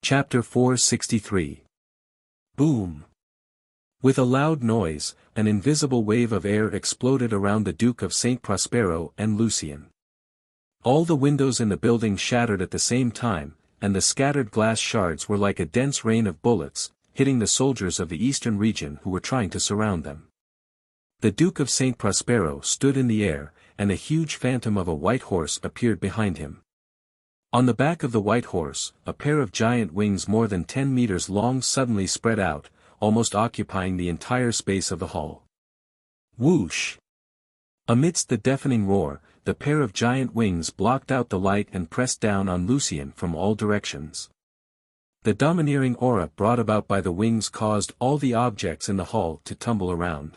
Chapter 463. Boom! With a loud noise, an invisible wave of air exploded around the Duke of St. Prospero and Lucien. All the windows in the building shattered at the same time, and the scattered glass shards were like a dense rain of bullets, hitting the soldiers of the eastern region who were trying to surround them. The Duke of St. Prospero stood in the air, and a huge phantom of a white horse appeared behind him. On the back of the white horse, a pair of giant wings more than 10 meters long suddenly spread out, almost occupying the entire space of the hall. Whoosh! Amidst the deafening roar, the pair of giant wings blocked out the light and pressed down on Lucien from all directions. The domineering aura brought about by the wings caused all the objects in the hall to tumble around.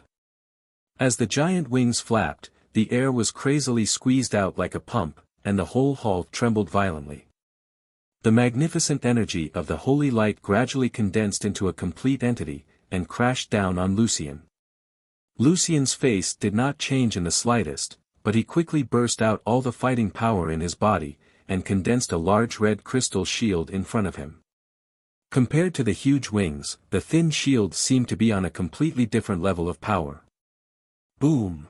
As the giant wings flapped, the air was crazily squeezed out like a pump, and the whole hall trembled violently. The magnificent energy of the holy light gradually condensed into a complete entity, and crashed down on Lucien. Lucien's face did not change in the slightest, but he quickly burst out all the fighting power in his body, and condensed a large red crystal shield in front of him. Compared to the huge wings, the thin shield seemed to be on a completely different level of power. Boom!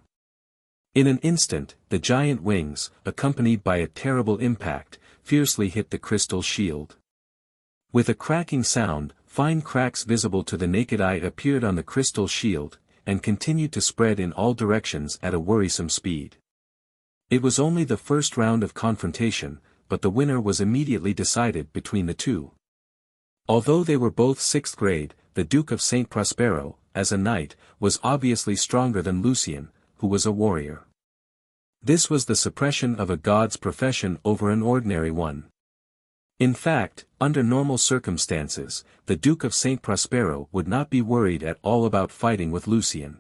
In an instant, the giant wings, accompanied by a terrible impact, fiercely hit the crystal shield. With a cracking sound, fine cracks visible to the naked eye appeared on the crystal shield, and continued to spread in all directions at a worrisome speed. It was only the first round of confrontation, but the winner was immediately decided between the two. Although they were both 6th grade, the Duke of St. Prospero, as a knight, was obviously stronger than Lucien, who was a warrior. This was the suppression of a god's profession over an ordinary one. In fact, under normal circumstances, the Duke of St. Prospero would not be worried at all about fighting with Lucien.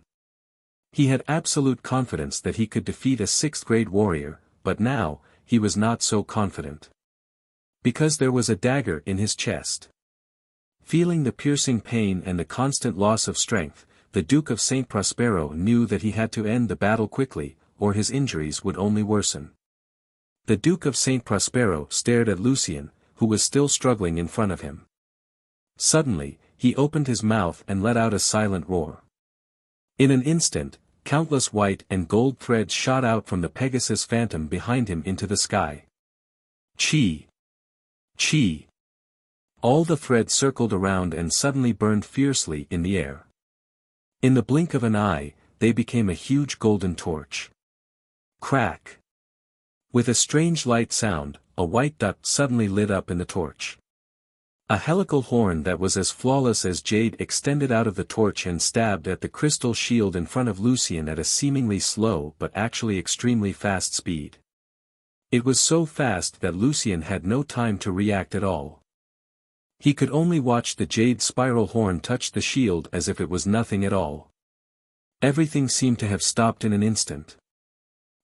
He had absolute confidence that he could defeat a 6th grade warrior, but now, he was not so confident. Because there was a dagger in his chest. Feeling the piercing pain and the constant loss of strength, the Duke of St. Prospero knew that he had to end the battle quickly, or his injuries would only worsen. The Duke of St. Prospero stared at Lucien, who was still struggling in front of him. Suddenly, he opened his mouth and let out a silent roar. In an instant, countless white and gold threads shot out from the Pegasus phantom behind him into the sky. Chi! Chi! All the threads circled around and suddenly burned fiercely in the air. In the blink of an eye, they became a huge golden torch. Crack! With a strange light sound, a white dot suddenly lit up in the torch. A helical horn that was as flawless as jade extended out of the torch and stabbed at the crystal shield in front of Lucien at a seemingly slow but actually extremely fast speed. It was so fast that Lucien had no time to react at all. He could only watch the jade spiral horn touch the shield as if it was nothing at all. Everything seemed to have stopped in an instant.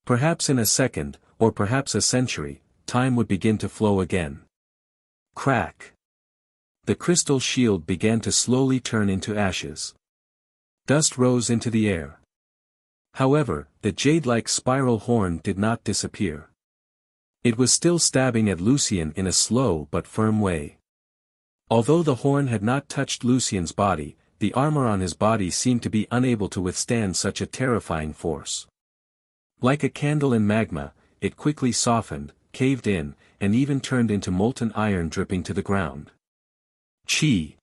Perhaps in a second, or perhaps a century, time would begin to flow again. Crack! The crystal shield began to slowly turn into ashes. Dust rose into the air. However, the jade-like spiral horn did not disappear. It was still stabbing at Lucien in a slow but firm way. Although the horn had not touched Lucien's body, the armor on his body seemed to be unable to withstand such a terrifying force. Like a candle in magma, it quickly softened, caved in, and even turned into molten iron dripping to the ground. Chi!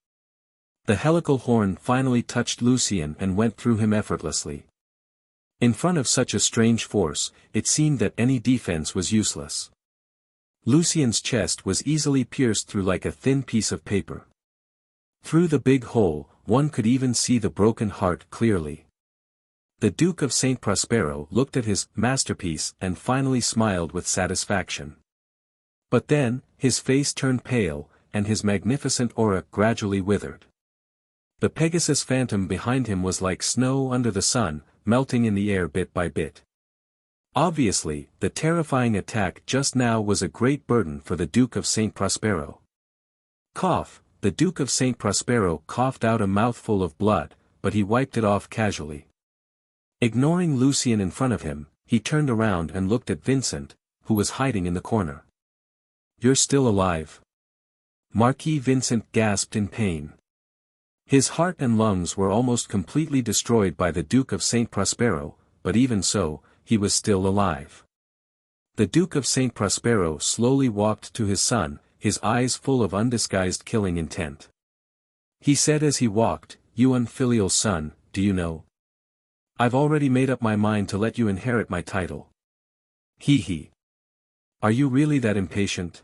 The helical horn finally touched Lucien and went through him effortlessly. In front of such a strange force, it seemed that any defense was useless. Lucien's chest was easily pierced through like a thin piece of paper. Through the big hole, one could even see the broken heart clearly. The Duke of St. Prospero looked at his masterpiece and finally smiled with satisfaction. But then, his face turned pale, and his magnificent aura gradually withered. The Pegasus phantom behind him was like snow under the sun, melting in the air bit by bit. Obviously, the terrifying attack just now was a great burden for the Duke of St. Prospero. Cough! The Duke of St. Prospero coughed out a mouthful of blood, but he wiped it off casually. Ignoring Lucien in front of him, he turned around and looked at Vincent, who was hiding in the corner. "You're still alive?" Marquis Vincent gasped in pain. His heart and lungs were almost completely destroyed by the Duke of Saint Prospero, but even so, he was still alive. The Duke of Saint Prospero slowly walked to his son, his eyes full of undisguised killing intent. He said as he walked, "You unfilial son, do you know? I've already made up my mind to let you inherit my title." He. Are you really that impatient?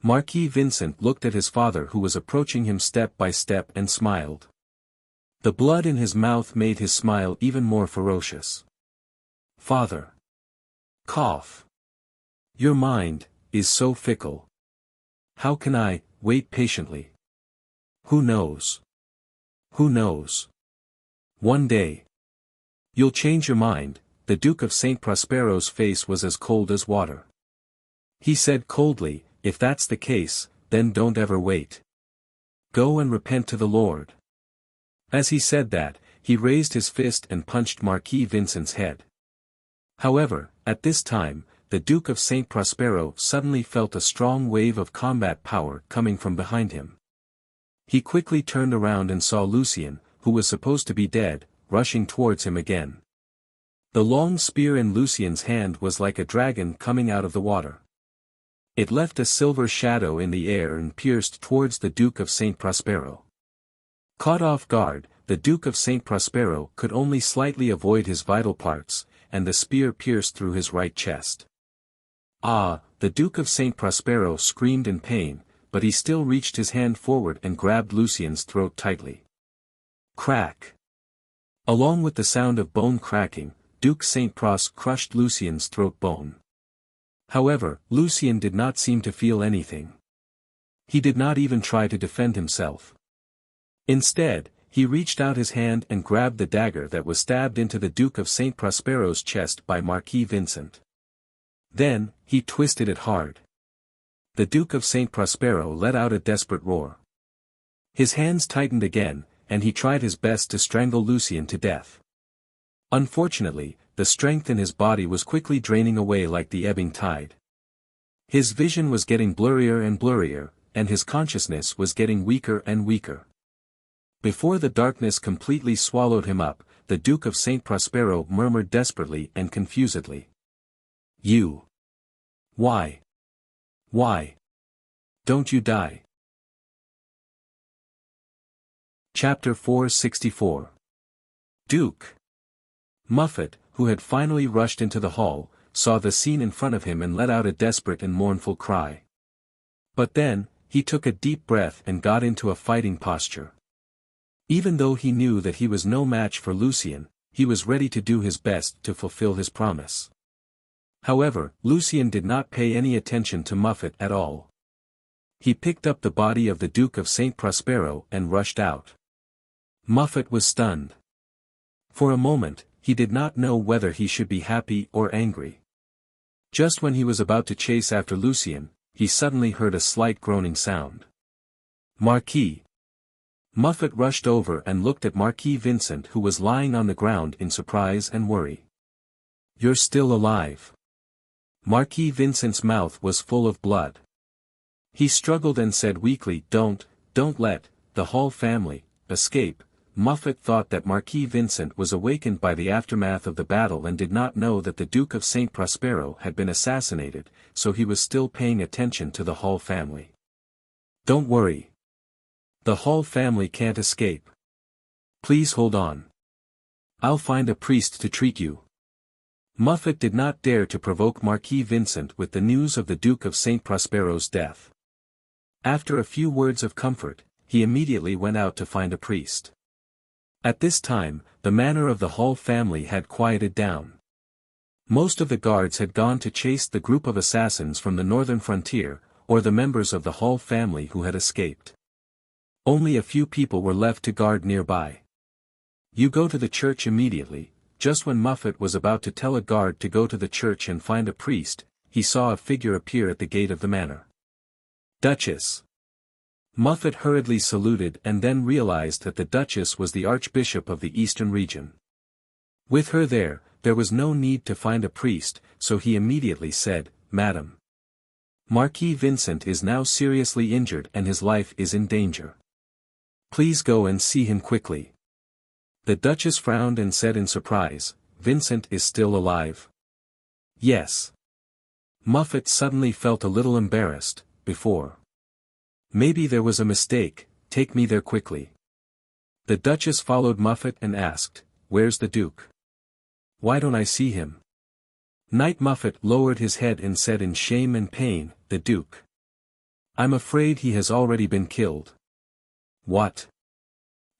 Marquis Vincent looked at his father who was approaching him step by step and smiled. The blood in his mouth made his smile even more ferocious. Father. Cough. Your mind is so fickle. How can I wait patiently? Who knows? Who knows? One day. You'll change your mind. The Duke of Saint Prospero's face was as cold as water. He said coldly, "If that's the case, then don't ever wait. Go and repent to the Lord." As he said that, he raised his fist and punched Marquis Vincent's head. However, at this time, the Duke of Saint Prospero suddenly felt a strong wave of combat power coming from behind him. He quickly turned around and saw Lucien, who was supposed to be dead, rushing towards him again. The long spear in Lucien's hand was like a dragon coming out of the water. It left a silver shadow in the air and pierced towards the Duke of Saint Prospero. Caught off guard, the Duke of Saint Prospero could only slightly avoid his vital parts, and the spear pierced through his right chest. Ah! The Duke of Saint Prospero screamed in pain, but he still reached his hand forward and grabbed Lucien's throat tightly. Crack! Along with the sound of bone cracking, Duke Saint Pros crushed Lucien's throat bone. However, Lucien did not seem to feel anything. He did not even try to defend himself. Instead, he reached out his hand and grabbed the dagger that was stabbed into the Duke of Saint Prospero's chest by Marquis Vincent. Then, he twisted it hard. The Duke of Saint Prospero let out a desperate roar. His hands tightened again, and he tried his best to strangle Lucien to death. Unfortunately, the strength in his body was quickly draining away like the ebbing tide. His vision was getting blurrier and blurrier, and his consciousness was getting weaker and weaker. Before the darkness completely swallowed him up, the Duke of Saint Prospero murmured desperately and confusedly. "You. Why? Why? Don't you die?" Chapter 464. Duke. Muffet, who had finally rushed into the hall, saw the scene in front of him and let out a desperate and mournful cry. But then, he took a deep breath and got into a fighting posture. Even though he knew that he was no match for Lucien, he was ready to do his best to fulfill his promise. However, Lucien did not pay any attention to Muffet at all. He picked up the body of the Duke of Saint Prospero and rushed out. Muffet was stunned. For a moment, he did not know whether he should be happy or angry. Just when he was about to chase after Lucien, he suddenly heard a slight groaning sound. Marquis. Muffet rushed over and looked at Marquis Vincent, who was lying on the ground in surprise and worry. "You're still alive." Marquis Vincent's mouth was full of blood. He struggled and said weakly, Don't let the Hall family escape." Muffet thought that Marquis Vincent was awakened by the aftermath of the battle and did not know that the Duke of Saint Prospero had been assassinated, so he was still paying attention to the Hall family. "Don't worry. The Hall family can't escape. Please hold on. I'll find a priest to treat you." Muffet did not dare to provoke Marquis Vincent with the news of the Duke of Saint Prospero's death. After a few words of comfort, he immediately went out to find a priest. At this time, the manner of the Hall family had quieted down. Most of the guards had gone to chase the group of assassins from the northern frontier, or the members of the Hall family who had escaped. Only a few people were left to guard nearby. "You go to the church immediately." Just when Muffet was about to tell a guard to go to the church and find a priest, he saw a figure appear at the gate of the manor. "Duchess." Muffet hurriedly saluted and then realized that the Duchess was the Archbishop of the Eastern region. With her there was no need to find a priest, so he immediately said, "Madam." Marquis Vincent is now seriously injured and his life is in danger. Please go and see him quickly." The Duchess frowned and said in surprise, "Vincent is still alive?" "Yes." Muffet suddenly felt a little embarrassed. "Before. Maybe there was a mistake, take me there quickly." The Duchess followed Muffet and asked, "Where's the Duke? Why don't I see him?" Knight Muffet lowered his head and said in shame and pain, "The Duke. I'm afraid he has already been killed." "What?"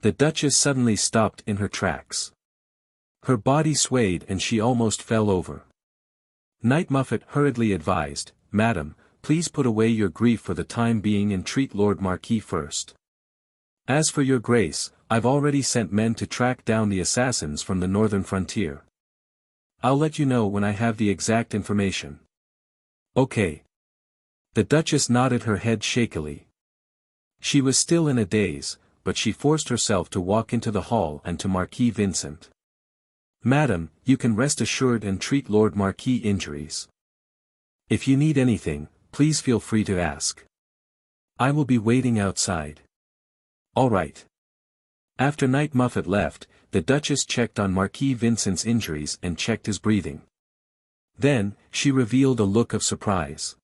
The Duchess suddenly stopped in her tracks. Her body swayed and she almost fell over. Knight Muffet hurriedly advised, "Madam, please put away your grief for the time being and treat Lord Marquis first. As for your Grace, I've already sent men to track down the assassins from the northern frontier. I'll let you know when I have the exact information." "Okay." The Duchess nodded her head shakily. She was still in a daze, but she forced herself to walk into the hall and to Marquis Vincent. "Madam, you can rest assured and treat Lord Marquis injuries. If you need anything, please feel free to ask. I will be waiting outside." "All right." After Knight Muffet left, the Duchess checked on Marquis Vincent's injuries and checked his breathing. Then, she revealed a look of surprise.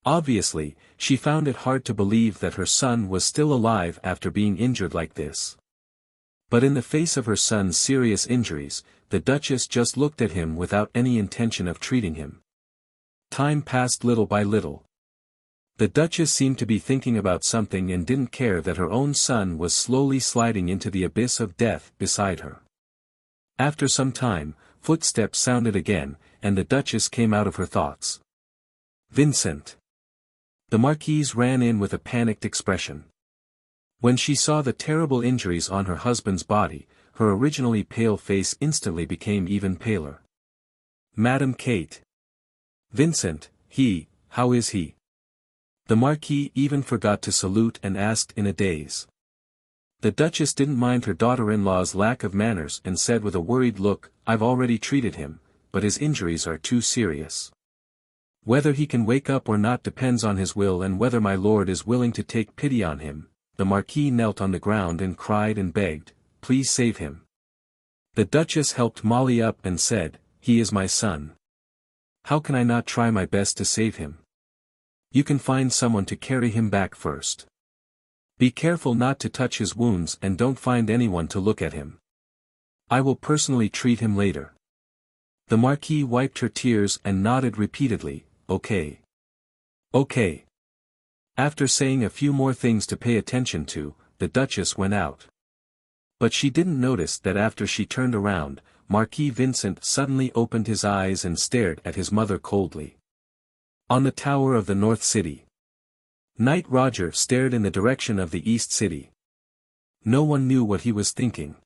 Obviously, she found it hard to believe that her son was still alive after being injured like this. But in the face of her son's serious injuries, the Duchess just looked at him without any intention of treating him. Time passed little by little. The Duchess seemed to be thinking about something and didn't care that her own son was slowly sliding into the abyss of death beside her. After some time, footsteps sounded again, and the Duchess came out of her thoughts. "Vincent." The Marquise ran in with a panicked expression. When she saw the terrible injuries on her husband's body, her originally pale face instantly became even paler. "Madam Kate." "Vincent, how is he?" The Marquis even forgot to salute and asked in a daze. The Duchess didn't mind her daughter-in-law's lack of manners and said with a worried look, "I've already treated him, but his injuries are too serious. Whether he can wake up or not depends on his will and whether my lord is willing to take pity on him." The Marquis knelt on the ground and cried and begged, "Please save him." The Duchess helped Molly up and said, "He is my son. How can I not try my best to save him? You can find someone to carry him back first. Be careful not to touch his wounds and don't find anyone to look at him. I will personally treat him later." The Marquis wiped her tears and nodded repeatedly, "Okay. Okay." After saying a few more things to pay attention to, the Duchess went out. But she didn't notice that after she turned around, Marquis Vincent suddenly opened his eyes and stared at his mother coldly. On the tower of the North City, Knight Roger stared in the direction of the East City. No one knew what he was thinking.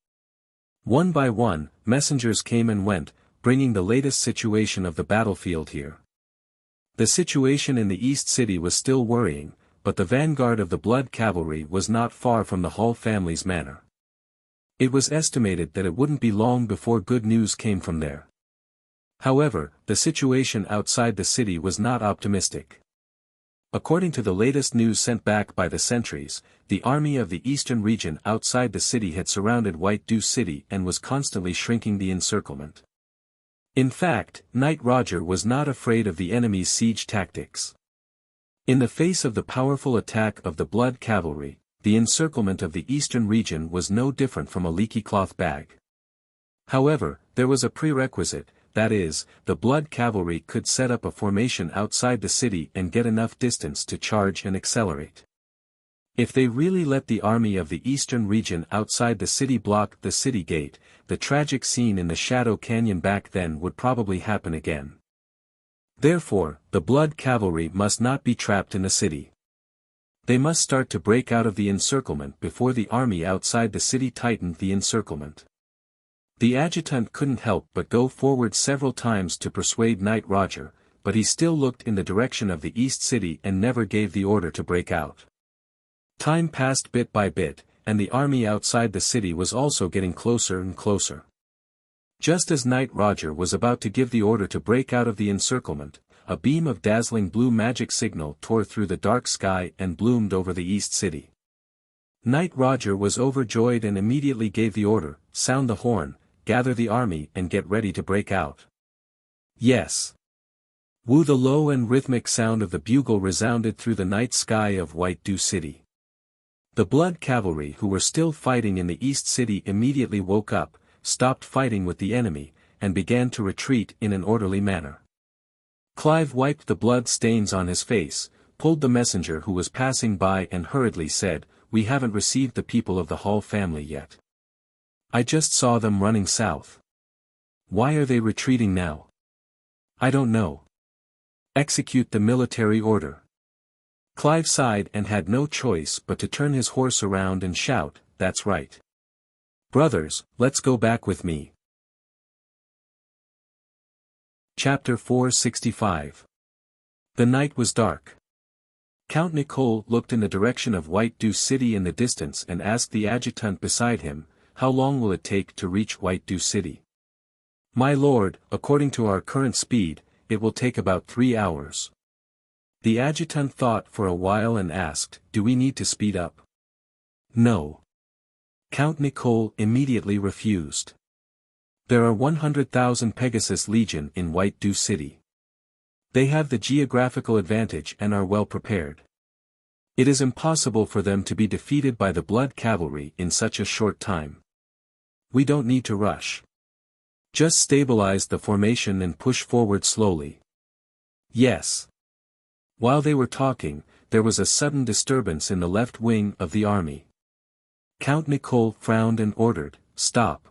One by one, messengers came and went, bringing the latest situation of the battlefield here. The situation in the East City was still worrying, but the vanguard of the Blood Cavalry was not far from the Hall family's manor. It was estimated that it wouldn't be long before good news came from there. However, the situation outside the city was not optimistic. According to the latest news sent back by the sentries, the army of the eastern region outside the city had surrounded White Dew City and was constantly shrinking the encirclement. In fact, Knight Roger was not afraid of the enemy's siege tactics. In the face of the powerful attack of the Blood Cavalry, the encirclement of the eastern region was no different from a leaky cloth bag. However, there was a prerequisite, that is, the Blood Cavalry could set up a formation outside the city and get enough distance to charge and accelerate. If they really let the army of the eastern region outside the city block the city gate, the tragic scene in the Shadow Canyon back then would probably happen again. Therefore, the Blood Cavalry must not be trapped in the city. They must start to break out of the encirclement before the army outside the city tightened the encirclement. The adjutant couldn't help but go forward several times to persuade Knight Roger, but he still looked in the direction of the East City and never gave the order to break out. Time passed bit by bit, and the army outside the city was also getting closer and closer. Just as Knight Roger was about to give the order to break out of the encirclement, a beam of dazzling blue magic signal tore through the dark sky and bloomed over the East City. Knight Roger was overjoyed and immediately gave the order, "Sound the horn, gather the army and get ready to break out." "Yes." Woo! The low and rhythmic sound of the bugle resounded through the night sky of White Dew City. The Blood Cavalry who were still fighting in the East City immediately woke up, stopped fighting with the enemy, and began to retreat in an orderly manner. Clive wiped the blood stains on his face, pulled the messenger who was passing by and hurriedly said, "We haven't received the people of the Hall family yet. I just saw them running south. Why are they retreating now? I don't know. Execute the military order." Clive sighed and had no choice but to turn his horse around and shout, "That's right. Brothers, let's go back with me." Chapter 465. The night was dark. Count Nicole looked in the direction of White Dew City in the distance and asked the adjutant beside him, "How long will it take to reach White Dew City?" "My lord, according to our current speed, it will take about 3 hours." The adjutant thought for a while and asked, "Do we need to speed up?" "No." Count Nicole immediately refused. "There are 100,000 Pegasus Legion in White Dew City. They have the geographical advantage and are well prepared. It is impossible for them to be defeated by the Blood Cavalry in such a short time. We don't need to rush. Just stabilize the formation and push forward slowly." "Yes." While they were talking, there was a sudden disturbance in the left wing of the army. Count Nicole frowned and ordered, "Stop."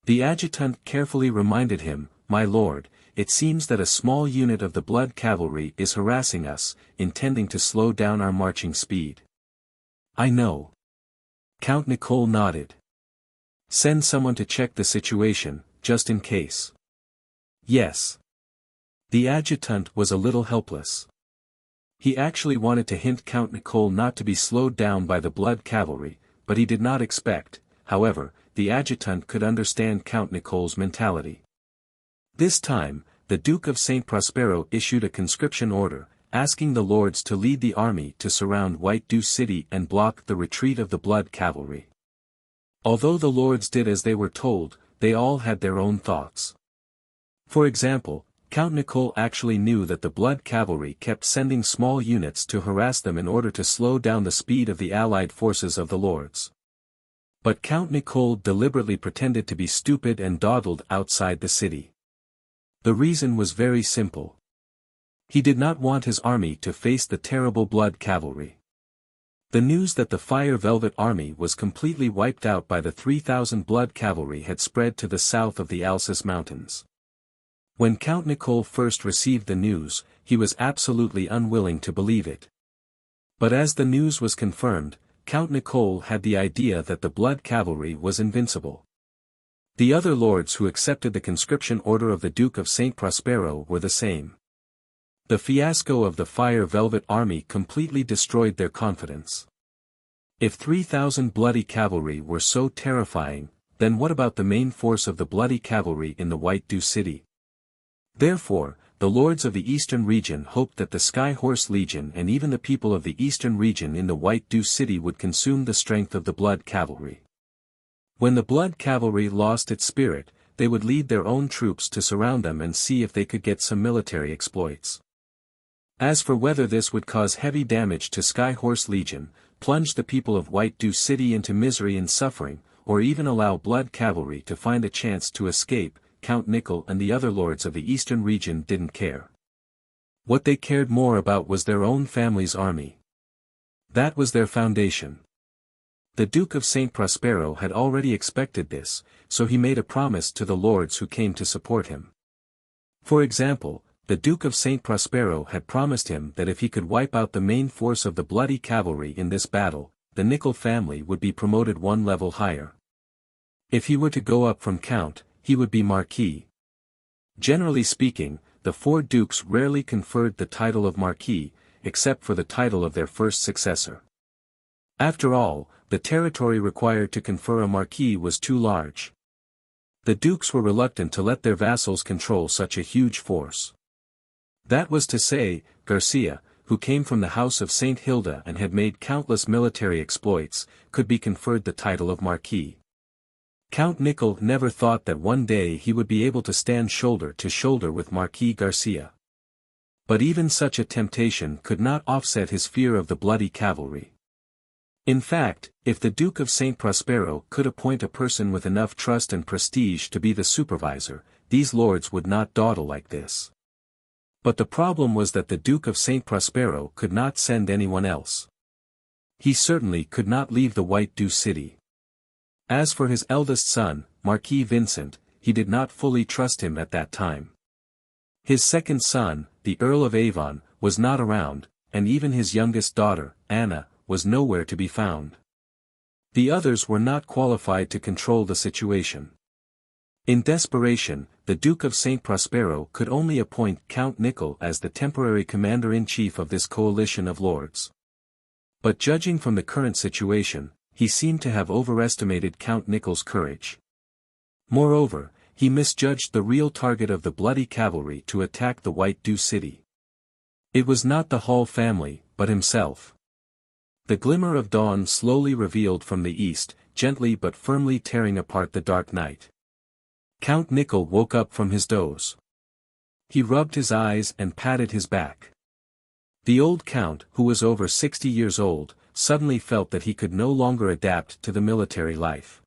The adjutant carefully reminded him, "My lord, it seems that a small unit of the Blood Cavalry is harassing us, intending to slow down our marching speed." "I know." Count Nicole nodded. "Send someone to check the situation, just in case." "Yes." The adjutant was a little helpless. He actually wanted to hint Count Nicole not to be slowed down by the Blood Cavalry, but he did not expect, however, the adjutant could understand Count Nicole's mentality. This time, the Duke of St. Prospero issued a conscription order, asking the lords to lead the army to surround White Dew City and block the retreat of the Blood Cavalry. Although the lords did as they were told, they all had their own thoughts. For example, Count Nicole actually knew that the Blood Cavalry kept sending small units to harass them in order to slow down the speed of the allied forces of the lords. But Count Nicole deliberately pretended to be stupid and dawdled outside the city. The reason was very simple. He did not want his army to face the terrible Blood Cavalry. The news that the Fire Velvet Army was completely wiped out by the 3,000 Blood Cavalry had spread to the south of the Alsace Mountains. When Count Nicole first received the news, he was absolutely unwilling to believe it. But as the news was confirmed, Count Nicole had the idea that the Blood Cavalry was invincible. The other lords who accepted the conscription order of the Duke of St. Prospero were the same. The fiasco of the Fire Velvet Army completely destroyed their confidence. If 3,000 bloody cavalry were so terrifying, then what about the main force of the bloody cavalry in the White Dew City? Therefore, the lords of the Eastern region hoped that the Sky Horse Legion and even the people of the Eastern region in the White Dew City would consume the strength of the Blood Cavalry. When the Blood Cavalry lost its spirit, they would lead their own troops to surround them and see if they could get some military exploits. As for whether this would cause heavy damage to Sky Horse Legion, plunge the people of White Dew City into misery and suffering, or even allow Blood Cavalry to find a chance to escape, Count Nicole and the other lords of the Eastern region didn't care. What they cared more about was their own family's army. That was their foundation. The Duke of St. Prospero had already expected this, so he made a promise to the lords who came to support him. For example, the Duke of St. Prospero had promised him that if he could wipe out the main force of the bloody cavalry in this battle, the Nicole family would be promoted one level higher. If he were to go up from Count, he would be Marquis. Generally speaking, the four dukes rarely conferred the title of Marquis, except for the title of their first successor. After all, the territory required to confer a Marquis was too large. The dukes were reluctant to let their vassals control such a huge force. That was to say, Garcia, who came from the house of Saint Hilda and had made countless military exploits, could be conferred the title of Marquis. Count Nickel never thought that one day he would be able to stand shoulder to shoulder with Marquis Garcia. But even such a temptation could not offset his fear of the bloody cavalry. In fact, if the Duke of Saint Prospero could appoint a person with enough trust and prestige to be the supervisor, these lords would not dawdle like this. But the problem was that the Duke of Saint Prospero could not send anyone else. He certainly could not leave the White Dew City. As for his eldest son, Marquis Vincent, he did not fully trust him at that time. His second son, the Earl of Avon, was not around, and even his youngest daughter, Anna, was nowhere to be found. The others were not qualified to control the situation. In desperation, the Duke of Saint Prospero could only appoint Count Nickel as the temporary commander-in-chief of this coalition of lords. But judging from the current situation, he seemed to have overestimated Count Nickel's courage. Moreover, he misjudged the real target of the bloody cavalry to attack the White Dew City. It was not the Hall family, but himself. The glimmer of dawn slowly revealed from the east, gently but firmly tearing apart the dark night. Count Nickel woke up from his doze. He rubbed his eyes and patted his back. The old count, who was over 60 years old, suddenly felt that he could no longer adapt to the military life.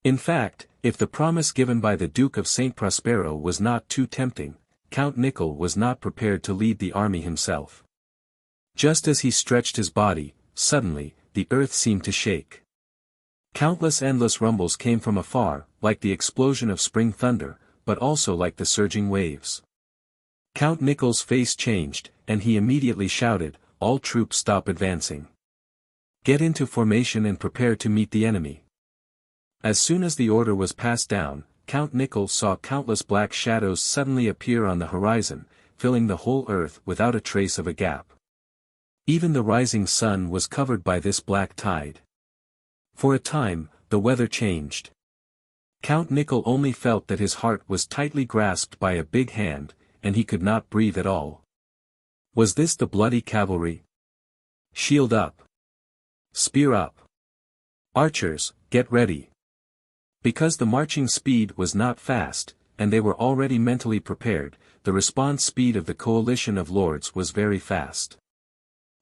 In fact, if the promise given by the Duke of Saint Prospero was not too tempting, Count Nickel was not prepared to lead the army himself. Just as he stretched his body, suddenly, the earth seemed to shake. Countless endless rumbles came from afar, like the explosion of spring thunder, but also like the surging waves. Count Nickel's face changed, and he immediately shouted, "All troops stop advancing. Get into formation and prepare to meet the enemy." As soon as the order was passed down, Count Nickel saw countless black shadows suddenly appear on the horizon, filling the whole earth without a trace of a gap. Even the rising sun was covered by this black tide. For a time, the weather changed. Count Nickel only felt that his heart was tightly grasped by a big hand, and he could not breathe at all. Was this the bloody cavalry? Shield up! Spear up! Archers, get ready! Because the marching speed was not fast, and they were already mentally prepared, the response speed of the coalition of lords was very fast.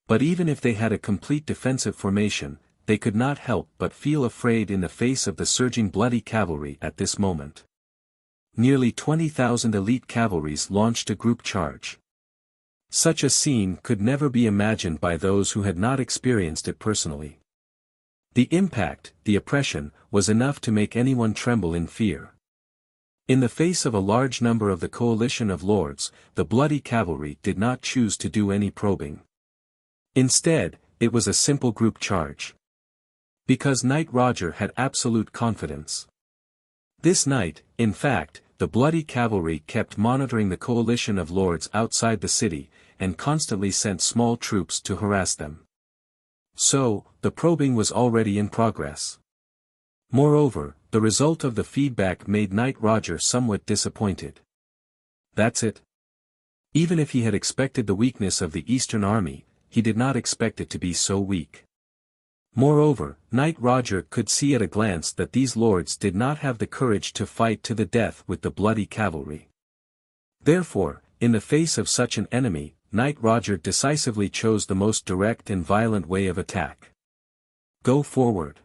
But even if they had a complete defensive formation, they could not help but feel afraid in the face of the surging bloody cavalry at this moment. Nearly 20,000 elite cavalries launched a group charge. Such a scene could never be imagined by those who had not experienced it personally. The impact, the oppression, was enough to make anyone tremble in fear. In the face of a large number of the coalition of lords, the bloody cavalry did not choose to do any probing. Instead, it was a simple group charge. Because Knight Roger had absolute confidence. This night, in fact, the bloody cavalry kept monitoring the coalition of lords outside the city, and constantly sent small troops to harass them. So, the probing was already in progress. Moreover, the result of the feedback made Knight Roger somewhat disappointed. That's it. Even if he had expected the weakness of the Eastern Army, he did not expect it to be so weak. Moreover, Knight Roger could see at a glance that these lords did not have the courage to fight to the death with the bloody cavalry. Therefore, in the face of such an enemy, Knight Roger decisively chose the most direct and violent way of attack. Go forward.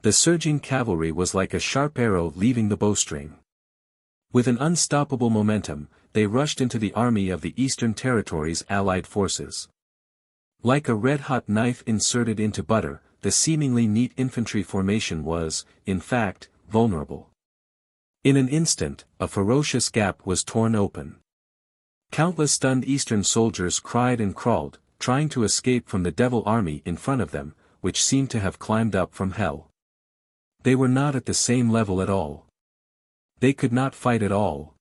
The surging cavalry was like a sharp arrow leaving the bowstring. With an unstoppable momentum, they rushed into the army of the Eastern Territories' allied forces. Like a red-hot knife inserted into butter, the seemingly neat infantry formation was, in fact, vulnerable. In an instant, a ferocious gap was torn open. Countless stunned Eastern soldiers cried and crawled, trying to escape from the devil army in front of them, which seemed to have climbed up from hell. They were not at the same level at all. They could not fight at all.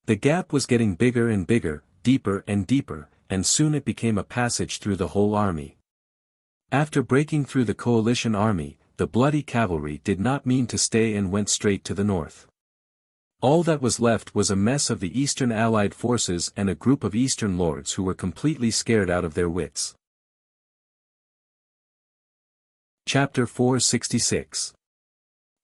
The gap was getting bigger and bigger, deeper and deeper, and soon it became a passage through the whole army. After breaking through the coalition army, the bloody cavalry did not mean to stay and went straight to the north. All that was left was a mess of the Eastern Allied forces and a group of Eastern lords who were completely scared out of their wits. Chapter 466.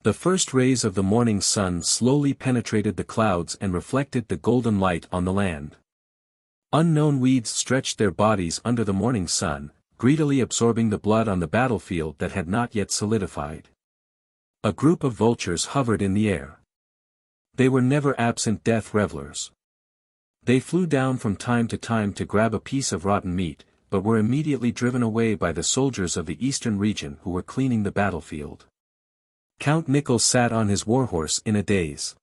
The first rays of the morning sun slowly penetrated the clouds and reflected the golden light on the land. Unknown weeds stretched their bodies under the morning sun, greedily absorbing the blood on the battlefield that had not yet solidified. A group of vultures hovered in the air. They were never absent death revelers. They flew down from time to grab a piece of rotten meat, but were immediately driven away by the soldiers of the eastern region who were cleaning the battlefield. Count Nichols sat on his warhorse in a daze.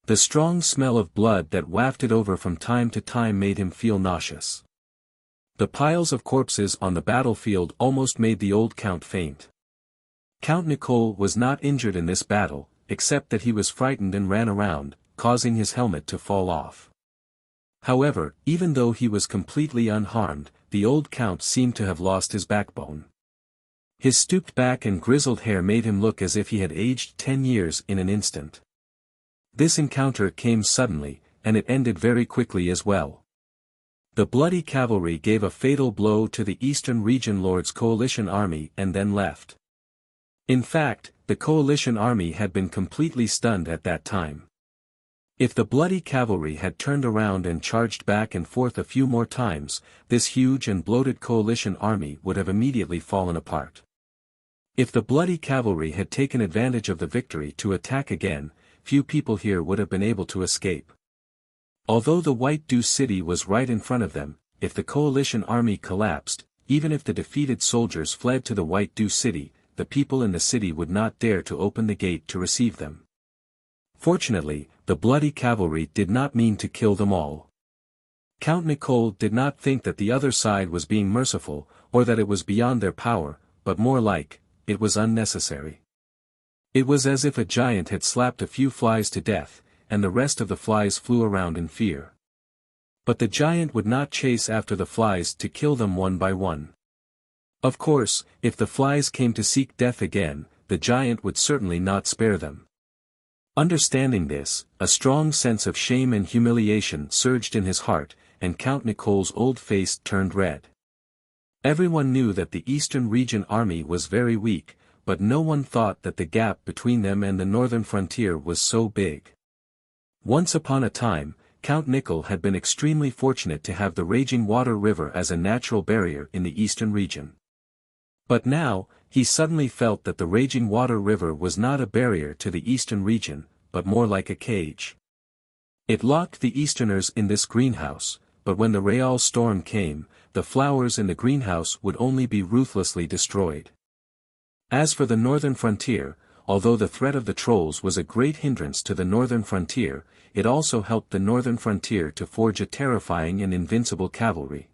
The strong smell of blood that wafted over from time to time made him feel nauseous. The piles of corpses on the battlefield almost made the old count faint. Count Nicole was not injured in this battle, except that he was frightened and ran around, causing his helmet to fall off. However, even though he was completely unharmed, the old count seemed to have lost his backbone. His stooped back and grizzled hair made him look as if he had aged 10 years in an instant. This encounter came suddenly, and it ended very quickly as well. The bloody cavalry gave a fatal blow to the Eastern Region Lord's coalition army and then left. In fact, the coalition army had been completely stunned at that time. If the bloody cavalry had turned around and charged back and forth a few more times, this huge and bloated coalition army would have immediately fallen apart. If the bloody cavalry had taken advantage of the victory to attack again, few people here would have been able to escape. Although the White Dew City was right in front of them, if the coalition army collapsed, even if the defeated soldiers fled to the White Dew City, the people in the city would not dare to open the gate to receive them. Fortunately, the bloody cavalry did not mean to kill them all. Count Nicole did not think that the other side was being merciful, or that it was beyond their power, but more like, it was unnecessary. It was as if a giant had slapped a few flies to death, and the rest of the flies flew around in fear. But the giant would not chase after the flies to kill them one by one. Of course, if the flies came to seek death again, the giant would certainly not spare them. Understanding this, a strong sense of shame and humiliation surged in his heart, and Count Nicole's old face turned red. Everyone knew that the Eastern Region army was very weak, but no one thought that the gap between them and the northern frontier was so big. Once upon a time, Count Nicole had been extremely fortunate to have the Raging Water River as a natural barrier in the Eastern Region. But now, he suddenly felt that the Raging Water River was not a barrier to the Eastern Region, but more like a cage. It locked the Easterners in this greenhouse, but when the Real storm came, the flowers in the greenhouse would only be ruthlessly destroyed. As for the northern frontier, although the threat of the trolls was a great hindrance to the northern frontier, it also helped the northern frontier to forge a terrifying and invincible cavalry.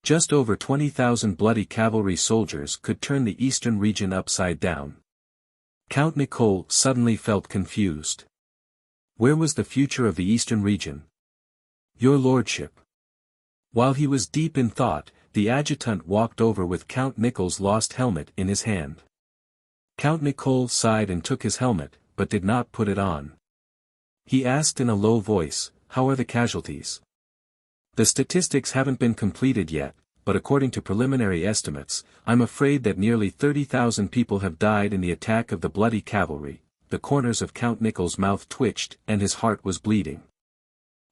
Just over 20,000 bloody cavalry soldiers could turn the Eastern Region upside down. Count Nicole suddenly felt confused. Where was the future of the Eastern Region? Your Lordship. While he was deep in thought, the adjutant walked over with Count Nicole's lost helmet in his hand. Count Nicole sighed and took his helmet, but did not put it on. He asked in a low voice, "How are the casualties?" "The statistics haven't been completed yet, but according to preliminary estimates, I'm afraid that nearly 30,000 people have died in the attack of the bloody cavalry." The corners of Count Nicole's mouth twitched and his heart was bleeding.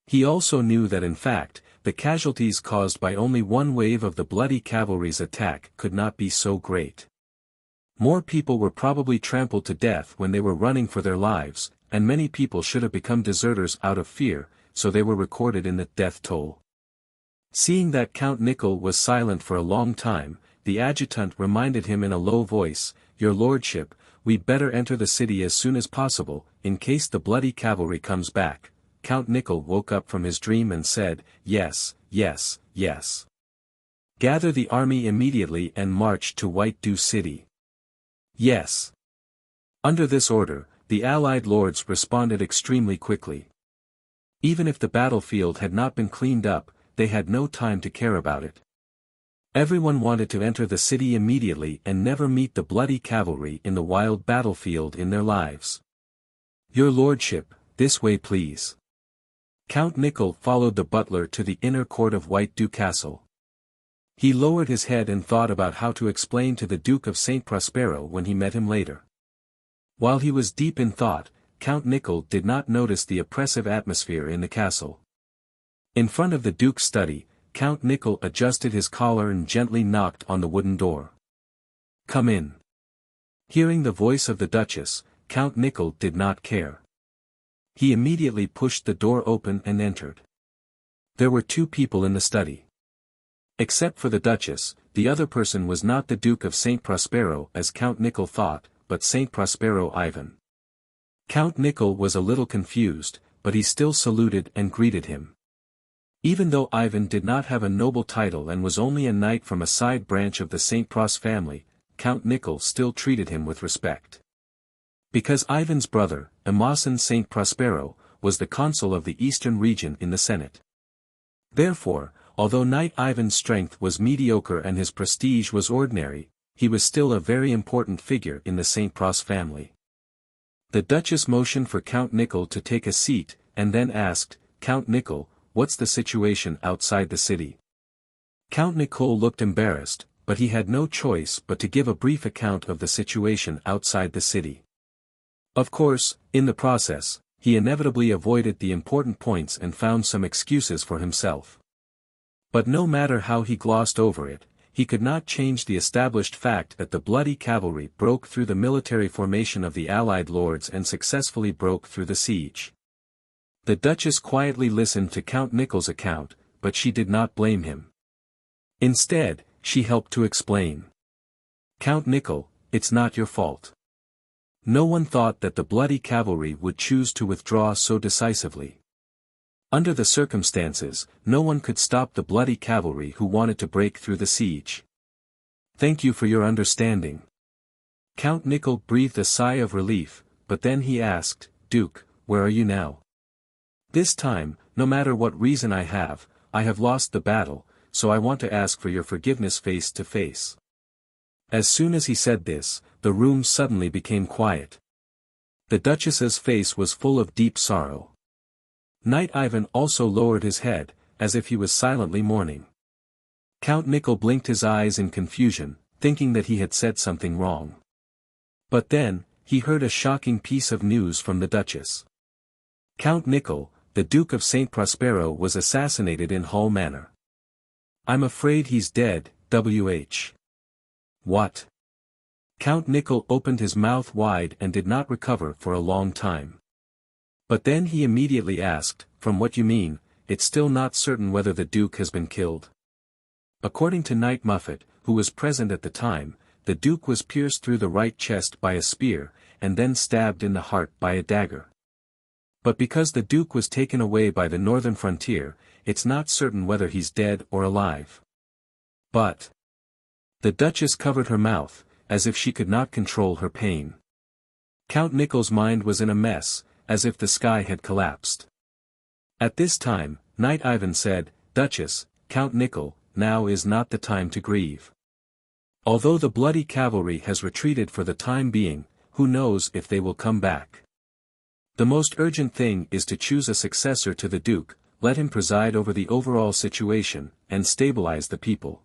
He also knew that in fact, the casualties caused by only one wave of the bloody cavalry's attack could not be so great. More people were probably trampled to death when they were running for their lives, and many people should have become deserters out of fear, so they were recorded in the death toll. Seeing that Count Nicole was silent for a long time, the adjutant reminded him in a low voice, "Your Lordship, we'd better enter the city as soon as possible, in case the bloody cavalry comes back." Count Nicole woke up from his dream and said, "Yes, yes, yes. Gather the army immediately and march to White Dew City." Yes. Under this order, the Allied lords responded extremely quickly. Even if the battlefield had not been cleaned up, they had no time to care about it. Everyone wanted to enter the city immediately and never meet the bloody cavalry in the wild battlefield in their lives. "Your Lordship, this way please. Count Nickel followed the butler to the inner court of White Dew Castle. He lowered his head and thought about how to explain to the Duke of St. Prospero when he met him later. While he was deep in thought, Count Nickel did not notice the oppressive atmosphere in the castle. In front of the Duke's study, Count Nickel adjusted his collar and gently knocked on the wooden door. "Come in." Hearing the voice of the Duchess, Count Nickel did not care. He immediately pushed the door open and entered. There were two people in the study. Except for the Duchess, the other person was not the Duke of St. Prospero as Count Nickel thought, but St. Prospero Ivan. Count Nickel was a little confused, but he still saluted and greeted him. Even though Ivan did not have a noble title and was only a knight from a side branch of the St. Pros family, Count Nickel still treated him with respect. Because Ivan's brother, Imogen St. Prospero, was the consul of the eastern region in the Senate. Therefore, although Knight Ivan's strength was mediocre and his prestige was ordinary, he was still a very important figure in the St. Pros family. The Duchess motioned for Count Nickel to take a seat, and then asked, "Count Nickel, what's the situation outside the city?" Count Nickel looked embarrassed, but he had no choice but to give a brief account of the situation outside the city. Of course, in the process, he inevitably avoided the important points and found some excuses for himself. But no matter how he glossed over it, he could not change the established fact that the bloody cavalry broke through the military formation of the allied lords and successfully broke through the siege. The Duchess quietly listened to Count Nickel's account, but she did not blame him. Instead, she helped to explain. "Count Nickel, it's not your fault. No one thought that the bloody cavalry would choose to withdraw so decisively. Under the circumstances, no one could stop the bloody cavalry who wanted to break through the siege. Thank you for your understanding." Count Nickel breathed a sigh of relief, but then he asked, "Duke, where are you now?" "This time, no matter what reason I have lost the battle, so I want to ask for your forgiveness face to face." As soon as he said this, the room suddenly became quiet. The Duchess's face was full of deep sorrow. Knight Ivan also lowered his head, as if he was silently mourning. Count Nickel blinked his eyes in confusion, thinking that he had said something wrong. But then, he heard a shocking piece of news from the Duchess. Count Nickel, the Duke of St. Prospero, was assassinated in Hull Manor. "I'm afraid he's dead, WH. What?" Count Nickel opened his mouth wide and did not recover for a long time. But then he immediately asked, "From what you mean, it's still not certain whether the Duke has been killed?" According to Knight Muffet, who was present at the time, the Duke was pierced through the right chest by a spear, and then stabbed in the heart by a dagger. But because the Duke was taken away by the northern frontier, it's not certain whether he's dead or alive. But the Duchess covered her mouth, as if she could not control her pain. Count Nickel's mind was in a mess, as if the sky had collapsed. At this time, Knight Ivan said, "Duchess, Count Nickel, now is not the time to grieve. Although the bloody cavalry has retreated for the time being, who knows if they will come back? The most urgent thing is to choose a successor to the Duke, let him preside over the overall situation, and stabilize the people."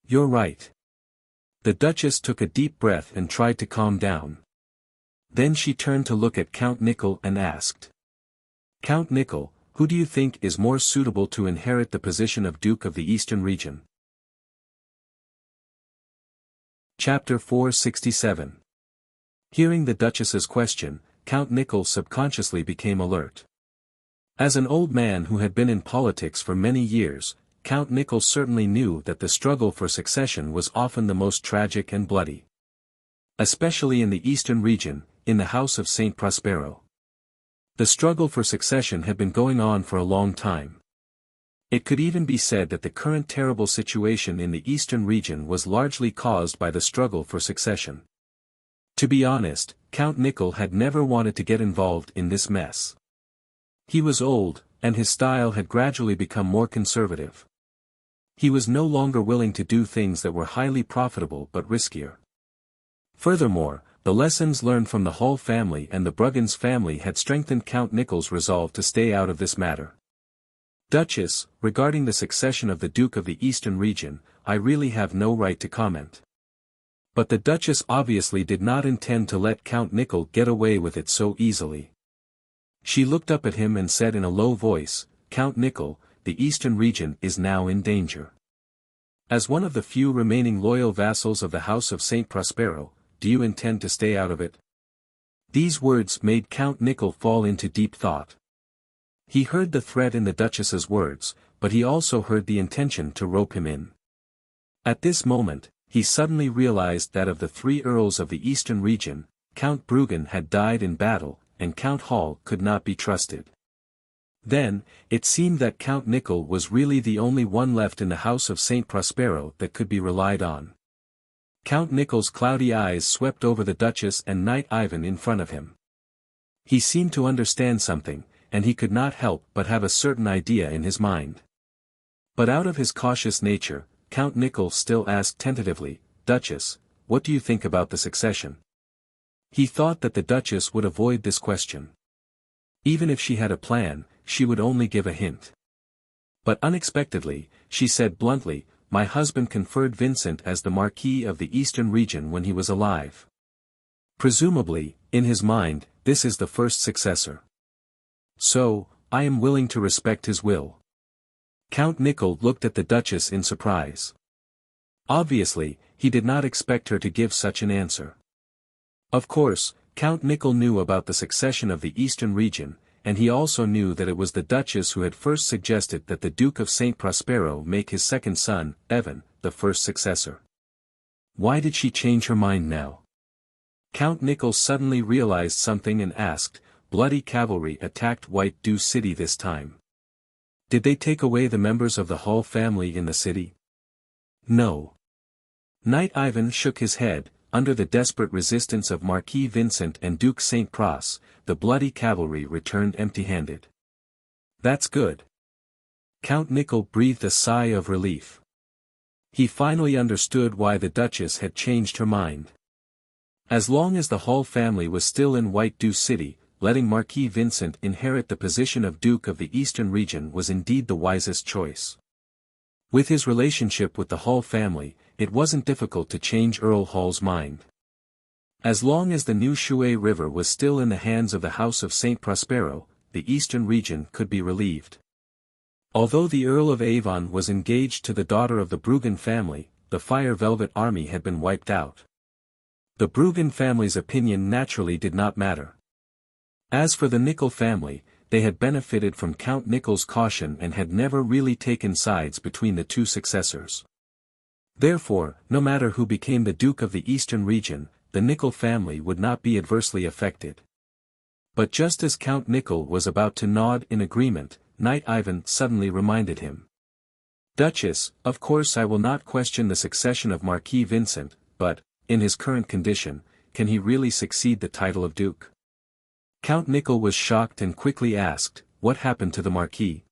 "You're right." The Duchess took a deep breath and tried to calm down. Then she turned to look at Count Nickel and asked, "Count Nickel, who do you think is more suitable to inherit the position of Duke of the Eastern region?" Chapter 467. Hearing the Duchess's question, Count Nickel subconsciously became alert. As an old man who had been in politics for many years, Count Nickel certainly knew that the struggle for succession was often the most tragic and bloody. Especially in the eastern region, in the House of St. Prospero. The struggle for succession had been going on for a long time. It could even be said that the current terrible situation in the eastern region was largely caused by the struggle for succession. To be honest, Count Nickel had never wanted to get involved in this mess. He was old, and his style had gradually become more conservative. He was no longer willing to do things that were highly profitable but riskier. Furthermore, the lessons learned from the Hall family and the Bruggins family had strengthened Count Nickel's resolve to stay out of this matter. Duchess, regarding the succession of the Duke of the Eastern region, I really have no right to comment. But the Duchess obviously did not intend to let Count Nickel get away with it so easily. She looked up at him and said in a low voice, "Count Nickel, the Eastern region is now in danger. As one of the few remaining loyal vassals of the House of St. Prospero, do you intend to stay out of it?" These words made Count Nickel fall into deep thought. He heard the threat in the Duchess's words, but he also heard the intention to rope him in. At this moment, he suddenly realized that of the 3 earls of the Eastern region, Count Bruggen had died in battle, and Count Hall could not be trusted. Then, it seemed that Count Nickel was really the only one left in the House of St. Prospero that could be relied on. Count Nickel's cloudy eyes swept over the Duchess and Knight Ivan in front of him. He seemed to understand something, and he could not help but have a certain idea in his mind. But out of his cautious nature, Count Nickel still asked tentatively, "Duchess, what do you think about the succession?" He thought that the Duchess would avoid this question. Even if she had a plan, she would only give a hint. But unexpectedly, she said bluntly, "My husband conferred Vincent as the Marquis of the Eastern region when he was alive. Presumably, in his mind, this is the first successor. So, I am willing to respect his will." Count Nickel looked at the Duchess in surprise. Obviously, he did not expect her to give such an answer. Of course, Count Nickel knew about the succession of the Eastern region, and he also knew that it was the Duchess who had first suggested that the Duke of St. Prospero make his second son, Evan, the first successor. Why did she change her mind now? Count Nickel suddenly realized something and asked, "Bloody cavalry attacked White Dew City this time. Did they take away the members of the Hall family in the city?" "No." Knight Ivan shook his head. Under the desperate resistance of Marquis Vincent and Duke St. Pras, the bloody cavalry returned empty-handed. "That's good." Count Nickel breathed a sigh of relief. He finally understood why the Duchess had changed her mind. As long as the Hall family was still in White Dew City, letting Marquis Vincent inherit the position of Duke of the Eastern region was indeed the wisest choice. With his relationship with the Hall family, it wasn't difficult to change Earl Hall's mind. As long as the new Shuai River was still in the hands of the House of St. Prospero, the Eastern region could be relieved. Although the Earl of Avon was engaged to the daughter of the Bruggen family, the Fire Velvet Army had been wiped out. The Bruggen family's opinion naturally did not matter. As for the Nickel family, they had benefited from Count Nickel's caution and had never really taken sides between the 2 successors. Therefore, no matter who became the Duke of the Eastern region, the Nickel family would not be adversely affected. But just as Count Nickel was about to nod in agreement, Knight Ivan suddenly reminded him. "Duchess, of course I will not question the succession of Marquis Vincent, but, in his current condition, can he really succeed the title of Duke?" Count Nickel was shocked and quickly asked, "What happened to the Marquis?"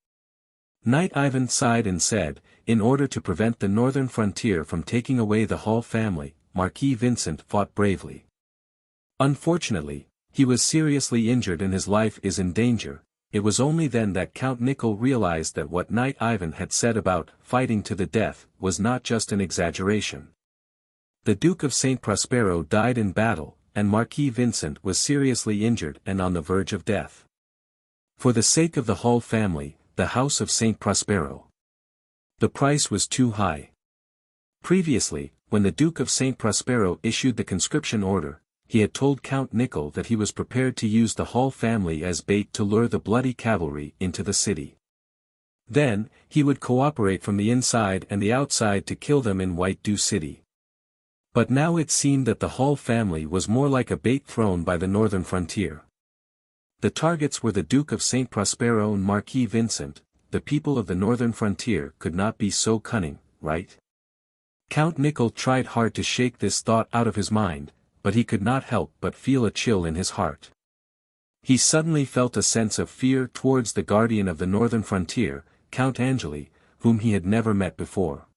Knight Ivan sighed and said, "In order to prevent the northern frontier from taking away the Hall family, Marquis Vincent fought bravely. Unfortunately, he was seriously injured and his life is in danger." It was only then that Count Nickel realized that what Knight Ivan had said about fighting to the death was not just an exaggeration. The Duke of St. Prospero died in battle, and Marquis Vincent was seriously injured and on the verge of death. For the sake of the Hall family, the House of St. Prospero. The price was too high. Previously, when the Duke of St. Prospero issued the conscription order, he had told Count Nickel that he was prepared to use the Hall family as bait to lure the bloody cavalry into the city. Then, he would cooperate from the inside and the outside to kill them in White Dew City. But now it seemed that the Hall family was more like a bait thrown by the northern frontier. The targets were the Duke of St. Prospero and Marquis Vincent. The people of the northern frontier could not be so cunning, right? Count Nickel tried hard to shake this thought out of his mind, but he could not help but feel a chill in his heart. He suddenly felt a sense of fear towards the guardian of the northern frontier, Count Angeli, whom he had never met before.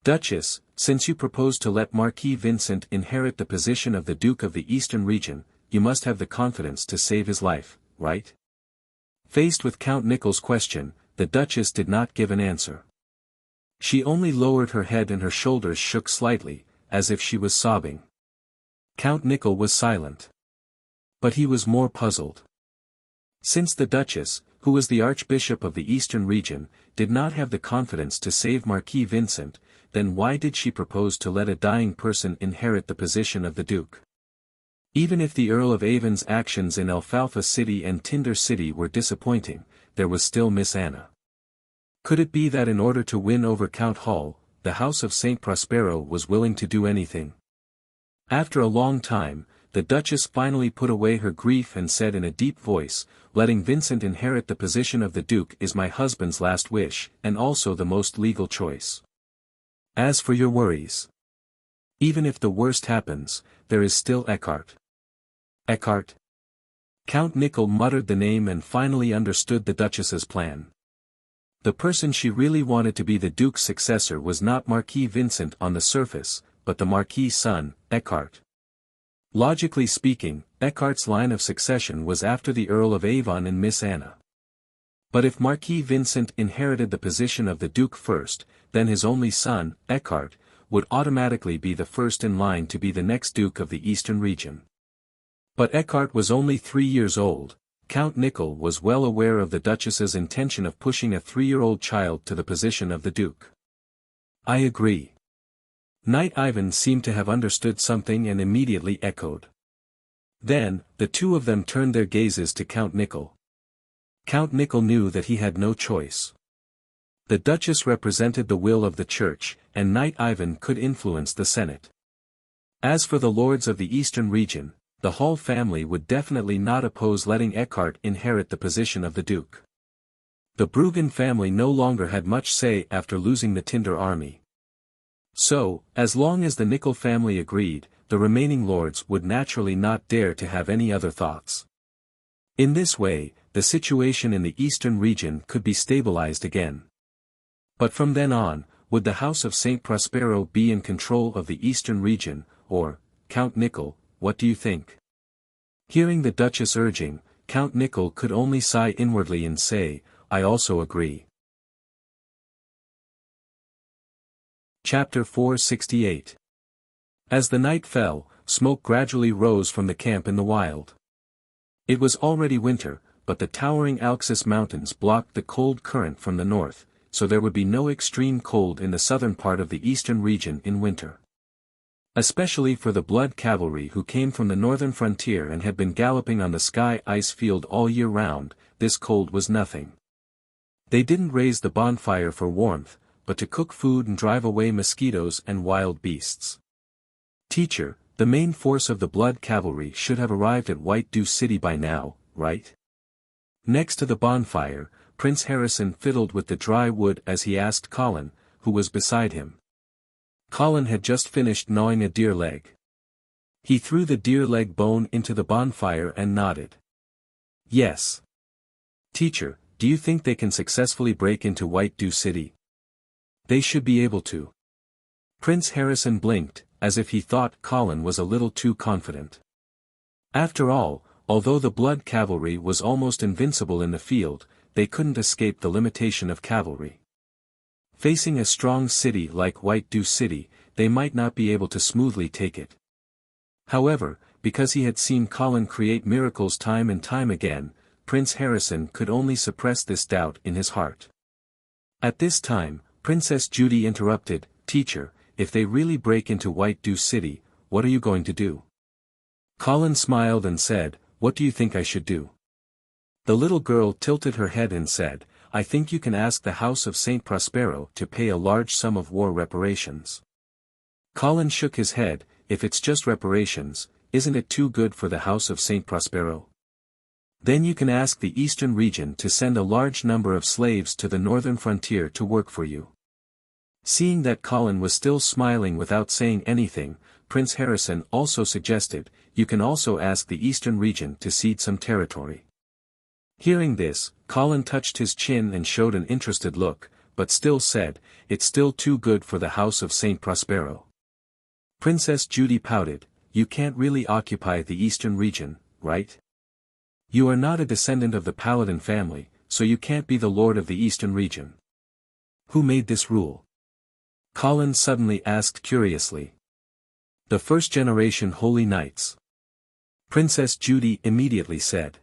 "Duchess," since you propose to let Marquis Vincent inherit the position of the Duke of the Eastern region, you must have the confidence to save his life, right? Faced with Count Nickel's question, the Duchess did not give an answer. She only lowered her head and her shoulders shook slightly, as if she was sobbing. Count Nickel was silent. But he was more puzzled. Since the Duchess, who was the Archbishop of the Eastern region, did not have the confidence to save Marquis Vincent, then why did she propose to let a dying person inherit the position of the Duke? Even if the Earl of Avon's actions in Alfalfa City and Tinder City were disappointing, there was still Miss Anna. Could it be that in order to win over Count Hall, the House of St. Prospero was willing to do anything? After a long time, the Duchess finally put away her grief and said in a deep voice, "Letting Vincent inherit the position of the Duke is my husband's last wish, and also the most legal choice. As for your worries, even if the worst happens, there is still Eckhart." Eckhart? Count Nickel muttered the name and finally understood the Duchess's plan. The person she really wanted to be the Duke's successor was not Marquis Vincent on the surface, but the Marquis' son, Eckhart. Logically speaking, Eckhart's line of succession was after the Earl of Avon and Miss Anna. But if Marquis Vincent inherited the position of the Duke first, then his only son, Eckhart, would automatically be the first in line to be the next Duke of the Eastern region. But Eckhart was only 3 years old. Count Nickel was well aware of the Duchess's intention of pushing a 3-year-old child to the position of the Duke. "I agree." Knight Ivan seemed to have understood something and immediately echoed. Then, the two of them turned their gazes to Count Nickel. Count Nickel knew that he had no choice. The Duchess represented the will of the Church, and Knight Ivan could influence the Senate. As for the lords of the Eastern region, the Hall family would definitely not oppose letting Eckhart inherit the position of the Duke. The Bruggen family no longer had much say after losing the Tinder army. So, as long as the Nickel family agreed, the remaining lords would naturally not dare to have any other thoughts. In this way, the situation in the Eastern region could be stabilized again. But from then on, would the House of St. Prospero be in control of the Eastern region, or, Count Nickel, what do you think? Hearing the Duchess urging, Count Nickel could only sigh inwardly and say, "I also agree." Chapter 468. As the night fell, smoke gradually rose from the camp in the wild. It was already winter, but the towering Alxis Mountains blocked the cold current from the north, so there would be no extreme cold in the southern part of the eastern region in winter. Especially for the blood cavalry who came from the northern frontier and had been galloping on the sky ice field all year round, this cold was nothing. They didn't raise the bonfire for warmth, but to cook food and drive away mosquitoes and wild beasts. "Teacher, the main force of the blood cavalry should have arrived at White Dew City by now, right?" Next to the bonfire, Prince Harrison fiddled with the dry wood as he asked Colin, who was beside him. Colin had just finished gnawing a deer leg. He threw the deer leg bone into the bonfire and nodded. "Yes. Teacher, do you think they can successfully break into White Dew City?" "They should be able to." Prince Harrison blinked, as if he thought Colin was a little too confident. After all, although the blood cavalry was almost invincible in the field, they couldn't escape the limitation of cavalry. Facing a strong city like White Dew City, they might not be able to smoothly take it. However, because he had seen Colin create miracles time and time again, Prince Harrison could only suppress this doubt in his heart. At this time, Princess Judy interrupted, "Teacher, if they really break into White Dew City, what are you going to do?" Colin smiled and said, "What do you think I should do?" The little girl tilted her head and said, "I think you can ask the House of St. Prospero to pay a large sum of war reparations." Colin shook his head, "If it's just reparations, isn't it too good for the House of St. Prospero? Then you can ask the Eastern region to send a large number of slaves to the northern frontier to work for you." Seeing that Colin was still smiling without saying anything, Prince Harrison also suggested, "You can also ask the Eastern region to cede some territory." Hearing this, Colin touched his chin and showed an interested look, but still said, "It's still too good for the house of Saint Prospero." Princess Judy pouted, "You can't really occupy the eastern region, right? You are not a descendant of the Paladin family, so you can't be the lord of the eastern region." "Who made this rule?" Colin suddenly asked curiously. "The first-generation Holy Knights," Princess Judy immediately said.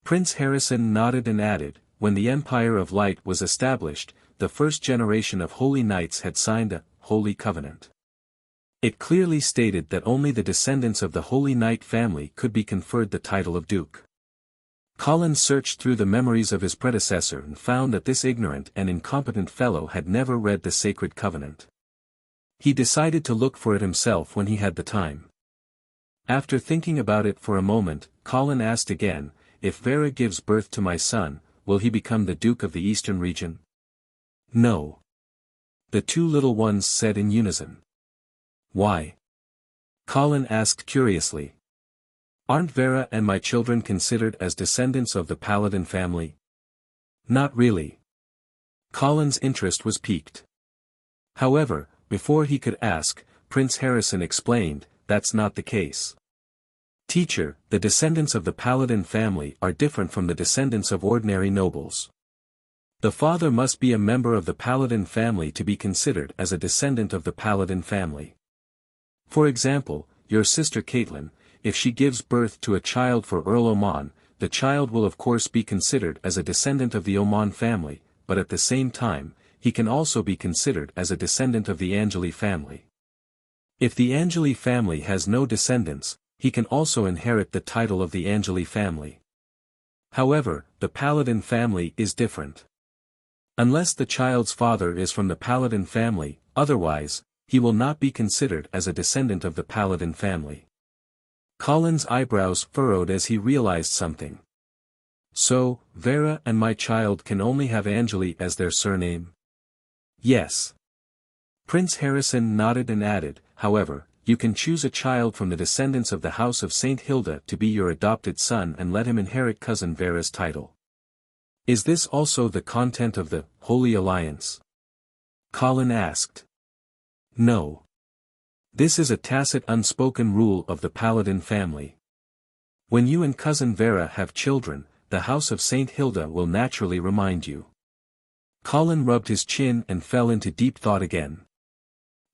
Prince Harrison nodded and added, "When the Empire of Light was established, the first generation of Holy Knights had signed a Holy Covenant. It clearly stated that only the descendants of the Holy Knight family could be conferred the title of Duke." Colin searched through the memories of his predecessor and found that this ignorant and incompetent fellow had never read the Sacred Covenant. He decided to look for it himself when he had the time. After thinking about it for a moment, Colin asked again, "If Vera gives birth to my son, will he become the Duke of the Eastern region?" "No," the two little ones said in unison. "Why?" Colin asked curiously. "Aren't Vera and my children considered as descendants of the Paladin family?" "Not really." Colin's interest was piqued. However, before he could ask, Prince Harrison explained, "That's not the case. Teacher, the descendants of the Paladin family are different from the descendants of ordinary nobles. The father must be a member of the Paladin family to be considered as a descendant of the Paladin family. For example, your sister Caitlin, if she gives birth to a child for Earl Oman, the child will of course be considered as a descendant of the Oman family, but at the same time, he can also be considered as a descendant of the Angeli family. If the Angeli family has no descendants, he can also inherit the title of the Angeli family. However, the Paladin family is different. Unless the child's father is from the Paladin family, otherwise, he will not be considered as a descendant of the Paladin family." Colin's eyebrows furrowed as he realized something. "So, Vera and my child can only have Angeli as their surname?" "Yes." Prince Harrison nodded and added, "However, you can choose a child from the descendants of the House of Saint Hilda to be your adopted son and let him inherit cousin Vera's title." "Is this also the content of the Holy Alliance?" Colin asked. "No. This is a tacit unspoken rule of the Paladin family. When you and cousin Vera have children, the House of Saint Hilda will naturally remind you." Colin rubbed his chin and fell into deep thought again.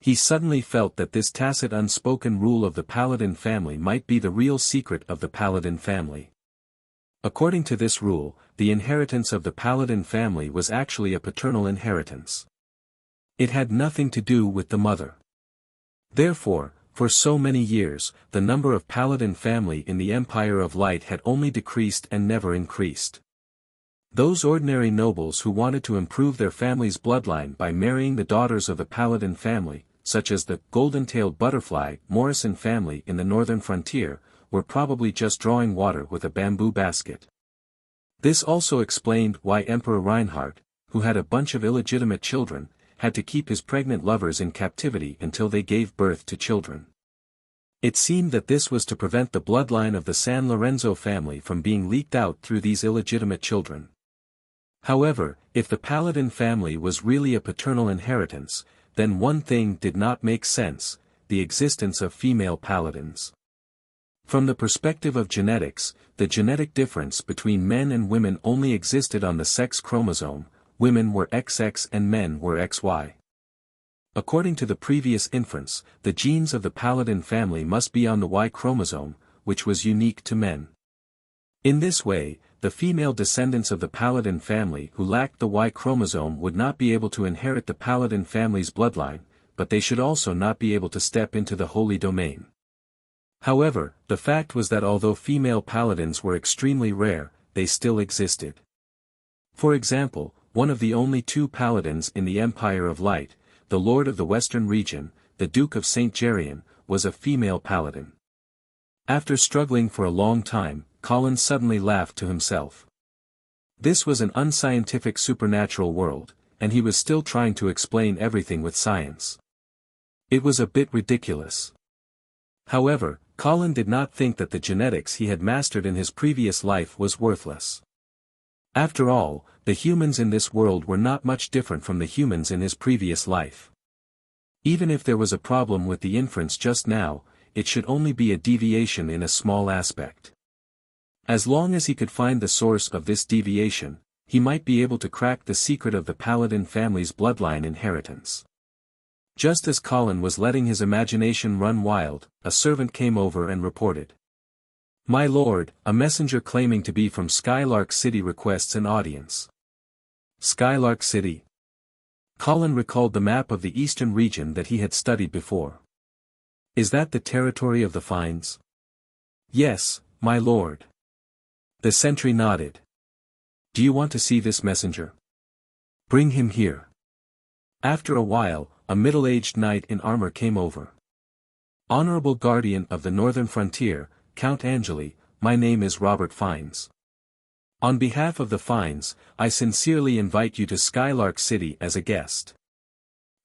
He suddenly felt that this tacit unspoken rule of the Paladin family might be the real secret of the Paladin family. According to this rule, the inheritance of the Paladin family was actually a paternal inheritance. It had nothing to do with the mother. Therefore, for so many years, the number of Paladin family in the Empire of Light had only decreased and never increased. Those ordinary nobles who wanted to improve their family's bloodline by marrying the daughters of the Paladin family, such as the golden-tailed butterfly Morrison family in the northern frontier, were probably just drawing water with a bamboo basket. This also explained why Emperor Reinhardt, who had a bunch of illegitimate children, had to keep his pregnant lovers in captivity until they gave birth to children. It seemed that this was to prevent the bloodline of the San Lorenzo family from being leaked out through these illegitimate children. However, if the Paladin family was really a paternal inheritance, then one thing did not make sense: the existence of female paladins. From the perspective of genetics, the genetic difference between men and women only existed on the sex chromosome. Women were XX and men were XY. According to the previous inference, the genes of the Paladin family must be on the Y chromosome, which was unique to men. In this way, the female descendants of the Paladin family who lacked the Y chromosome would not be able to inherit the Paladin family's bloodline, but they should also not be able to step into the holy domain. However, the fact was that although female paladins were extremely rare, they still existed. For example, one of the only two paladins in the Empire of Light, the Lord of the Western region, the Duke of St. Geryon, was a female paladin. After struggling for a long time, Colin suddenly laughed to himself. This was an unscientific supernatural world, and he was still trying to explain everything with science. It was a bit ridiculous. However, Colin did not think that the genetics he had mastered in his previous life was worthless. After all, the humans in this world were not much different from the humans in his previous life. Even if there was a problem with the inference just now, it should only be a deviation in a small aspect. As long as he could find the source of this deviation, he might be able to crack the secret of the Paladin family's bloodline inheritance. Just as Colin was letting his imagination run wild, a servant came over and reported. "My lord, a messenger claiming to be from Skylark City requests an audience." Skylark City? Colin recalled the map of the eastern region that he had studied before. "Is that the territory of the Fines?" "Yes, my lord." The sentry nodded. "Do you want to see this messenger? Bring him here." After a while, a middle-aged knight in armor came over. "Honorable guardian of the northern frontier, Count Angeli, my name is Robert Fines. On behalf of the Fines, I sincerely invite you to Skylark City as a guest."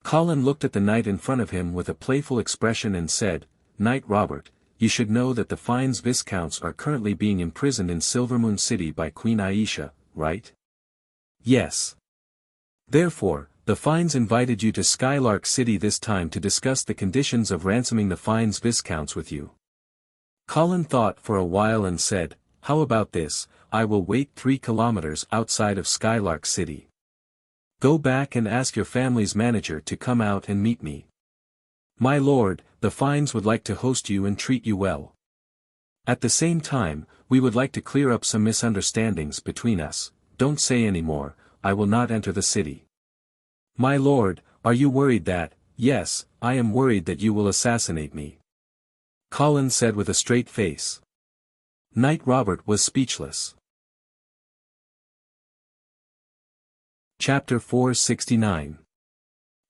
Colin looked at the knight in front of him with a playful expression and said, "Knight Robert, you should know that the Fines Viscounts are currently being imprisoned in Silvermoon City by Queen Aisha, right?" "Yes. Therefore, the Fines invited you to Skylark City this time to discuss the conditions of ransoming the Fines Viscounts with you." Colin thought for a while and said, "How about this, I will wait 3 kilometers outside of Skylark City. Go back and ask your family's manager to come out and meet me. My lord, the Fines would like to host you and treat you well. At the same time, we would like to clear up some misunderstandings between us. Don't say any more, I will not enter the city." "My lord, are you worried that—" "Yes, I am worried that you will assassinate me," Colin said with a straight face. Knight Robert was speechless. Chapter 469.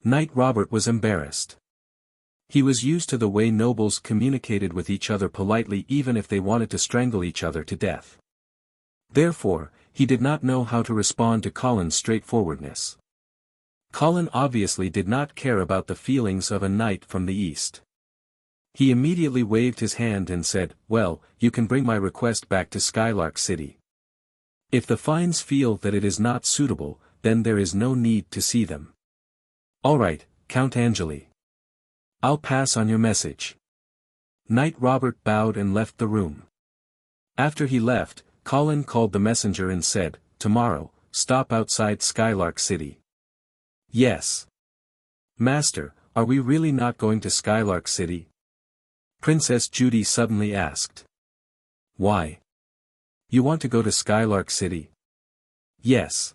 Knight Robert was embarrassed. He was used to the way nobles communicated with each other politely even if they wanted to strangle each other to death. Therefore, he did not know how to respond to Colin's straightforwardness. Colin obviously did not care about the feelings of a knight from the east. He immediately waved his hand and said, "Well, you can bring my request back to Skylark City. If the Fines feel that it is not suitable, then there is no need to see them." "All right, Count Angeli. I'll pass on your message." Knight Robert bowed and left the room. After he left, Colin called the messenger and said, "Tomorrow, stop outside Skylark City." "Yes. Master, are we really not going to Skylark City?" Princess Judy suddenly asked. "Why? You want to go to Skylark City?" "Yes."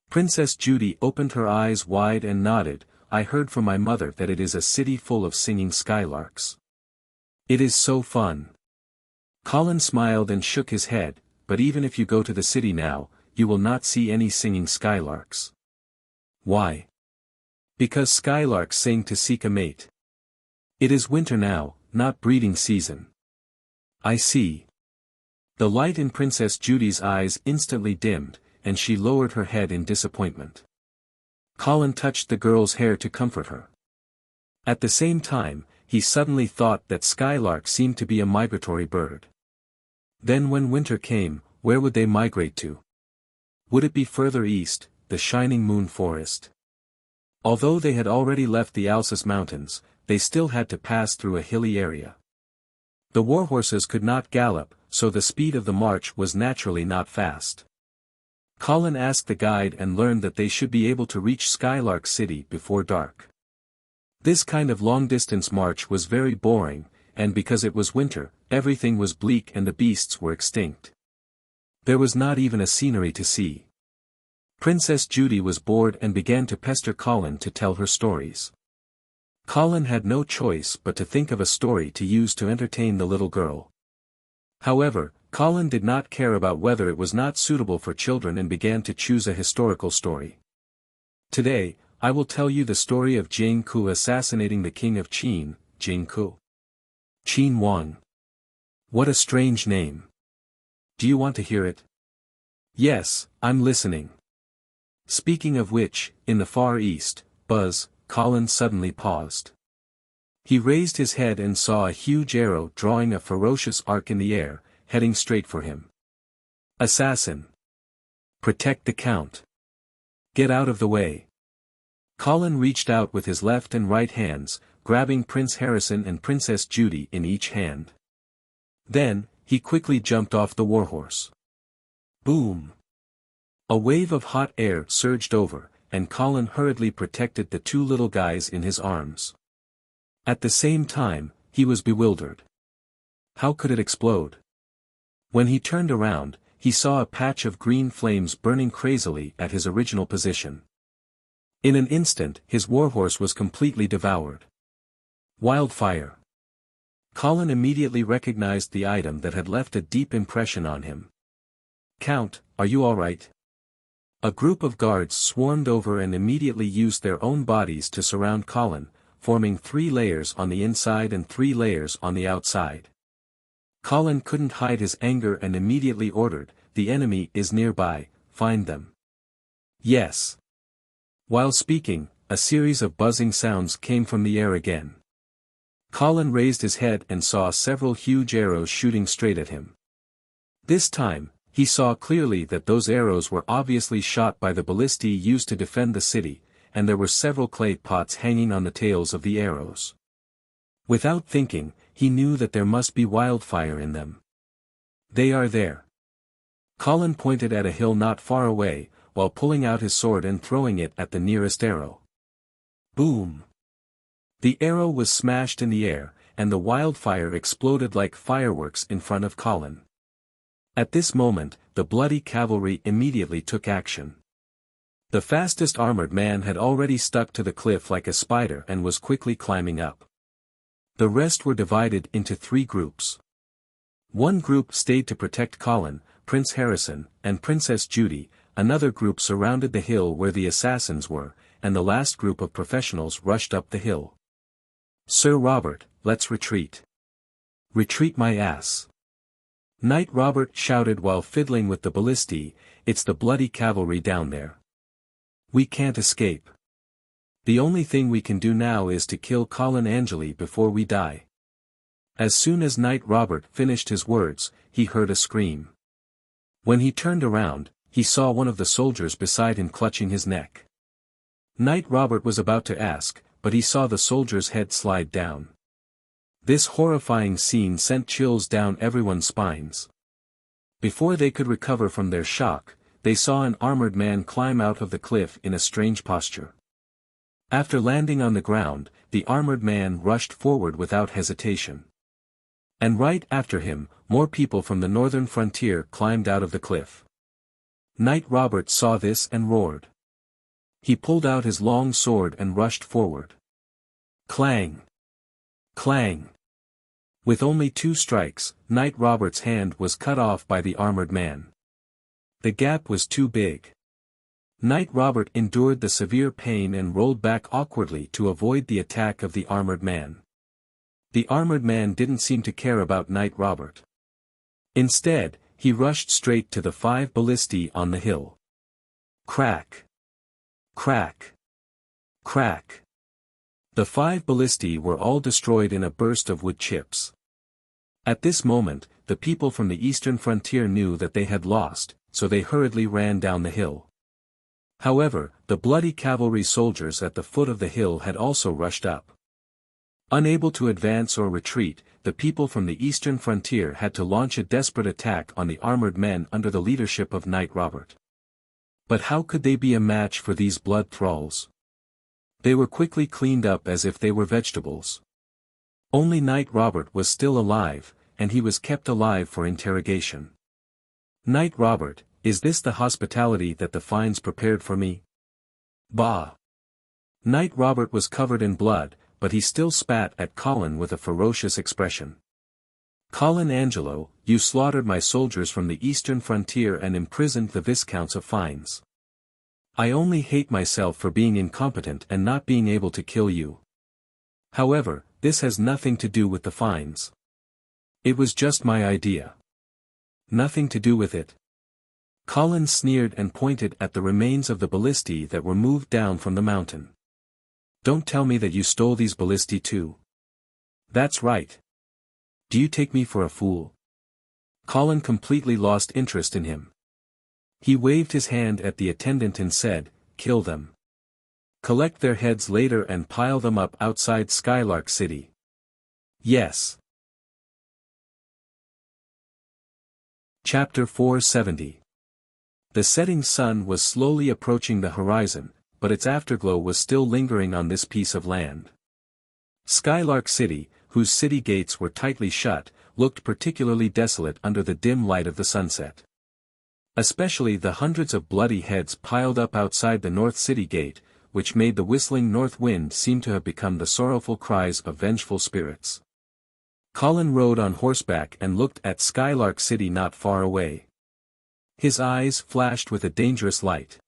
Princess Judy opened her eyes wide and nodded, "I heard from my mother that it is a city full of singing skylarks. It is so fun." Colin smiled and shook his head, "But even if you go to the city now, you will not see any singing skylarks." "Why?" "Because skylarks sing to seek a mate. It is winter now, not breeding season." "I see." The light in Princess Judy's eyes instantly dimmed, and she lowered her head in disappointment. Colin touched the girl's hair to comfort her. At the same time, he suddenly thought that skylark seemed to be a migratory bird. Then when winter came, where would they migrate to? Would it be further east, the shining moon forest? Although they had already left the Alsace Mountains, they still had to pass through a hilly area. The warhorses could not gallop, so the speed of the march was naturally not fast. Colin asked the guide and learned that they should be able to reach Skylark City before dark. This kind of long-distance march was very boring, and because it was winter, everything was bleak and the beasts were extinct. There was not even a scenery to see. Princess Judy was bored and began to pester Colin to tell her stories. Colin had no choice but to think of a story to use to entertain the little girl. However, Colin did not care about whether it was not suitable for children and began to choose a historical story. "Today, I will tell you the story of Jing Ku assassinating the king of Qin, Jing Ku. Qin Wang. What a strange name. Do you want to hear it?" "Yes, I'm listening." Speaking of which, in the Far East, Colin suddenly paused. He raised his head and saw a huge arrow drawing a ferocious arc in the air, heading straight for him. "Assassin!" Protect the Count. Get out of the way. Colin reached out with his left and right hands, grabbing Prince Harrison and Princess Judy in each hand. Then, he quickly jumped off the warhorse. Boom! A wave of hot air surged over, and Colin hurriedly protected the two little guys in his arms. At the same time, he was bewildered. How could it explode? When he turned around, he saw a patch of green flames burning crazily at his original position. In an instant, his warhorse was completely devoured. Wildfire. Colin immediately recognized the item that had left a deep impression on him. Count, are you all right? A group of guards swarmed over and immediately used their own bodies to surround Colin, forming 3 layers on the inside and 3 layers on the outside. Colin couldn't hide his anger and immediately ordered, "The enemy is nearby, find them." Yes. While speaking, a series of buzzing sounds came from the air again. Colin raised his head and saw several huge arrows shooting straight at him. This time, he saw clearly that those arrows were obviously shot by the ballistae used to defend the city, and there were several clay pots hanging on the tails of the arrows. Without thinking, he knew that there must be wildfire in them. They are there. Colin pointed at a hill not far away, while pulling out his sword and throwing it at the nearest arrow. Boom! The arrow was smashed in the air, and the wildfire exploded like fireworks in front of Colin. At this moment, the bloody cavalry immediately took action. The fastest armored man had already stuck to the cliff like a spider and was quickly climbing up. The rest were divided into 3 groups. One group stayed to protect Colin, Prince Harrison, and Princess Judy, another group surrounded the hill where the assassins were, and the last group of professionals rushed up the hill. "Sir Robert, let's retreat." "Retreat my ass." Knight Robert shouted while fiddling with the ballistae, "It's the bloody cavalry down there. We can't escape. The only thing we can do now is to kill Colin Angeli before we die." As soon as Knight Robert finished his words, he heard a scream. When he turned around, he saw one of the soldiers beside him clutching his neck. Knight Robert was about to ask, but he saw the soldier's head slide down. This horrifying scene sent chills down everyone's spines. Before they could recover from their shock, they saw an armored man climb out of the cliff in a strange posture. After landing on the ground, the armored man rushed forward without hesitation. And right after him, more people from the northern frontier climbed out of the cliff. Knight Robert saw this and roared. He pulled out his long sword and rushed forward. Clang! Clang! With only 2 strikes, Knight Robert's hand was cut off by the armored man. The gap was too big. Knight Robert endured the severe pain and rolled back awkwardly to avoid the attack of the armored man. The armored man didn't seem to care about Knight Robert. Instead, he rushed straight to the 5 ballistae on the hill. Crack! Crack! Crack! The 5 ballistae were all destroyed in a burst of wood chips. At this moment, the people from the eastern frontier knew that they had lost, so they hurriedly ran down the hill. However, the bloody cavalry soldiers at the foot of the hill had also rushed up. Unable to advance or retreat, the people from the eastern frontier had to launch a desperate attack on the armored men under the leadership of Knight Robert. But how could they be a match for these blood thralls? They were quickly cleaned up as if they were vegetables. Only Knight Robert was still alive, and he was kept alive for interrogation. "Knight Robert, is this the hospitality that the Fines prepared for me?" "Bah!" Knight Robert was covered in blood, but he still spat at Colin with a ferocious expression. "Colin Angelo, you slaughtered my soldiers from the eastern frontier and imprisoned the Viscounts of Fines. I only hate myself for being incompetent and not being able to kill you. However, this has nothing to do with the Fines. It was just my idea." "Nothing to do with it." Colin sneered and pointed at the remains of the ballistae that were moved down from the mountain. "Don't tell me that you stole these ballistae too." "That's right. Do you take me for a fool?" Colin completely lost interest in him. He waved his hand at the attendant and said, "Kill them. Collect their heads later and pile them up outside Skylark City." Yes. Chapter 470. The setting sun was slowly approaching the horizon, but its afterglow was still lingering on this piece of land. Skylark City, whose city gates were tightly shut, looked particularly desolate under the dim light of the sunset. Especially the hundreds of bloody heads piled up outside the North City Gate, which made the whistling north wind seem to have become the sorrowful cries of vengeful spirits. Colin rode on horseback and looked at Skylark City not far away. His eyes flashed with a dangerous light.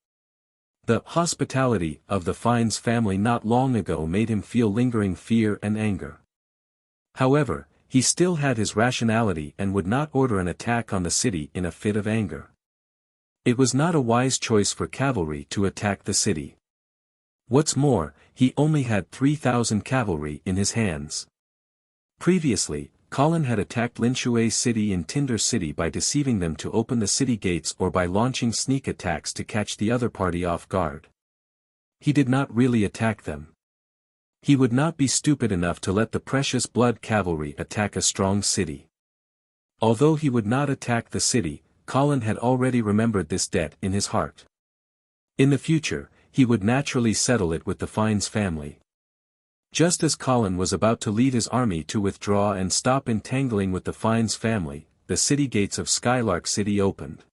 The hospitality of the Fiennes family not long ago made him feel lingering fear and anger. However, he still had his rationality and would not order an attack on the city in a fit of anger. It was not a wise choice for cavalry to attack the city. What's more, he only had 3,000 cavalry in his hands. Previously, Colin had attacked Linshui City and Tinder City by deceiving them to open the city gates or by launching sneak attacks to catch the other party off guard. He did not really attack them. He would not be stupid enough to let the precious blood cavalry attack a strong city. Although he would not attack the city, Colin had already remembered this debt in his heart. In the future, he would naturally settle it with the Fiennes family. Just as Colin was about to lead his army to withdraw and stop entangling with the Fiennes family, the city gates of Skylark City opened.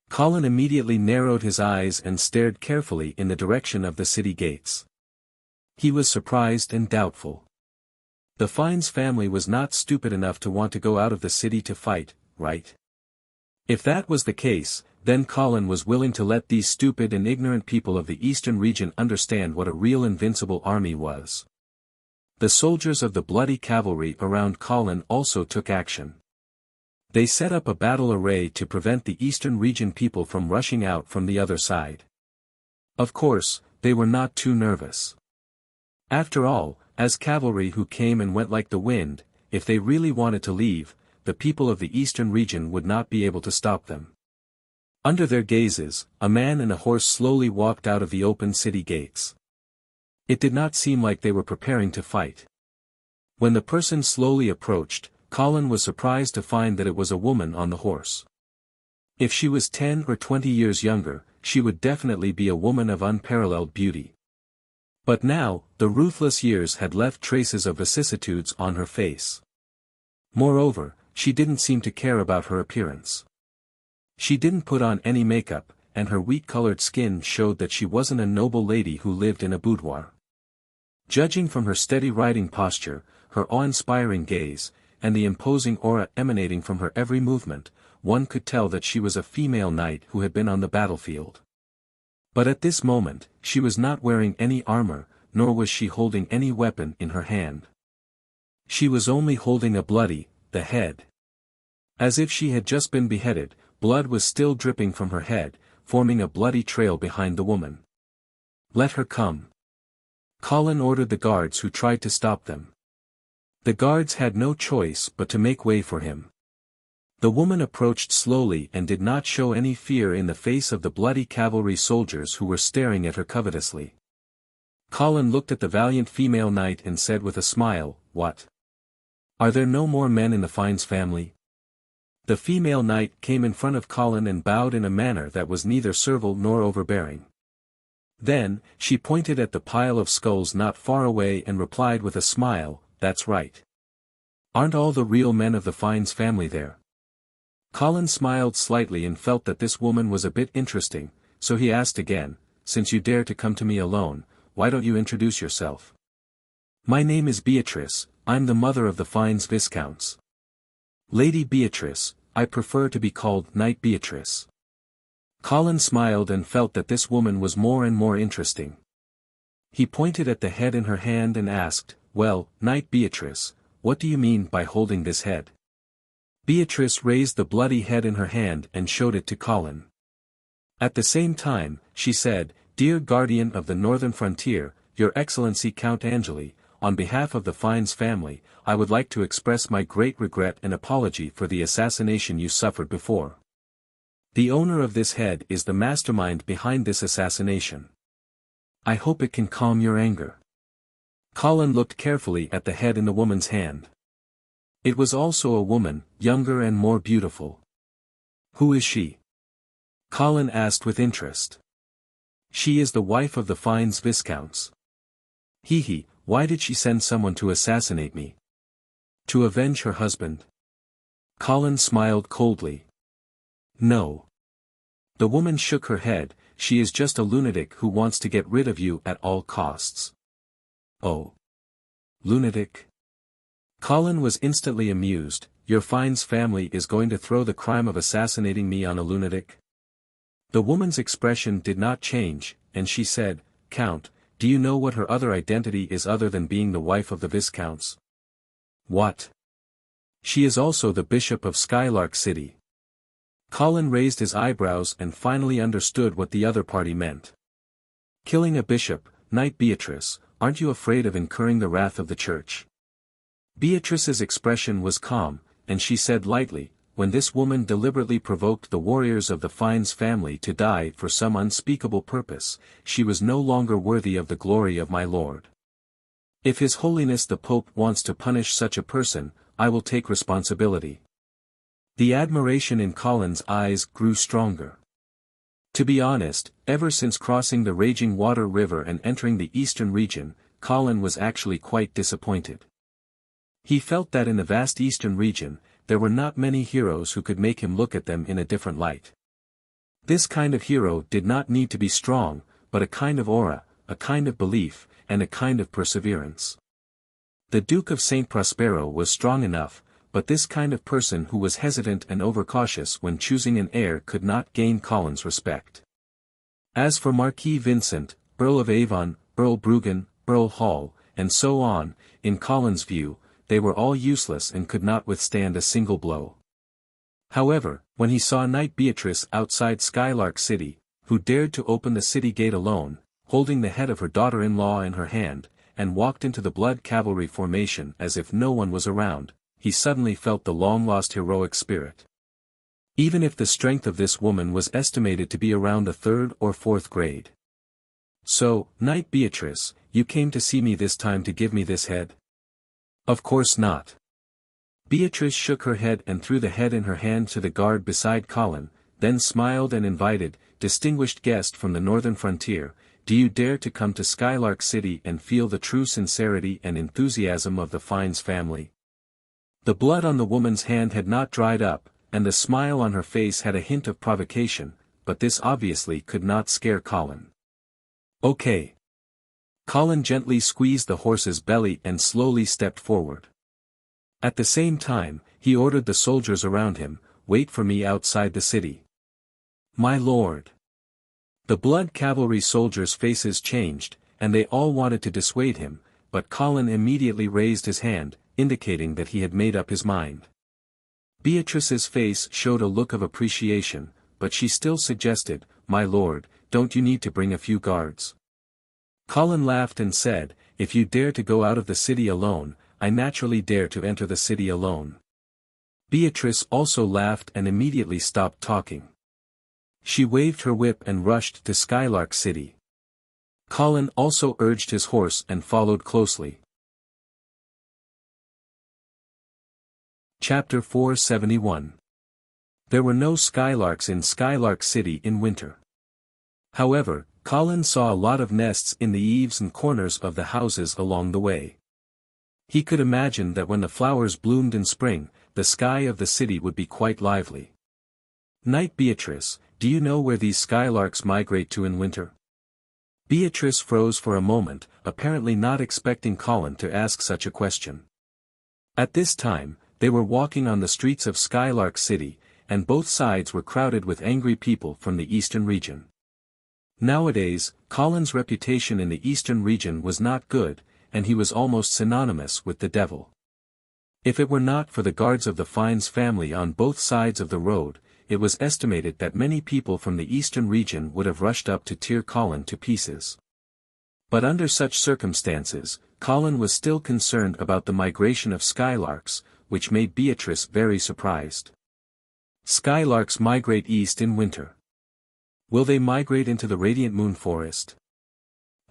Colin immediately narrowed his eyes and stared carefully in the direction of the city gates. He was surprised and doubtful. The Fiennes family was not stupid enough to want to go out of the city to fight, right? If that was the case, then Colin was willing to let these stupid and ignorant people of the eastern region understand what a real invincible army was. The soldiers of the bloody cavalry around Colin also took action. They set up a battle array to prevent the eastern region people from rushing out from the other side. Of course, they were not too nervous. After all, as cavalry who came and went like the wind, if they really wanted to leave, the people of the eastern region would not be able to stop them. Under their gazes, a man and a horse slowly walked out of the open city gates. It did not seem like they were preparing to fight. When the person slowly approached, Colin was surprised to find that it was a woman on the horse. If she was 10 or 20 years younger, she would definitely be a woman of unparalleled beauty. But now, the ruthless years had left traces of vicissitudes on her face. Moreover, she didn't seem to care about her appearance. She didn't put on any makeup, and her wheat-colored skin showed that she wasn't a noble lady who lived in a boudoir. Judging from her steady riding posture, her awe-inspiring gaze, and the imposing aura emanating from her every movement, one could tell that she was a female knight who had been on the battlefield. But at this moment, she was not wearing any armor, nor was she holding any weapon in her hand. She was only holding a bloody, the head. As if she had just been beheaded, blood was still dripping from her head, forming a bloody trail behind the woman. "Let her come." Colin ordered the guards who tried to stop them. The guards had no choice but to make way for him. The woman approached slowly and did not show any fear in the face of the bloody cavalry soldiers who were staring at her covetously. Colin looked at the valiant female knight and said with a smile, "What? Are there no more men in the Fiennes family?" The female knight came in front of Colin and bowed in a manner that was neither servile nor overbearing. Then, she pointed at the pile of skulls not far away and replied with a smile, "That's right. Aren't all the real men of the Fiennes family there?" Colin smiled slightly and felt that this woman was a bit interesting, so he asked again, "Since you dare to come to me alone, why don't you introduce yourself?" "My name is Beatrice, I'm the mother of the Fiennes Viscounts." "Lady Beatrice, I prefer to be called Knight Beatrice." Colin smiled and felt that this woman was more and more interesting. He pointed at the head in her hand and asked, "Well, Knight Beatrice, what do you mean by holding this head?" Beatrice raised the bloody head in her hand and showed it to Colin. At the same time, she said, "Dear guardian of the northern frontier, Your Excellency Count Angeli, on behalf of the Fiennes family, I would like to express my great regret and apology for the assassination you suffered before." The owner of this head is the mastermind behind this assassination. I hope it can calm your anger. Colin looked carefully at the head in the woman's hand. It was also a woman, younger and more beautiful. Who is she? Colin asked with interest. She is the wife of the Fiennes Viscounts. Hee, why did she send someone to assassinate me? To avenge her husband? Colin smiled coldly. No. The woman shook her head. She is just a lunatic who wants to get rid of you at all costs. Oh. Lunatic? Colin was instantly amused. Your Fiennes family is going to throw the crime of assassinating me on a lunatic? The woman's expression did not change, and she said, Count, do you know what her other identity is other than being the wife of the Viscounts? What? She is also the Bishop of Skylark City. Colin raised his eyebrows and finally understood what the other party meant. Killing a bishop, Knight Beatrice, aren't you afraid of incurring the wrath of the church? Beatrice's expression was calm, and she said lightly, when this woman deliberately provoked the warriors of the Fiennes family to die for some unspeakable purpose, she was no longer worthy of the glory of my lord. If His Holiness the Pope wants to punish such a person, I will take responsibility. The admiration in Colin's eyes grew stronger. To be honest, ever since crossing the raging water river and entering the eastern region, Colin was actually quite disappointed. He felt that in the vast eastern region, there were not many heroes who could make him look at them in a different light. This kind of hero did not need to be strong, but a kind of aura, a kind of belief, and a kind of perseverance. The Duke of St. Prospero was strong enough, but this kind of person who was hesitant and overcautious when choosing an heir could not gain Colin's respect. As for Marquis Vincent, Earl of Avon, Earl Brugan, Earl Hall, and so on, in Colin's view, they were all useless and could not withstand a single blow. However, when he saw Knight Beatrice outside Skylark City, who dared to open the city gate alone, holding the head of her daughter-in-law in her hand, and walked into the blood cavalry formation as if no one was around, he suddenly felt the long-lost heroic spirit. Even if the strength of this woman was estimated to be around the 3rd or 4th grade. So, Knight Beatrice, you came to see me this time to give me this head? Of course not. Beatrice shook her head and threw the head in her hand to the guard beside Colin, then smiled and invited, distinguished guest from the northern frontier, do you dare to come to Skylark City and feel the true sincerity and enthusiasm of the Fiennes family? The blood on the woman's hand had not dried up, and the smile on her face had a hint of provocation, but this obviously could not scare Colin. Okay. Colin gently squeezed the horse's belly and slowly stepped forward. At the same time, he ordered the soldiers around him, wait for me outside the city. My lord. The blood cavalry soldiers' faces changed, and they all wanted to dissuade him, but Colin immediately raised his hand, indicating that he had made up his mind. Beatrice's face showed a look of appreciation, but she still suggested, my lord, don't you need to bring a few guards? Colin laughed and said, if you dare to go out of the city alone, I naturally dare to enter the city alone. Beatrice also laughed and immediately stopped talking. She waved her whip and rushed to Skylark City. Colin also urged his horse and followed closely. Chapter 471. There were no skylarks in Skylark City in winter. However, Colin saw a lot of nests in the eaves and corners of the houses along the way. He could imagine that when the flowers bloomed in spring, the sky of the city would be quite lively. Knight Beatrice, do you know where these skylarks migrate to in winter? Beatrice froze for a moment, apparently not expecting Colin to ask such a question. At this time, they were walking on the streets of Skylark City, and both sides were crowded with angry people from the eastern region. Nowadays, Colin's reputation in the eastern region was not good, and he was almost synonymous with the devil. If it were not for the guards of the Fiennes family on both sides of the road, it was estimated that many people from the eastern region would have rushed up to tear Colin to pieces. But under such circumstances, Colin was still concerned about the migration of skylarks, which made Beatrice very surprised. Skylarks migrate east in winter. Will they migrate into the radiant moon forest?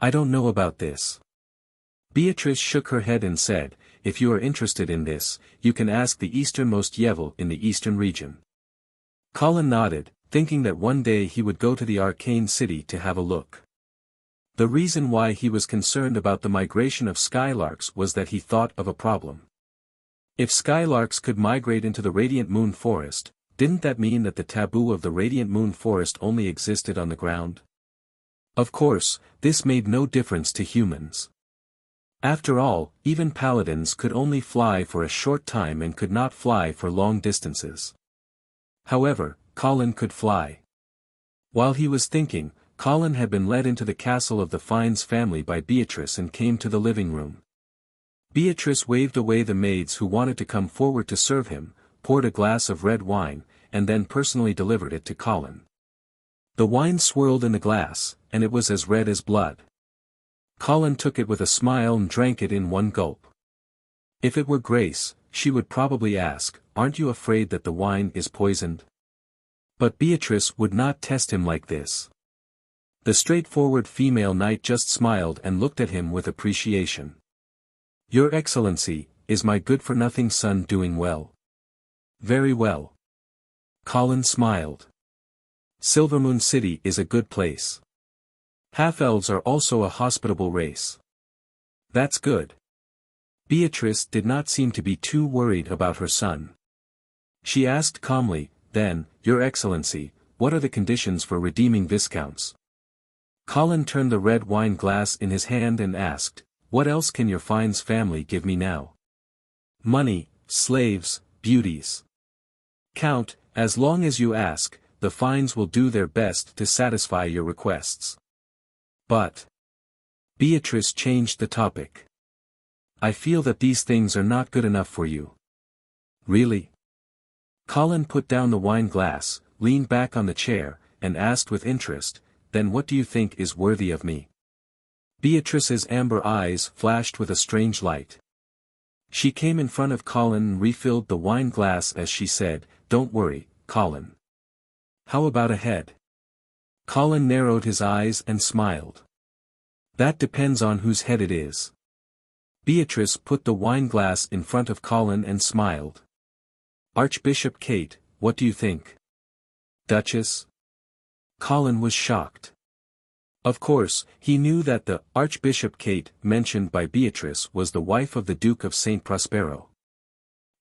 I don't know about this. Beatrice shook her head and said, if you are interested in this, you can ask the easternmost Yevel in the eastern region. Colin nodded, thinking that one day he would go to the arcane city to have a look. The reason why he was concerned about the migration of skylarks was that he thought of a problem. If skylarks could migrate into the radiant moon forest, didn't that mean that the taboo of the radiant moon forest only existed on the ground? Of course, this made no difference to humans. After all, even paladins could only fly for a short time and could not fly for long distances. However, Colin could fly. While he was thinking, Colin had been led into the castle of the Fiennes family by Beatrice and came to the living room. Beatrice waved away the maids who wanted to come forward to serve him, poured a glass of red wine, and then personally delivered it to Colin. The wine swirled in the glass, and it was as red as blood. Colin took it with a smile and drank it in one gulp. If it were Grace, she would probably ask, aren't you afraid that the wine is poisoned? But Beatrice would not test him like this. The straightforward female knight just smiled and looked at him with appreciation. Your Excellency, is my good-for-nothing son doing well? Very well. Colin smiled. Silvermoon City is a good place. Half-elves are also a hospitable race. That's good. Beatrice did not seem to be too worried about her son. She asked calmly, then, Your Excellency, what are the conditions for redeeming viscounts? Colin turned the red wine glass in his hand and asked, what else can your Fiennes family give me now? Money, slaves, beauties. Count, as long as you ask, the Fiennes will do their best to satisfy your requests. But Beatrice changed the topic. I feel that these things are not good enough for you. Really? Colin put down the wine glass, leaned back on the chair, and asked with interest, then what do you think is worthy of me? Beatrice's amber eyes flashed with a strange light. She came in front of Colin and refilled the wine glass as she said, don't worry, Colin. How about a head? Colin narrowed his eyes and smiled. That depends on whose head it is. Beatrice put the wine glass in front of Colin and smiled. Archbishop Kate, what do you think? Duchess? Colin was shocked. Of course, he knew that the Archbishop Kate mentioned by Beatrice was the wife of the Duke of St. Prospero.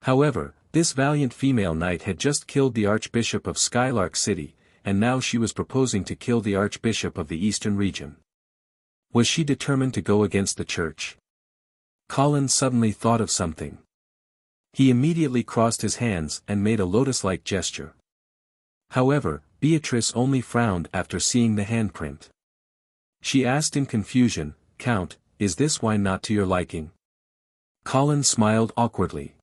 However, this valiant female knight had just killed the Archbishop of Skylark City, and now she was proposing to kill the Archbishop of the Eastern region. Was she determined to go against the church? Colin suddenly thought of something. He immediately crossed his hands and made a lotus-like gesture. However, Beatrice only frowned after seeing the handprint. She asked in confusion, Count, is this wine not to your liking? Colin smiled awkwardly.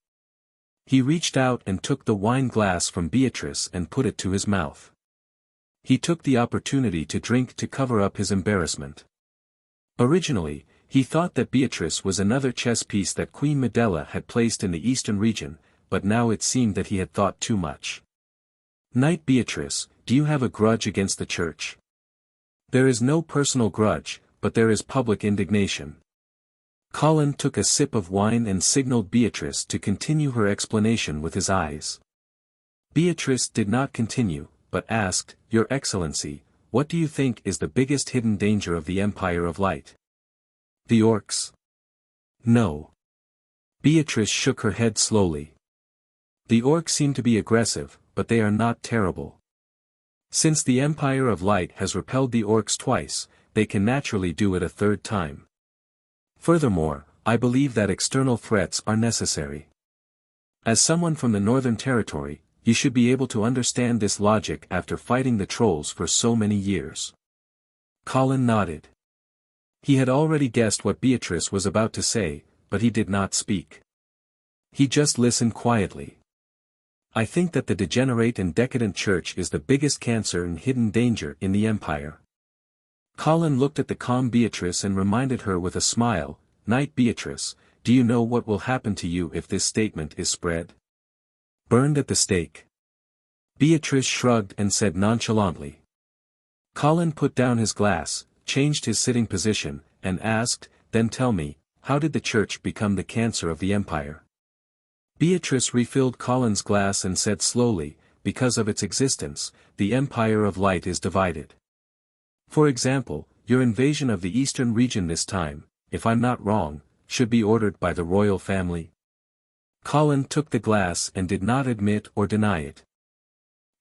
He reached out and took the wine glass from Beatrice and put it to his mouth. He took the opportunity to drink to cover up his embarrassment. Originally, he thought that Beatrice was another chess piece that Queen Medela had placed in the eastern region, but now it seemed that he had thought too much. Knight Beatrice, do you have a grudge against the church? There is no personal grudge, but there is public indignation. Colin took a sip of wine and signaled Beatrice to continue her explanation with his eyes. Beatrice did not continue, but asked, Your Excellency, what do you think is the biggest hidden danger of the Empire of Light? The orcs? No. Beatrice shook her head slowly. The orcs seem to be aggressive, but they are not terrible. Since the Empire of Light has repelled the orcs twice, they can naturally do it a third time. Furthermore, I believe that external threats are necessary. As someone from the Northern Territory, you should be able to understand this logic after fighting the trolls for so many years. Colin nodded. He had already guessed what Beatrice was about to say, but he did not speak. He just listened quietly. I think that the degenerate and decadent church is the biggest cancer and hidden danger in the Empire. Colin looked at the calm Beatrice and reminded her with a smile, Knight Beatrice, do you know what will happen to you if this statement is spread? Burned at the stake. Beatrice shrugged and said nonchalantly. Colin put down his glass, changed his sitting position, and asked, "Then tell me, how did the church become the cancer of the empire?" Beatrice refilled Colin's glass and said slowly, "Because of its existence, the empire of light is divided. For example, your invasion of the eastern region this time, if I'm not wrong, should be ordered by the royal family." Colin took the glass and did not admit or deny it.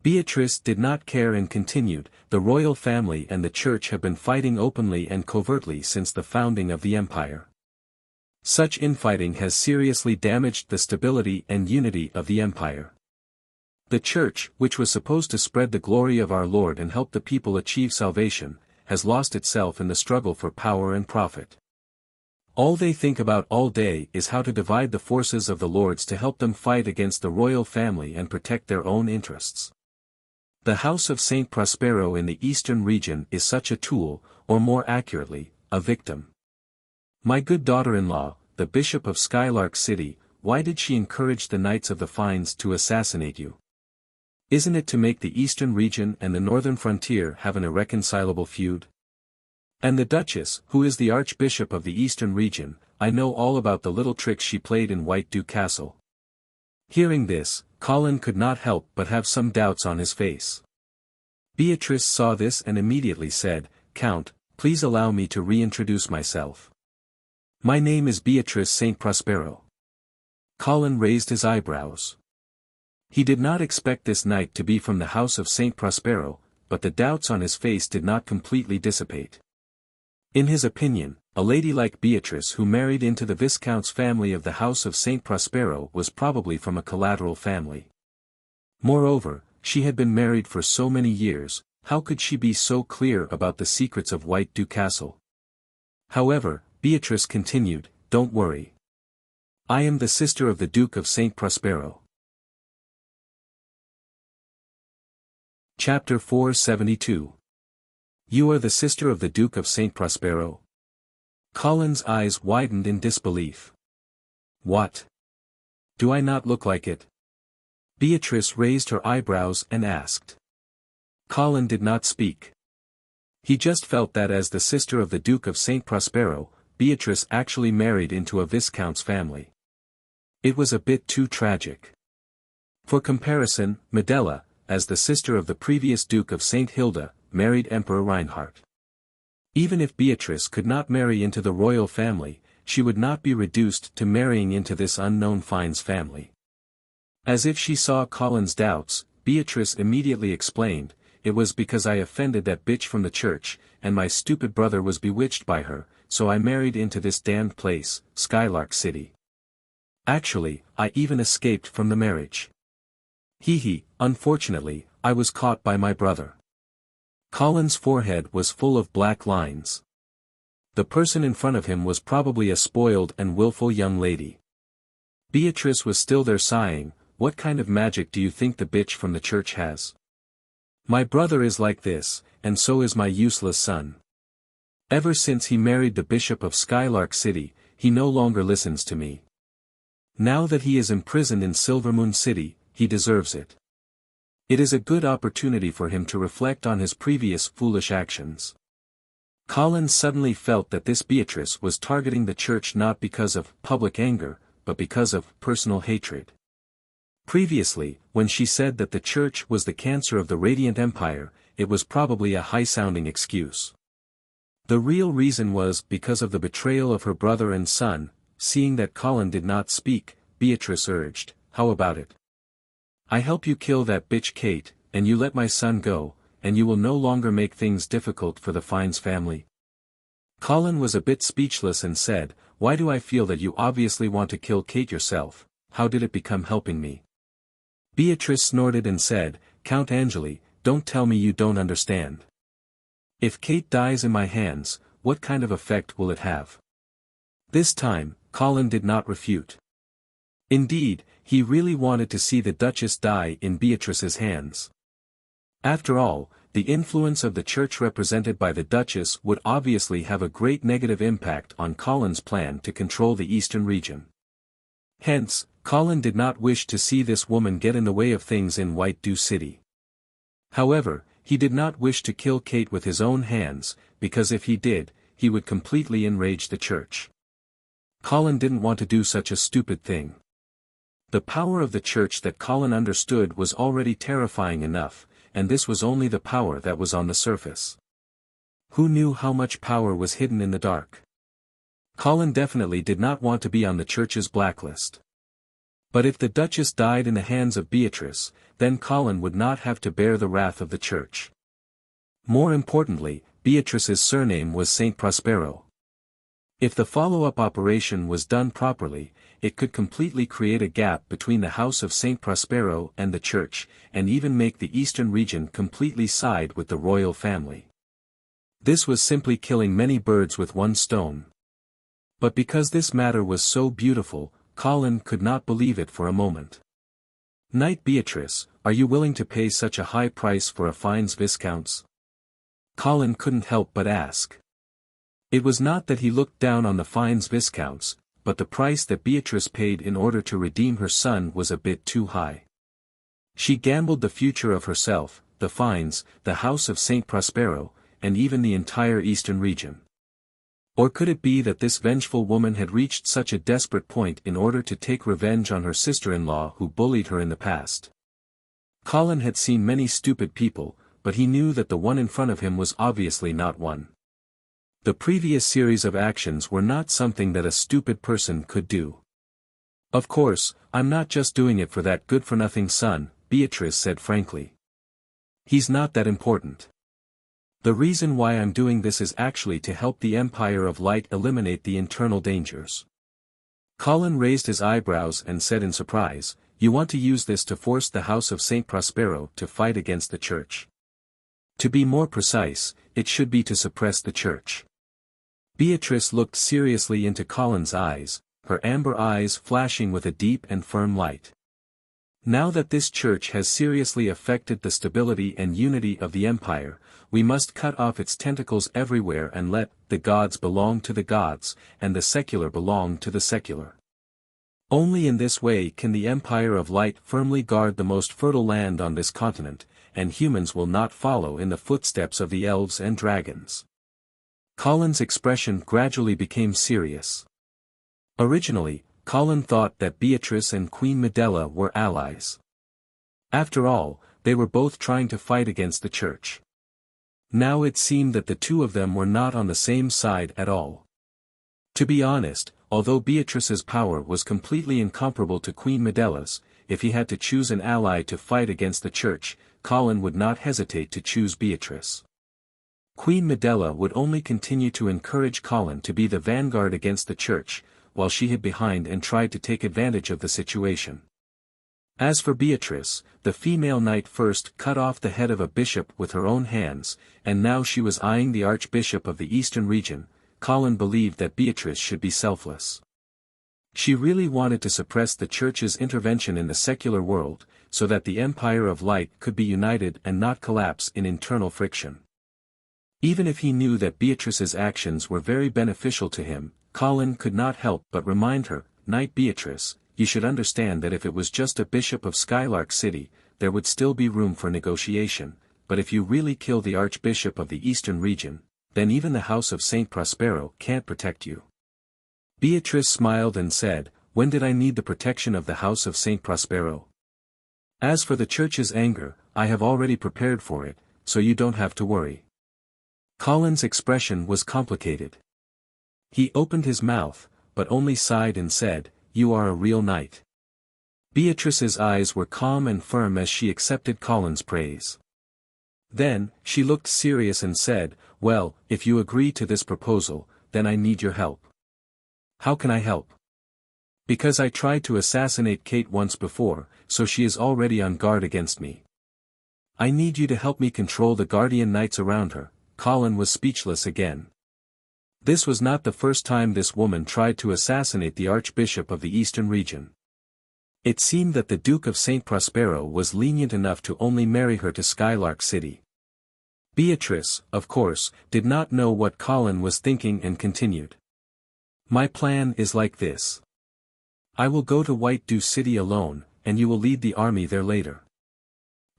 Beatrice did not care and continued, "The royal family and the church have been fighting openly and covertly since the founding of the empire. Such infighting has seriously damaged the stability and unity of the empire. The church, which was supposed to spread the glory of our Lord and help the people achieve salvation, has lost itself in the struggle for power and profit. All they think about all day is how to divide the forces of the lords to help them fight against the royal family and protect their own interests. The House of Saint Prospero in the eastern region is such a tool, or more accurately, a victim. My good daughter-in-law, the Bishop of Skylark City, why did she encourage the Knights of the Fines to assassinate you? Isn't it to make the eastern region and the northern frontier have an irreconcilable feud? And the Duchess, who is the Archbishop of the eastern region, I know all about the little tricks she played in White Dew Castle." Hearing this, Colin could not help but have some doubts on his face. Beatrice saw this and immediately said, "Count, please allow me to reintroduce myself. My name is Beatrice Saint Prospero." Colin raised his eyebrows. He did not expect this knight to be from the House of Saint Prospero, but the doubts on his face did not completely dissipate. In his opinion, a lady like Beatrice who married into the Viscount's family of the House of Saint Prospero was probably from a collateral family. Moreover, she had been married for so many years, how could she be so clear about the secrets of White Dew Castle? However, Beatrice continued, "Don't worry. I am the sister of the Duke of Saint Prospero." Chapter 472. You are the sister of the Duke of Saint Prospero? Colin's eyes widened in disbelief. What? Do I not look like it? Beatrice raised her eyebrows and asked. Colin did not speak. He just felt that as the sister of the Duke of Saint Prospero, Beatrice actually married into a Viscount's family. It was a bit too tragic. For comparison, Medela, as the sister of the previous Duke of St. Hilda, married Emperor Reinhardt. Even if Beatrice could not marry into the royal family, she would not be reduced to marrying into this unknown Fines family. As if she saw Colin's doubts, Beatrice immediately explained, "It was because I offended that bitch from the church, and my stupid brother was bewitched by her, so I married into this damned place, Skylark City. Actually, I even escaped from the marriage. Unfortunately, I was caught by my brother." Colin's forehead was full of black lines. The person in front of him was probably a spoiled and willful young lady. Beatrice was still there sighing, "What kind of magic do you think the bitch from the church has? My brother is like this, and so is my useless son. Ever since he married the Bishop of Skylark City, he no longer listens to me. Now that he is imprisoned in Silvermoon City, he deserves it. It is a good opportunity for him to reflect on his previous foolish actions." Colin suddenly felt that this Beatrice was targeting the church not because of public anger, but because of personal hatred. Previously, when she said that the church was the cancer of the Radiant Empire, it was probably a high-sounding excuse. The real reason was because of the betrayal of her brother and son. Seeing that Colin did not speak, Beatrice urged, "How about it? I help you kill that bitch Kate, and you let my son go, and you will no longer make things difficult for the Fines family." Colin was a bit speechless and said, "Why do I feel that you obviously want to kill Kate yourself? How did it become helping me?" Beatrice snorted and said, "Count Angeli, don't tell me you don't understand. If Kate dies in my hands, what kind of effect will it have?" This time, Colin did not refute. Indeed, he really wanted to see the Duchess die in Beatrice's hands. After all, the influence of the church represented by the Duchess would obviously have a great negative impact on Colin's plan to control the eastern region. Hence, Colin did not wish to see this woman get in the way of things in White Dew City. However, he did not wish to kill Kate with his own hands, because if he did, he would completely enrage the church. Colin didn't want to do such a stupid thing. The power of the church that Colin understood was already terrifying enough, and this was only the power that was on the surface. Who knew how much power was hidden in the dark? Colin definitely did not want to be on the church's blacklist. But if the Duchess died in the hands of Beatrice, then Colin would not have to bear the wrath of the church. More importantly, Beatrice's surname was Saint Prospero. If the follow-up operation was done properly, it could completely create a gap between the house of Saint Prospero and the church, and even make the eastern region completely side with the royal family. This was simply killing many birds with one stone. But because this matter was so beautiful, Colin could not believe it for a moment. "Knight Beatrice, are you willing to pay such a high price for a fine's viscounts?" Colin couldn't help but ask. It was not that he looked down on the fine's viscounts, but the price that Beatrice paid in order to redeem her son was a bit too high. She gambled the future of herself, the fines, the house of Saint Prospero, and even the entire eastern region. Or could it be that this vengeful woman had reached such a desperate point in order to take revenge on her sister-in-law who bullied her in the past? Colin had seen many stupid people, but he knew that the one in front of him was obviously not one. The previous series of actions were not something that a stupid person could do. "Of course, I'm not just doing it for that good-for-nothing son," Beatrice said frankly. "He's not that important. The reason why I'm doing this is actually to help the Empire of Light eliminate the internal dangers." Colin raised his eyebrows and said in surprise, "You want to use this to force the house of Saint Prospero to fight against the church? To be more precise, it should be to suppress the church." Beatrice looked seriously into Colin's eyes, her amber eyes flashing with a deep and firm light. "Now that this church has seriously affected the stability and unity of the empire, we must cut off its tentacles everywhere and let the gods belong to the gods, and the secular belong to the secular. Only in this way can the Empire of Light firmly guard the most fertile land on this continent, and humans will not follow in the footsteps of the elves and dragons." Colin's expression gradually became serious. Originally, Colin thought that Beatrice and Queen Medela were allies. After all, they were both trying to fight against the church. Now it seemed that the two of them were not on the same side at all. To be honest, although Beatrice's power was completely incomparable to Queen Medela's, if he had to choose an ally to fight against the church, Colin would not hesitate to choose Beatrice. Queen Medela would only continue to encourage Colin to be the vanguard against the church, while she hid behind and tried to take advantage of the situation. As for Beatrice, the female knight first cut off the head of a bishop with her own hands, and now she was eyeing the archbishop of the eastern region. Colin believed that Beatrice should be selfless. She really wanted to suppress the church's intervention in the secular world, so that the Empire of Light could be united and not collapse in internal friction. Even if he knew that Beatrice's actions were very beneficial to him, Colin could not help but remind her, "Knight Beatrice, you should understand that if it was just a bishop of Skylark City, there would still be room for negotiation, but if you really kill the archbishop of the eastern region, then even the house of Saint Prospero can't protect you." Beatrice smiled and said, "When did I need the protection of the house of Saint Prospero? As for the church's anger, I have already prepared for it, so you don't have to worry." Colin's expression was complicated. He opened his mouth, but only sighed and said, "You are a real knight." Beatrice's eyes were calm and firm as she accepted Colin's praise. Then, she looked serious and said, "Well, if you agree to this proposal, then I need your help." "How can I help?" "Because I tried to assassinate Kate once before, so she is already on guard against me. I need you to help me control the guardian knights around her." Colin was speechless again. This was not the first time this woman tried to assassinate the Archbishop of the Eastern region. It seemed that the Duke of Saint Prospero was lenient enough to only marry her to Skylark City. Beatrice, of course, did not know what Colin was thinking and continued. "My plan is like this. I will go to White Dew City alone, and you will lead the army there later.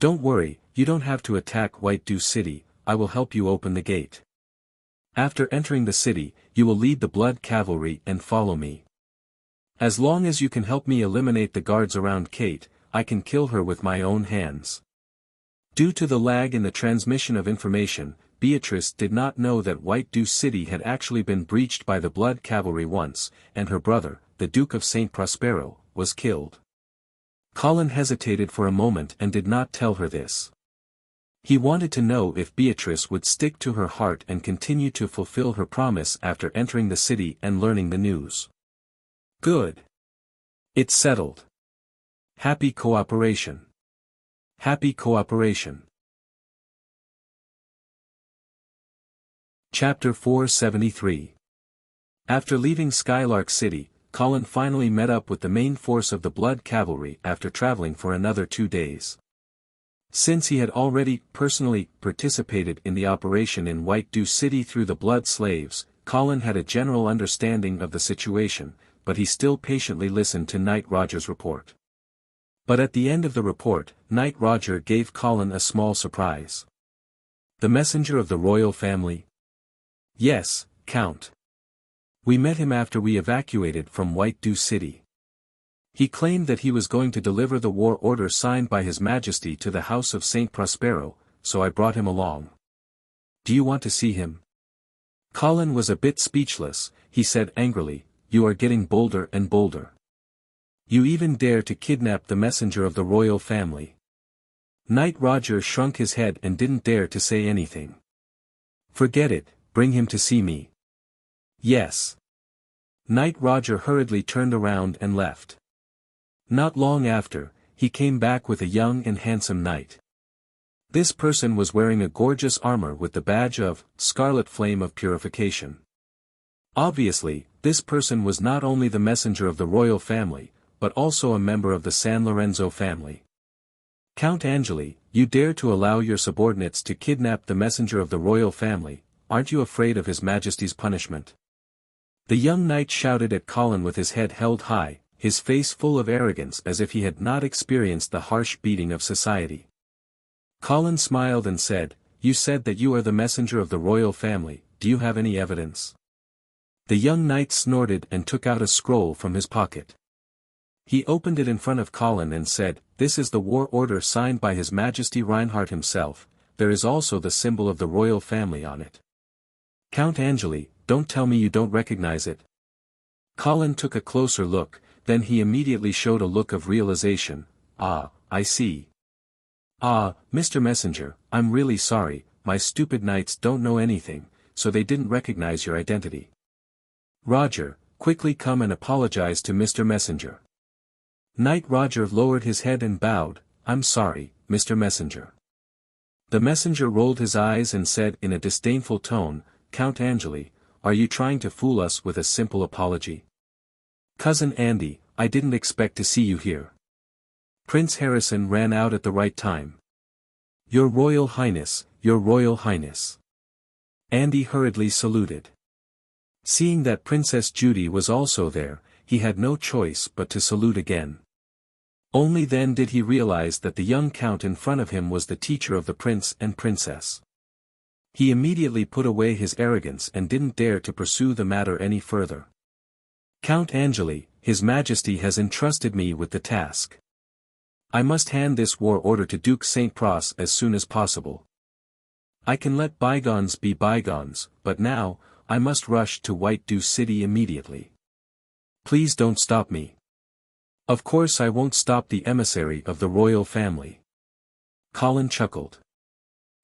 Don't worry, you don't have to attack White Dew City, I will help you open the gate. After entering the city, you will lead the Blood Cavalry and follow me. As long as you can help me eliminate the guards around Kate, I can kill her with my own hands. Due to the lag in the transmission of information, Beatrice did not know that White Dew City had actually been breached by the Blood Cavalry once, and her brother, the Duke of St. Prospero, was killed. Colin hesitated for a moment and did not tell her this. He wanted to know if Beatrice would stick to her heart and continue to fulfill her promise after entering the city and learning the news. Good. It's settled. Happy cooperation. Happy cooperation. Chapter 473. After leaving Skylark City, Colin finally met up with the main force of the Blood Cavalry after traveling for another 2 days. Since he had already personally participated in the operation in White Dew City through the Blood Slaves, Colin had a general understanding of the situation, but he still patiently listened to Knight Roger's report. But at the end of the report, Knight Roger gave Colin a small surprise. The messenger of the royal family? Yes, Count. We met him after we evacuated from White Dew City. He claimed that he was going to deliver the war order signed by His Majesty to the House of St. Prospero, so I brought him along. Do you want to see him? Colin was a bit speechless. He said angrily, "You are getting bolder and bolder. You even dare to kidnap the messenger of the royal family." Knight Roger shrunk his head and didn't dare to say anything. "Forget it, bring him to see me." "Yes." Knight Roger hurriedly turned around and left. Not long after, he came back with a young and handsome knight. This person was wearing a gorgeous armor with the badge of Scarlet Flame of Purification. Obviously, this person was not only the messenger of the royal family, but also a member of the San Lorenzo family. "Count Angeli, you dare to allow your subordinates to kidnap the messenger of the royal family, aren't you afraid of His Majesty's punishment?" The young knight shouted at Colin with his head held high, his face full of arrogance as if he had not experienced the harsh beating of society. Colin smiled and said, "You said that you are the messenger of the royal family, do you have any evidence?" The young knight snorted and took out a scroll from his pocket. He opened it in front of Colin and said, "This is the war order signed by His Majesty Reinhardt himself, there is also the symbol of the royal family on it." "Count Angeli, don't tell me you don't recognize it." Colin took a closer look, then he immediately showed a look of realization. "Ah, I see. Ah, Mr. Messenger, I'm really sorry, my stupid knights don't know anything, so they didn't recognize your identity. Roger, quickly come and apologize to Mr. Messenger." Knight Roger lowered his head and bowed, "I'm sorry, Mr. Messenger." The messenger rolled his eyes and said in a disdainful tone, "Count Angeli, are you trying to fool us with a simple apology? Cousin Andy, I didn't expect to see you here. Prince Harrison ran out at the right time. Your Royal Highness, Your Royal Highness." Andy hurriedly saluted. Seeing that Princess Judy was also there, he had no choice but to salute again. Only then did he realize that the young count in front of him was the teacher of the prince and princess. He immediately put away his arrogance and didn't dare to pursue the matter any further. "Count Angeli, His Majesty has entrusted me with the task. I must hand this war order to Duke St. Pros as soon as possible. I can let bygones be bygones, but now, I must rush to White Dew City immediately. Please don't stop me." "Of course I won't stop the emissary of the royal family." Colin chuckled.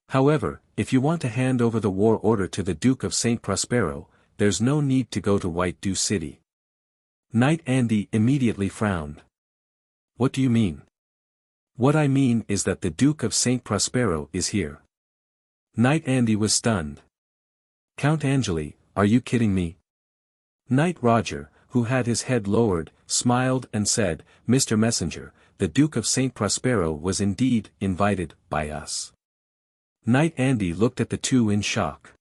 "However, if you want to hand over the war order to the Duke of St. Prospero, there's no need to go to White Dew City." Knight Andy immediately frowned. "What do you mean?" "What I mean is that the Duke of St. Prospero is here." Knight Andy was stunned. "Count Angeli, are you kidding me?" Knight Roger, who had his head lowered, smiled and said, "Mr. Messenger, the Duke of St. Prospero was indeed invited by us." Knight Andy looked at the two in shock.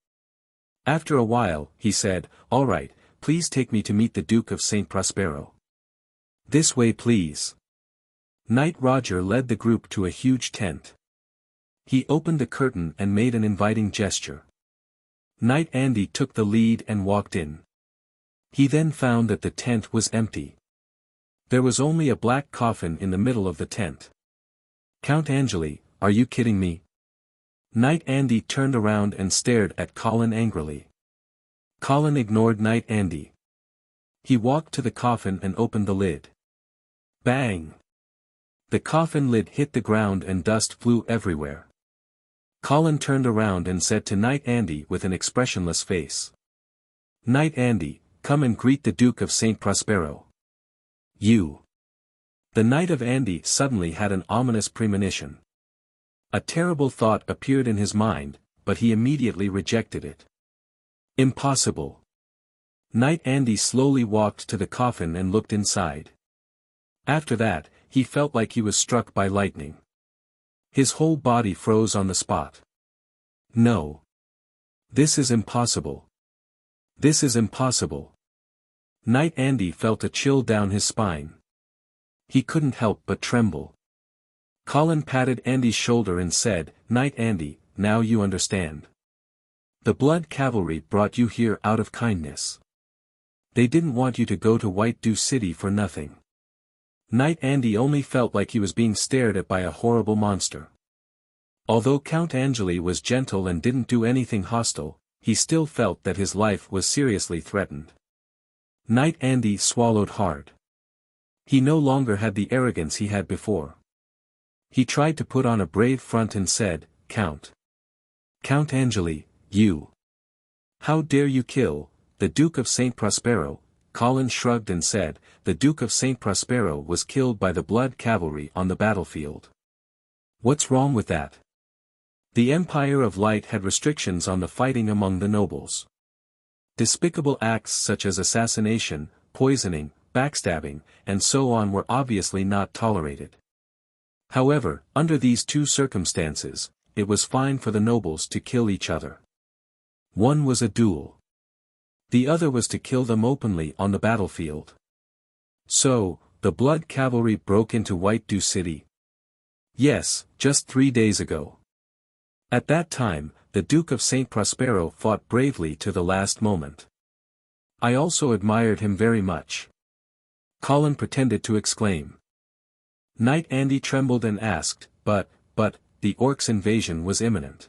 After a while, he said, "All right, please take me to meet the Duke of St. Prospero." "This way please." Knight Roger led the group to a huge tent. He opened the curtain and made an inviting gesture. Knight Andy took the lead and walked in. He then found that the tent was empty. There was only a black coffin in the middle of the tent. "Count Angeli, are you kidding me?" Knight Andy turned around and stared at Colin angrily. Colin ignored Knight Andy. He walked to the coffin and opened the lid. Bang! The coffin lid hit the ground and dust flew everywhere. Colin turned around and said to Knight Andy with an expressionless face. "Knight Andy, come and greet the Duke of St. Prospero." "You." The Knight of Andy suddenly had an ominous premonition. A terrible thought appeared in his mind, but he immediately rejected it. Impossible. Knight Andy slowly walked to the coffin and looked inside. After that, he felt like he was struck by lightning. His whole body froze on the spot. "No. This is impossible. This is impossible." Knight Andy felt a chill down his spine. He couldn't help but tremble. Colin patted Andy's shoulder and said, "Knight Andy, now you understand. The Blood Cavalry brought you here out of kindness. They didn't want you to go to White Dew City for nothing." Knight Andy only felt like he was being stared at by a horrible monster. Although Count Angeli was gentle and didn't do anything hostile, he still felt that his life was seriously threatened. Knight Andy swallowed hard. He no longer had the arrogance he had before. He tried to put on a brave front and said, "Count Angeli, you. How dare you kill the Duke of St. Prospero?" Colin shrugged and said, "The Duke of St. Prospero was killed by the Blood Cavalry on the battlefield. What's wrong with that?" The Empire of Light had restrictions on the fighting among the nobles. Despicable acts such as assassination, poisoning, backstabbing, and so on were obviously not tolerated. However, under these two circumstances, it was fine for the nobles to kill each other. One was a duel. The other was to kill them openly on the battlefield. So, the Blood Cavalry broke into White Dew City. Yes, just 3 days ago. At that time, the Duke of St. Prospero fought bravely to the last moment. I also admired him very much. Colin pretended to exclaim. Knight Andy trembled and asked, but, the Orcs' invasion was imminent.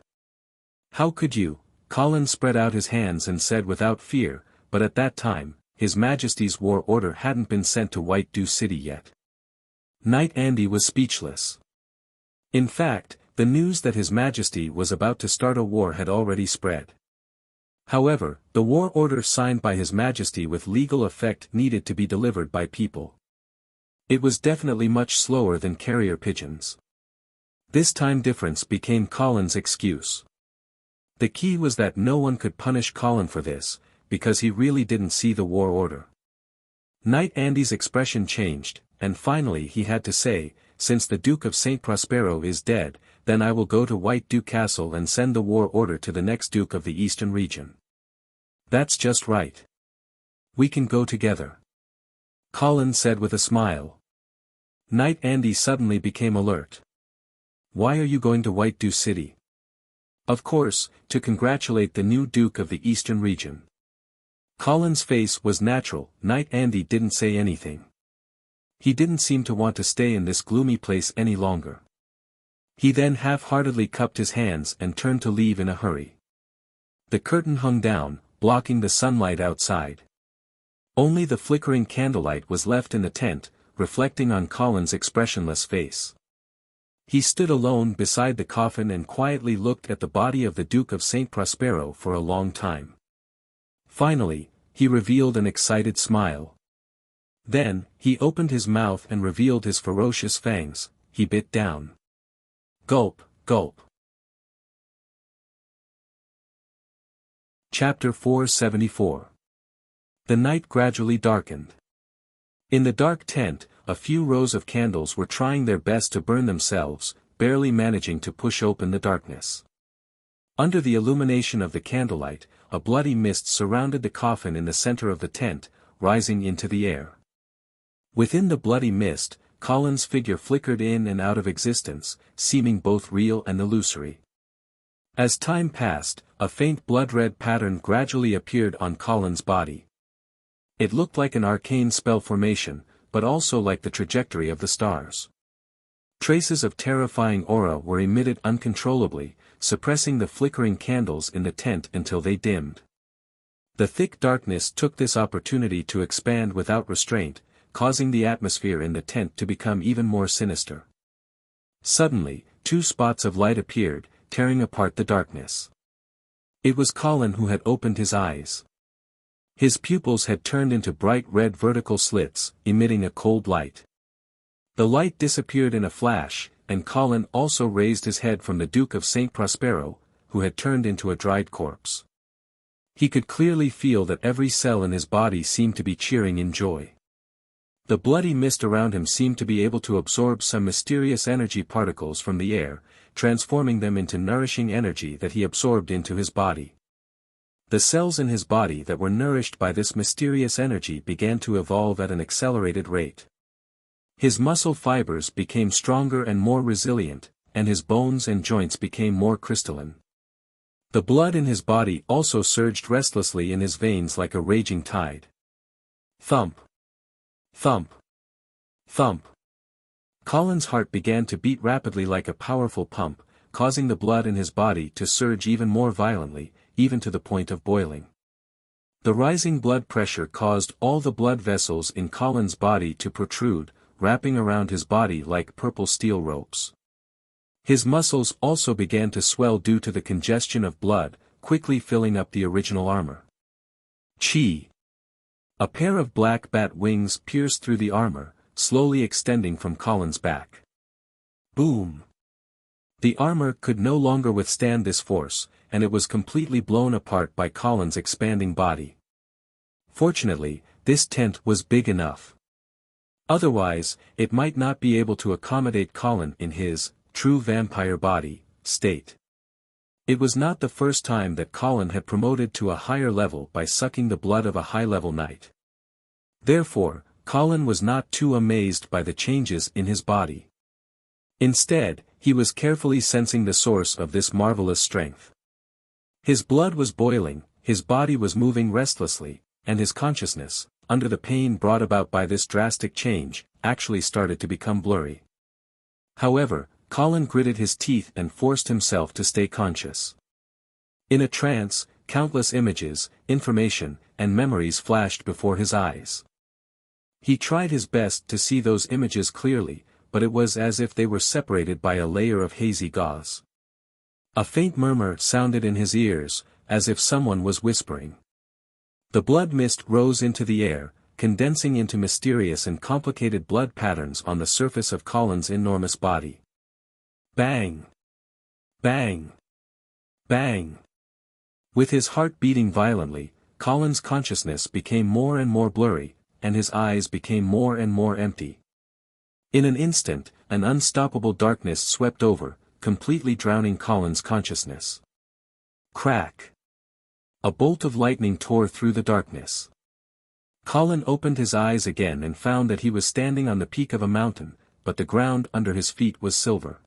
How could you? Colin spread out his hands and said without fear, but at that time, His Majesty's war order hadn't been sent to White Dew City yet. Knight Andy was speechless. In fact, the news that His Majesty was about to start a war had already spread. However, the war order signed by His Majesty with legal effect needed to be delivered by people. It was definitely much slower than carrier pigeons. This time difference became Colin's excuse. The key was that no one could punish Colin for this, because he really didn't see the war order. Knight Andy's expression changed, and finally he had to say, "Since the Duke of St. Prospero is dead, then I will go to White Dew Castle and send the war order to the next Duke of the Eastern region." "That's just right. We can go together," Colin said with a smile. Knight Andy suddenly became alert. "Why are you going to White Dew City?" "Of course, to congratulate the new Duke of the Eastern region." Colin's face was natural. Knight Andy didn't say anything. He didn't seem to want to stay in this gloomy place any longer. He then half-heartedly cupped his hands and turned to leave in a hurry. The curtain hung down, blocking the sunlight outside. Only the flickering candlelight was left in the tent, reflecting on Colin's expressionless face. He stood alone beside the coffin and quietly looked at the body of the Duke of St. Prospero for a long time. Finally, he revealed an excited smile. Then, he opened his mouth and revealed his ferocious fangs. He bit down. Gulp, gulp. Chapter 474. The night gradually darkened. In the dark tent, a few rows of candles were trying their best to burn themselves, barely managing to push open the darkness. Under the illumination of the candlelight, a bloody mist surrounded the coffin in the center of the tent, rising into the air. Within the bloody mist, Colin's figure flickered in and out of existence, seeming both real and illusory. As time passed, a faint blood-red pattern gradually appeared on Colin's body. It looked like an arcane spell formation, but also like the trajectory of the stars. Traces of terrifying aura were emitted uncontrollably, suppressing the flickering candles in the tent until they dimmed. The thick darkness took this opportunity to expand without restraint, causing the atmosphere in the tent to become even more sinister. Suddenly, two spots of light appeared, tearing apart the darkness. It was Colin who had opened his eyes. His pupils had turned into bright red vertical slits, emitting a cold light. The light disappeared in a flash, and Colin also raised his head from the Duke of St. Prospero, who had turned into a dried corpse. He could clearly feel that every cell in his body seemed to be cheering in joy. The bloody mist around him seemed to be able to absorb some mysterious energy particles from the air, transforming them into nourishing energy that he absorbed into his body. The cells in his body that were nourished by this mysterious energy began to evolve at an accelerated rate. His muscle fibers became stronger and more resilient, and his bones and joints became more crystalline. The blood in his body also surged restlessly in his veins like a raging tide. Thump! Thump! Thump! Colin's heart began to beat rapidly like a powerful pump, causing the blood in his body to surge even more violently, even to the point of boiling. The rising blood pressure caused all the blood vessels in Colin's body to protrude, wrapping around his body like purple steel ropes. His muscles also began to swell due to the congestion of blood, quickly filling up the original armor. Chi! A pair of black bat wings pierced through the armor, slowly extending from Colin's back. Boom! The armor could no longer withstand this force, and it was completely blown apart by Colin's expanding body. Fortunately, this tent was big enough. Otherwise, it might not be able to accommodate Colin in his true vampire body state. It was not the first time that Colin had promoted to a higher level by sucking the blood of a high-level knight. Therefore, Colin was not too amazed by the changes in his body. Instead, he was carefully sensing the source of this marvelous strength. His blood was boiling, his body was moving restlessly, and his consciousness, under the pain brought about by this drastic change, actually started to become blurry. However, Colin gritted his teeth and forced himself to stay conscious. In a trance, countless images, information, and memories flashed before his eyes. He tried his best to see those images clearly, but it was as if they were separated by a layer of hazy gauze. A faint murmur sounded in his ears, as if someone was whispering. The blood mist rose into the air, condensing into mysterious and complicated blood patterns on the surface of Colin's enormous body. Bang! Bang! Bang! With his heart beating violently, Colin's consciousness became more and more blurry, and his eyes became more and more empty. In an instant, an unstoppable darkness swept over, completely drowning Colin's consciousness. Crack! A bolt of lightning tore through the darkness. Colin opened his eyes again and found that he was standing on the peak of a mountain, but the ground under his feet was silver.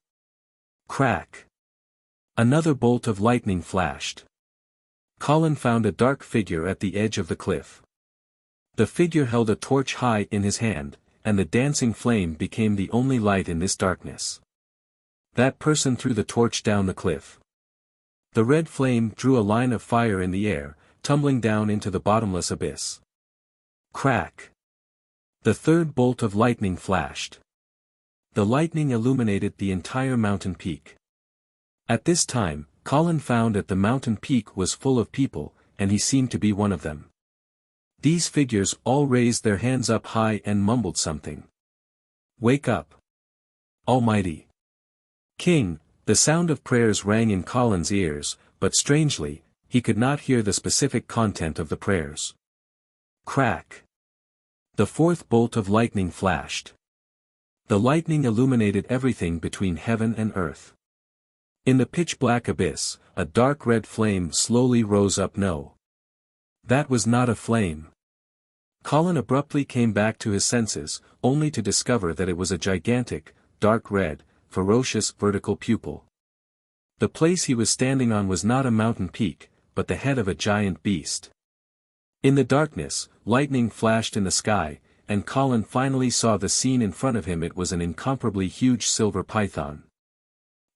Crack! Another bolt of lightning flashed. Colin found a dark figure at the edge of the cliff. The figure held a torch high in his hand, and the dancing flame became the only light in this darkness. That person threw the torch down the cliff. The red flame drew a line of fire in the air, tumbling down into the bottomless abyss. Crack! The third bolt of lightning flashed. The lightning illuminated the entire mountain peak. At this time, Colin found that the mountain peak was full of people, and he seemed to be one of them. These figures all raised their hands up high and mumbled something. Wake up! Almighty King! The sound of prayers rang in Colin's ears, but strangely, he could not hear the specific content of the prayers. Crack! The fourth bolt of lightning flashed. The lightning illuminated everything between heaven and earth. In the pitch-black abyss, a dark red flame slowly rose up. No. That was not a flame. Colin abruptly came back to his senses, only to discover that it was a gigantic, dark red, ferocious vertical pupil. The place he was standing on was not a mountain peak, but the head of a giant beast. In the darkness, lightning flashed in the sky, and Colin finally saw the scene in front of him. It was an incomparably huge silver python.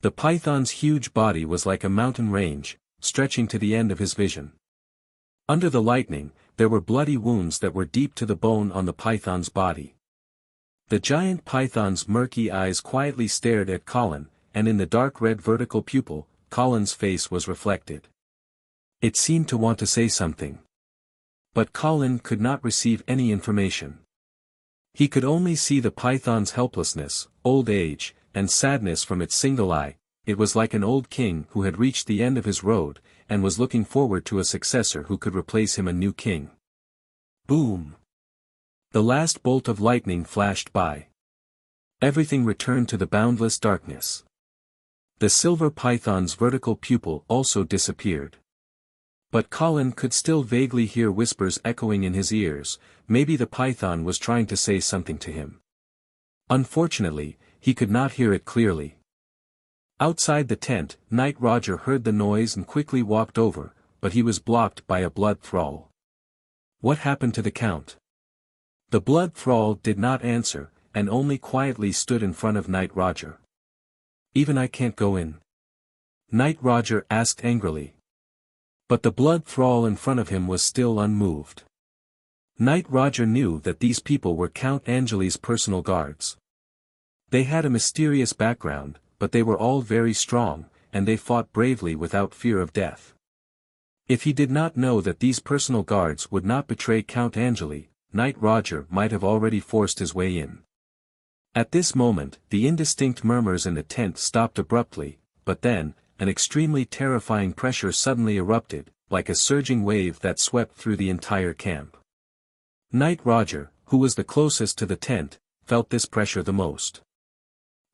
The python's huge body was like a mountain range, stretching to the end of his vision. Under the lightning, there were bloody wounds that were deep to the bone on the python's body. The giant python's murky eyes quietly stared at Colin, and in the dark red vertical pupil, Colin's face was reflected. It seemed to want to say something. But Colin could not receive any information. He could only see the python's helplessness, old age, and sadness from its single eye. It was like an old king who had reached the end of his road, and was looking forward to a successor who could replace him, a new king. Boom! The last bolt of lightning flashed by. Everything returned to the boundless darkness. The silver python's vertical pupil also disappeared. But Colin could still vaguely hear whispers echoing in his ears. Maybe the python was trying to say something to him. Unfortunately, he could not hear it clearly. Outside the tent, Knight Roger heard the noise and quickly walked over, but he was blocked by a blood thrall. What happened to the Count? The blood thrall did not answer, and only quietly stood in front of Knight Roger. Even I can't go in? Knight Roger asked angrily. But the blood thrall in front of him was still unmoved. Knight Roger knew that these people were Count Angeli's personal guards. They had a mysterious background, but they were all very strong, and they fought bravely without fear of death. If he did not know that these personal guards would not betray Count Angeli, Knight Roger might have already forced his way in. At this moment, the indistinct murmurs in the tent stopped abruptly, but then, an extremely terrifying pressure suddenly erupted, like a surging wave that swept through the entire camp. Knight Roger, who was the closest to the tent, felt this pressure the most.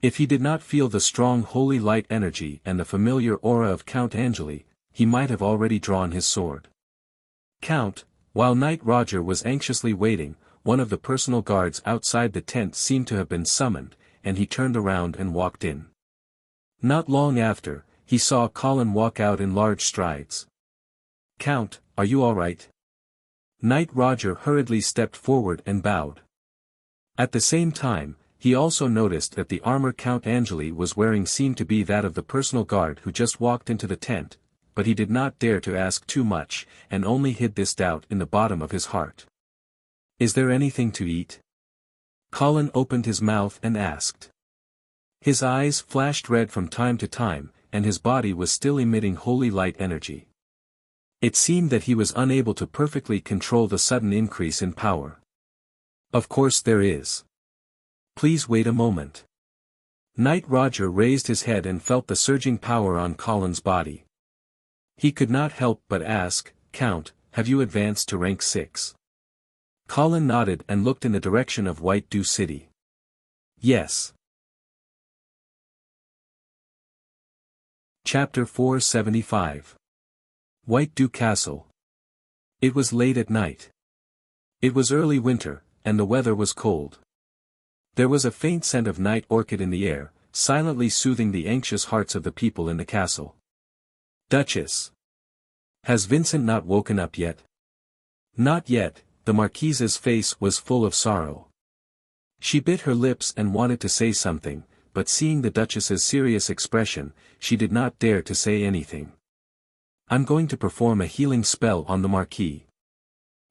If he did not feel the strong holy light energy and the familiar aura of Count Angeli, he might have already drawn his sword. Count, while Knight Roger was anxiously waiting, one of the personal guards outside the tent seemed to have been summoned, and he turned around and walked in. Not long after, he saw Colin walk out in large strides. "Count, are you all right?" Knight Roger hurriedly stepped forward and bowed. At the same time, he also noticed that the armor Count Angeli was wearing seemed to be that of the personal guard who just walked into the tent, but he did not dare to ask too much, and only hid this doubt in the bottom of his heart. "Is there anything to eat?" Colin opened his mouth and asked. His eyes flashed red from time to time, and his body was still emitting holy light energy. It seemed that he was unable to perfectly control the sudden increase in power. "Of course there is. Please wait a moment." Knight Roger raised his head and felt the surging power on Colin's body. He could not help but ask, "Count, have you advanced to rank 6? Colin nodded and looked in the direction of White Dew City. "Yes." Chapter 475. White Dew Castle. It was late at night. It was early winter, and the weather was cold. There was a faint scent of night orchid in the air, silently soothing the anxious hearts of the people in the castle. "Duchess. Has Vincent not woken up yet?" "Not yet." The Marquise's face was full of sorrow. She bit her lips and wanted to say something, but seeing the Duchess's serious expression, she did not dare to say anything. "I'm going to perform a healing spell on the Marquis.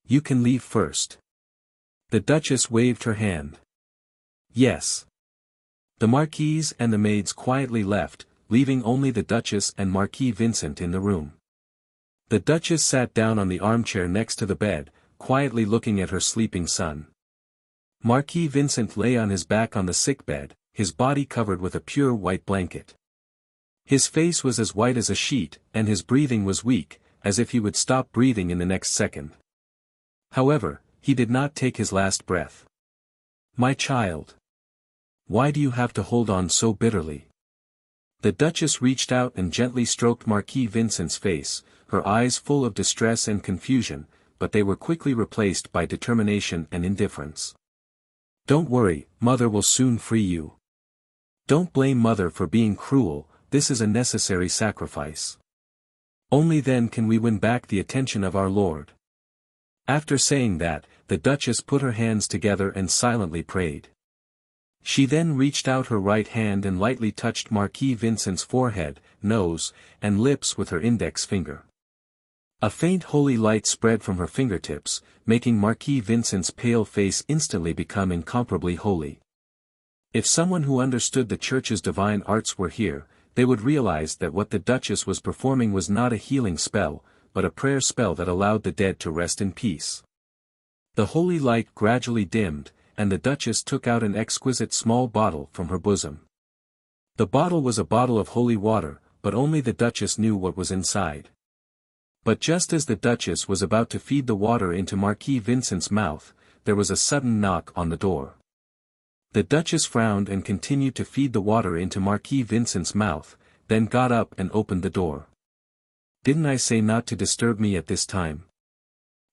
You can leave first." The Duchess waved her hand. "Yes." The Marquise and the maids quietly left, leaving only the Duchess and Marquis Vincent in the room. The Duchess sat down on the armchair next to the bed, quietly looking at her sleeping son. Marquis Vincent lay on his back on the sickbed, his body covered with a pure white blanket. His face was as white as a sheet, and his breathing was weak, as if he would stop breathing in the next second. However, he did not take his last breath. "My child. Why do you have to hold on so bitterly?" The Duchess reached out and gently stroked Marquis Vincent's face, her eyes full of distress and confusion, but they were quickly replaced by determination and indifference. "Don't worry, Mother will soon free you. Don't blame Mother for being cruel, this is a necessary sacrifice. Only then can we win back the attention of our Lord." After saying that, the Duchess put her hands together and silently prayed. She then reached out her right hand and lightly touched Marquis Vincent's forehead, nose, and lips with her index finger. A faint holy light spread from her fingertips, making Marquis Vincent's pale face instantly become incomparably holy. If someone who understood the Church's divine arts were here, they would realize that what the Duchess was performing was not a healing spell, but a prayer spell that allowed the dead to rest in peace. The holy light gradually dimmed, and the Duchess took out an exquisite small bottle from her bosom. The bottle was a bottle of holy water, but only the Duchess knew what was inside. But just as the Duchess was about to feed the water into Marquis Vincent's mouth, there was a sudden knock on the door. The Duchess frowned and continued to feed the water into Marquis Vincent's mouth, then got up and opened the door. "Didn't I say not to disturb me at this time?"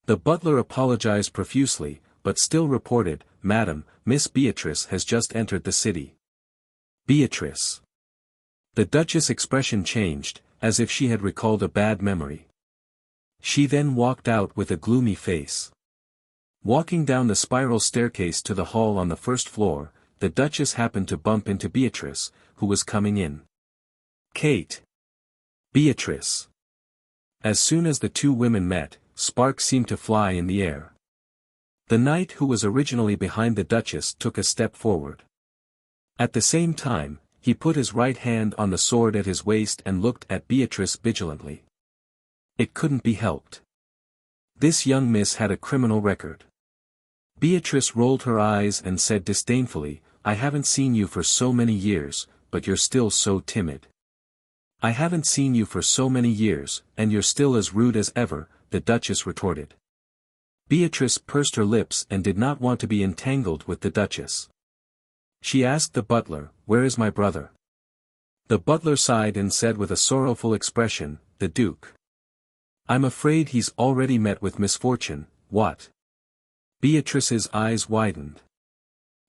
The butler apologized profusely, but still reported, "Madam, Miss Beatrice has just entered the city." "Beatrice." The Duchess' expression changed, as if she had recalled a bad memory. She then walked out with a gloomy face. Walking down the spiral staircase to the hall on the first floor, the Duchess happened to bump into Beatrice, who was coming in. "Kate." "Beatrice." As soon as the two women met, sparks seemed to fly in the air. The knight who was originally behind the Duchess took a step forward. At the same time, he put his right hand on the sword at his waist and looked at Beatrice vigilantly. It couldn't be helped. This young miss had a criminal record. Beatrice rolled her eyes and said disdainfully, "I haven't seen you for so many years, but you're still so timid." "I haven't seen you for so many years, and you're still as rude as ever," the Duchess retorted. Beatrice pursed her lips and did not want to be entangled with the Duchess. She asked the butler, "Where is my brother?" The butler sighed and said with a sorrowful expression, "The Duke. I'm afraid he's already met with misfortune." "What?" Beatrice's eyes widened.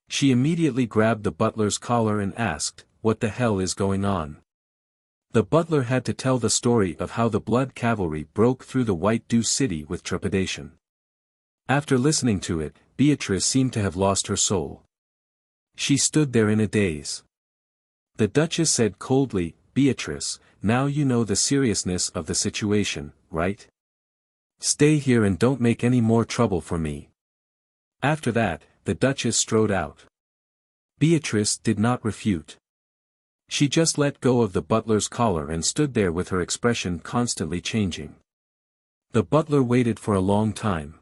She immediately grabbed the butler's collar and asked, "What the hell is going on?" The butler had to tell the story of how the blood cavalry broke through the White Dew City with trepidation. After listening to it, Beatrice seemed to have lost her soul. She stood there in a daze. The Duchess said coldly, "Beatrice, now you know the seriousness of the situation, right? Stay here and don't make any more trouble for me." After that, the Duchess strode out. Beatrice did not refute. She just let go of the butler's collar and stood there with her expression constantly changing. The butler waited for a long time.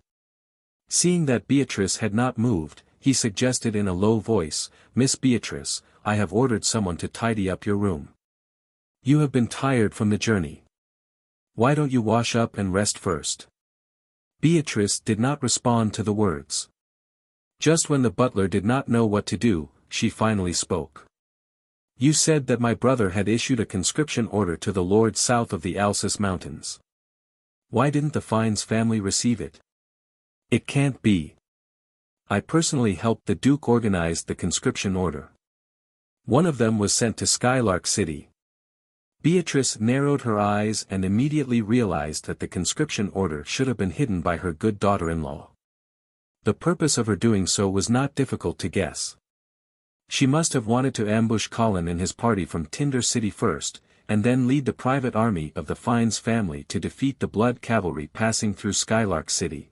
Seeing that Beatrice had not moved, he suggested in a low voice, "Miss Beatrice, I have ordered someone to tidy up your room. You have been tired from the journey. Why don't you wash up and rest first?" Beatrice did not respond to the words. Just when the butler did not know what to do, she finally spoke. "You said that my brother had issued a conscription order to the lord south of the Alsace Mountains. Why didn't the Fines family receive it?" "It can't be. I personally helped the Duke organize the conscription order. One of them was sent to Skylark City." Beatrice narrowed her eyes and immediately realized that the conscription order should have been hidden by her good daughter-in-law. The purpose of her doing so was not difficult to guess. She must have wanted to ambush Colin and his party from Tinder City first, and then lead the private army of the Fines family to defeat the blood cavalry passing through Skylark City.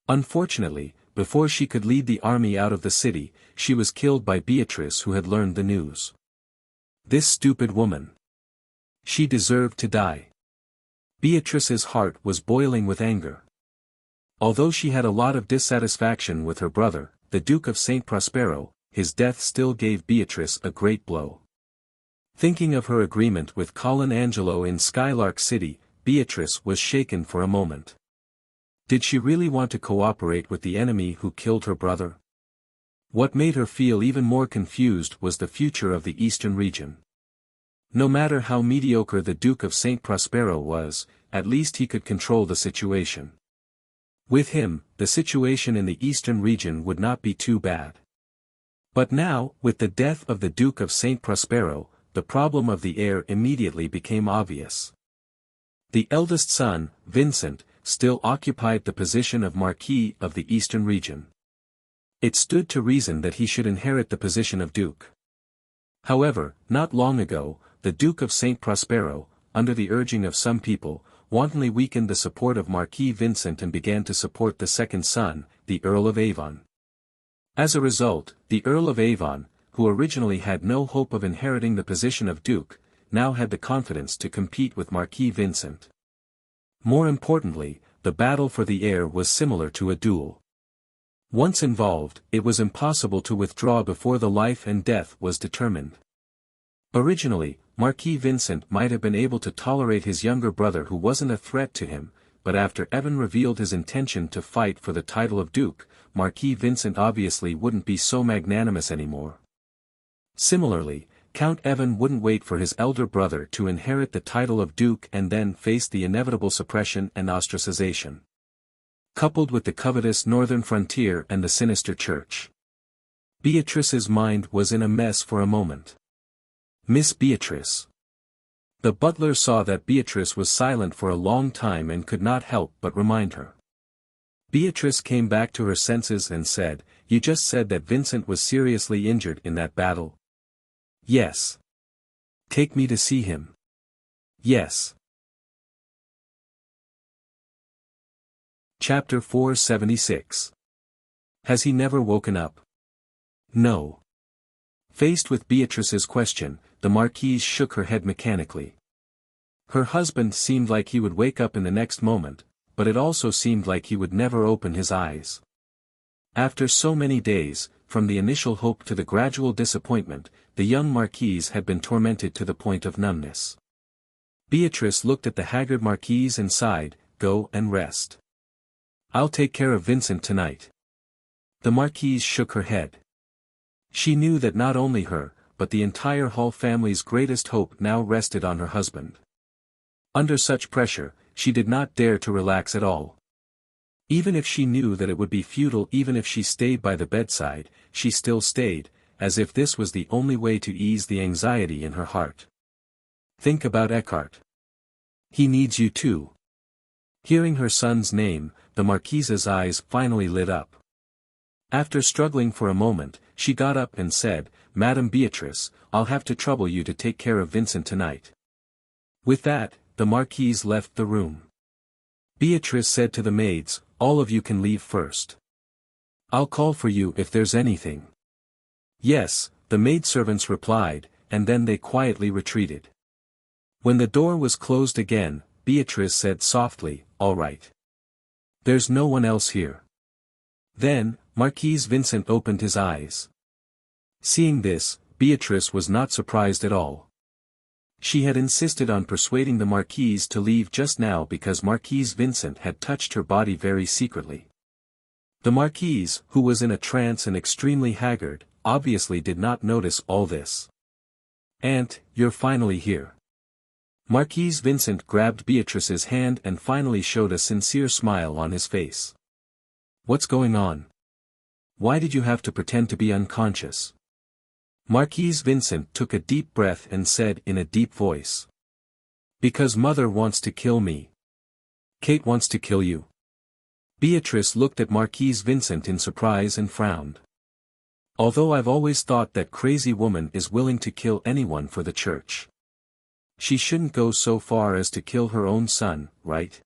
Unfortunately, before she could lead the army out of the city, she was killed by Beatrice, who had learned the news. This stupid woman. She deserved to die. Beatrice's heart was boiling with anger. Although she had a lot of dissatisfaction with her brother, the Duke of St. Prospero, his death still gave Beatrice a great blow. Thinking of her agreement with Colin Angelo in Skylark City, Beatrice was shaken for a moment. Did she really want to cooperate with the enemy who killed her brother? What made her feel even more confused was the future of the eastern region. No matter how mediocre the Duke of St. Prospero was, at least he could control the situation. With him, the situation in the eastern region would not be too bad. But now, with the death of the Duke of Saint Prospero, the problem of the heir immediately became obvious. The eldest son, Vincent, still occupied the position of Marquis of the eastern region. It stood to reason that he should inherit the position of Duke. However, not long ago, the Duke of Saint Prospero, under the urging of some people, wantonly weakened the support of Marquis Vincent and began to support the second son, the Earl of Avon. As a result, the Earl of Avon, who originally had no hope of inheriting the position of Duke, now had the confidence to compete with Marquis Vincent. More importantly, the battle for the heir was similar to a duel. Once involved, it was impossible to withdraw before the life and death was determined. Originally, Marquis Vincent might have been able to tolerate his younger brother who wasn't a threat to him, but after Evan revealed his intention to fight for the title of Duke, Marquis Vincent obviously wouldn't be so magnanimous anymore. Similarly, Count Evan wouldn't wait for his elder brother to inherit the title of Duke and then face the inevitable suppression and ostracization. Coupled with the covetous northern frontier and the sinister church, Beatrice's mind was in a mess for a moment. Miss Beatrice. The butler saw that Beatrice was silent for a long time and could not help but remind her. Beatrice came back to her senses and said, "You just said that Vincent was seriously injured in that battle." "Yes." "Take me to see him." "Yes." Chapter 476. Has he never woken up? No. Faced with Beatrice's question, the Marquise shook her head mechanically. Her husband seemed like he would wake up in the next moment, but it also seemed like he would never open his eyes. After so many days, from the initial hope to the gradual disappointment, the young Marquise had been tormented to the point of numbness. Beatrice looked at the haggard Marquise and sighed, "Go and rest. I'll take care of Vincent tonight." The Marquise shook her head. She knew that not only her, but the entire Hall family's greatest hope now rested on her husband. Under such pressure, she did not dare to relax at all. Even if she knew that it would be futile, even if she stayed by the bedside, she still stayed, as if this was the only way to ease the anxiety in her heart. "Think about Eckhart. He needs you too." Hearing her son's name, the Marquise's eyes finally lit up. After struggling for a moment, she got up and said, "Madame Beatrice, I'll have to trouble you to take care of Vincent tonight." With that, the Marquise left the room. Beatrice said to the maids, "All of you can leave first. I'll call for you if there's anything." "Yes," the maidservants replied, and then they quietly retreated. When the door was closed again, Beatrice said softly, "All right. There's no one else here." Then, Marquis Vincent opened his eyes. Seeing this, Beatrice was not surprised at all. She had insisted on persuading the Marquise to leave just now because Marquis Vincent had touched her body very secretly. The Marquise, who was in a trance and extremely haggard, obviously did not notice all this. "Aunt, you're finally here." Marquis Vincent grabbed Beatrice's hand and finally showed a sincere smile on his face. "What's going on? Why did you have to pretend to be unconscious?" Marquis Vincent took a deep breath and said in a deep voice. "Because Mother wants to kill me." "Kate wants to kill you?" Beatrice looked at Marquis Vincent in surprise and frowned. "Although I've always thought that crazy woman is willing to kill anyone for the church. She shouldn't go so far as to kill her own son, right?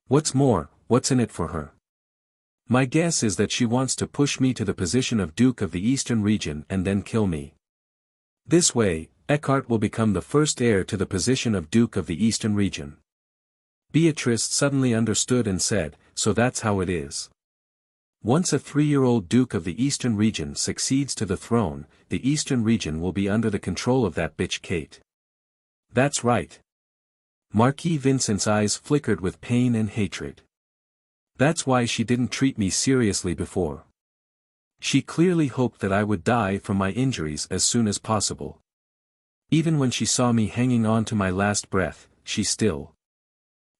What's more, what's in it for her? My guess is that she wants to push me to the position of Duke of the Eastern region and then kill me. This way, Eckhart will become the first heir to the position of Duke of the Eastern region." Beatrice suddenly understood and said, "So that's how it is. Once a 3-year-old Duke of the Eastern region succeeds to the throne, the Eastern region will be under the control of that bitch Kate." "That's right." Marquis Vincent's eyes flickered with pain and hatred. "That's why she didn't treat me seriously before. She clearly hoped that I would die from my injuries as soon as possible. Even when she saw me hanging on to my last breath, she still.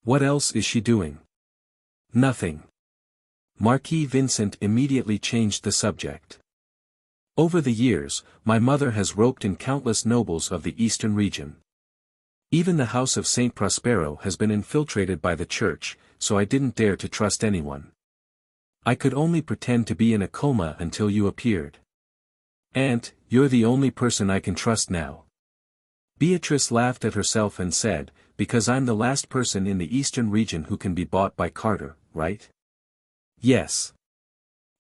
What else is she doing? Nothing. Marquis Vincent immediately changed the subject. Over the years, my mother has roped in countless nobles of the eastern region. Even the house of Saint Prospero has been infiltrated by the church, so I didn't dare to trust anyone. I could only pretend to be in a coma until you appeared. Aunt, you're the only person I can trust now. Beatrice laughed at herself and said, because I'm the last person in the eastern region who can be bought by Carter, right? Yes.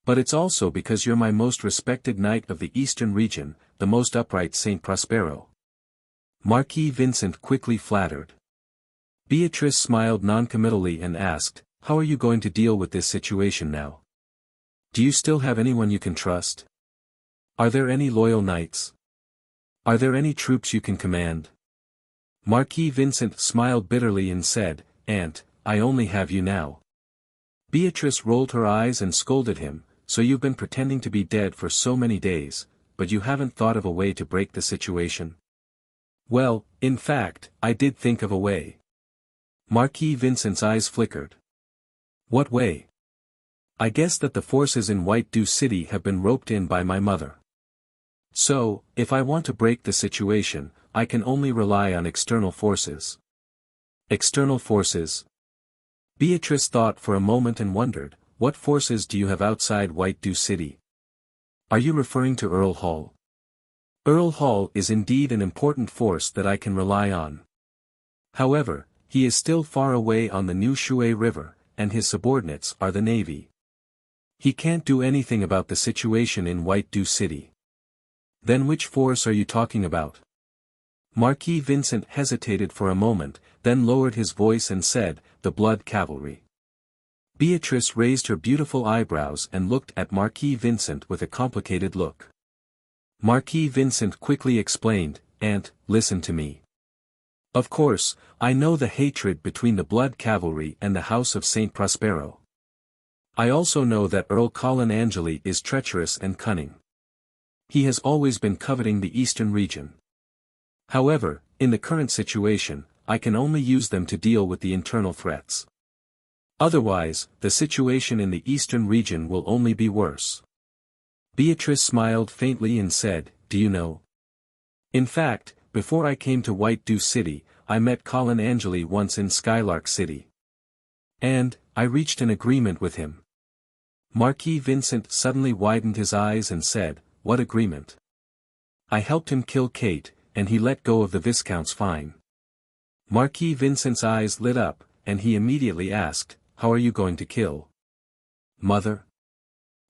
But it's also because you're my most respected knight of the eastern region, the most upright Saint Prospero. Marquis Vincent quickly flattered. Beatrice smiled noncommittally and asked, how are you going to deal with this situation now? Do you still have anyone you can trust? Are there any loyal knights? Are there any troops you can command? Marquis Vincent smiled bitterly and said, Aunt, I only have you now. Beatrice rolled her eyes and scolded him, so you've been pretending to be dead for so many days, but you haven't thought of a way to break the situation? Well, in fact, I did think of a way. Marquis Vincent's eyes flickered. What way? I guess that the forces in White Dew City have been roped in by my mother. So, if I want to break the situation, I can only rely on external forces. External forces? Beatrice thought for a moment and wondered, what forces do you have outside White Dew City? Are you referring to Earl Hall? Earl Hall is indeed an important force that I can rely on. However, he is still far away on the New Shui River, and his subordinates are the Navy. He can't do anything about the situation in White Dew City. Then which force are you talking about? Marquis Vincent hesitated for a moment, then lowered his voice and said, the Blood Cavalry. Beatrice raised her beautiful eyebrows and looked at Marquis Vincent with a complicated look. Marquis Vincent quickly explained, Aunt, listen to me. Of course, I know the hatred between the Blood Cavalry and the House of Saint Prospero. I also know that Earl Colin Angeli is treacherous and cunning. He has always been coveting the eastern region. However, in the current situation, I can only use them to deal with the internal threats. Otherwise, the situation in the eastern region will only be worse. Beatrice smiled faintly and said, do you know? In fact, before I came to White Dew City, I met Colin Angeli once in Skylark City. And, I reached an agreement with him. Marquis Vincent suddenly widened his eyes and said, what agreement? I helped him kill Kate, and he let go of the Viscount's fine. Marquis Vincent's eyes lit up, and he immediately asked, how are you going to kill Mother?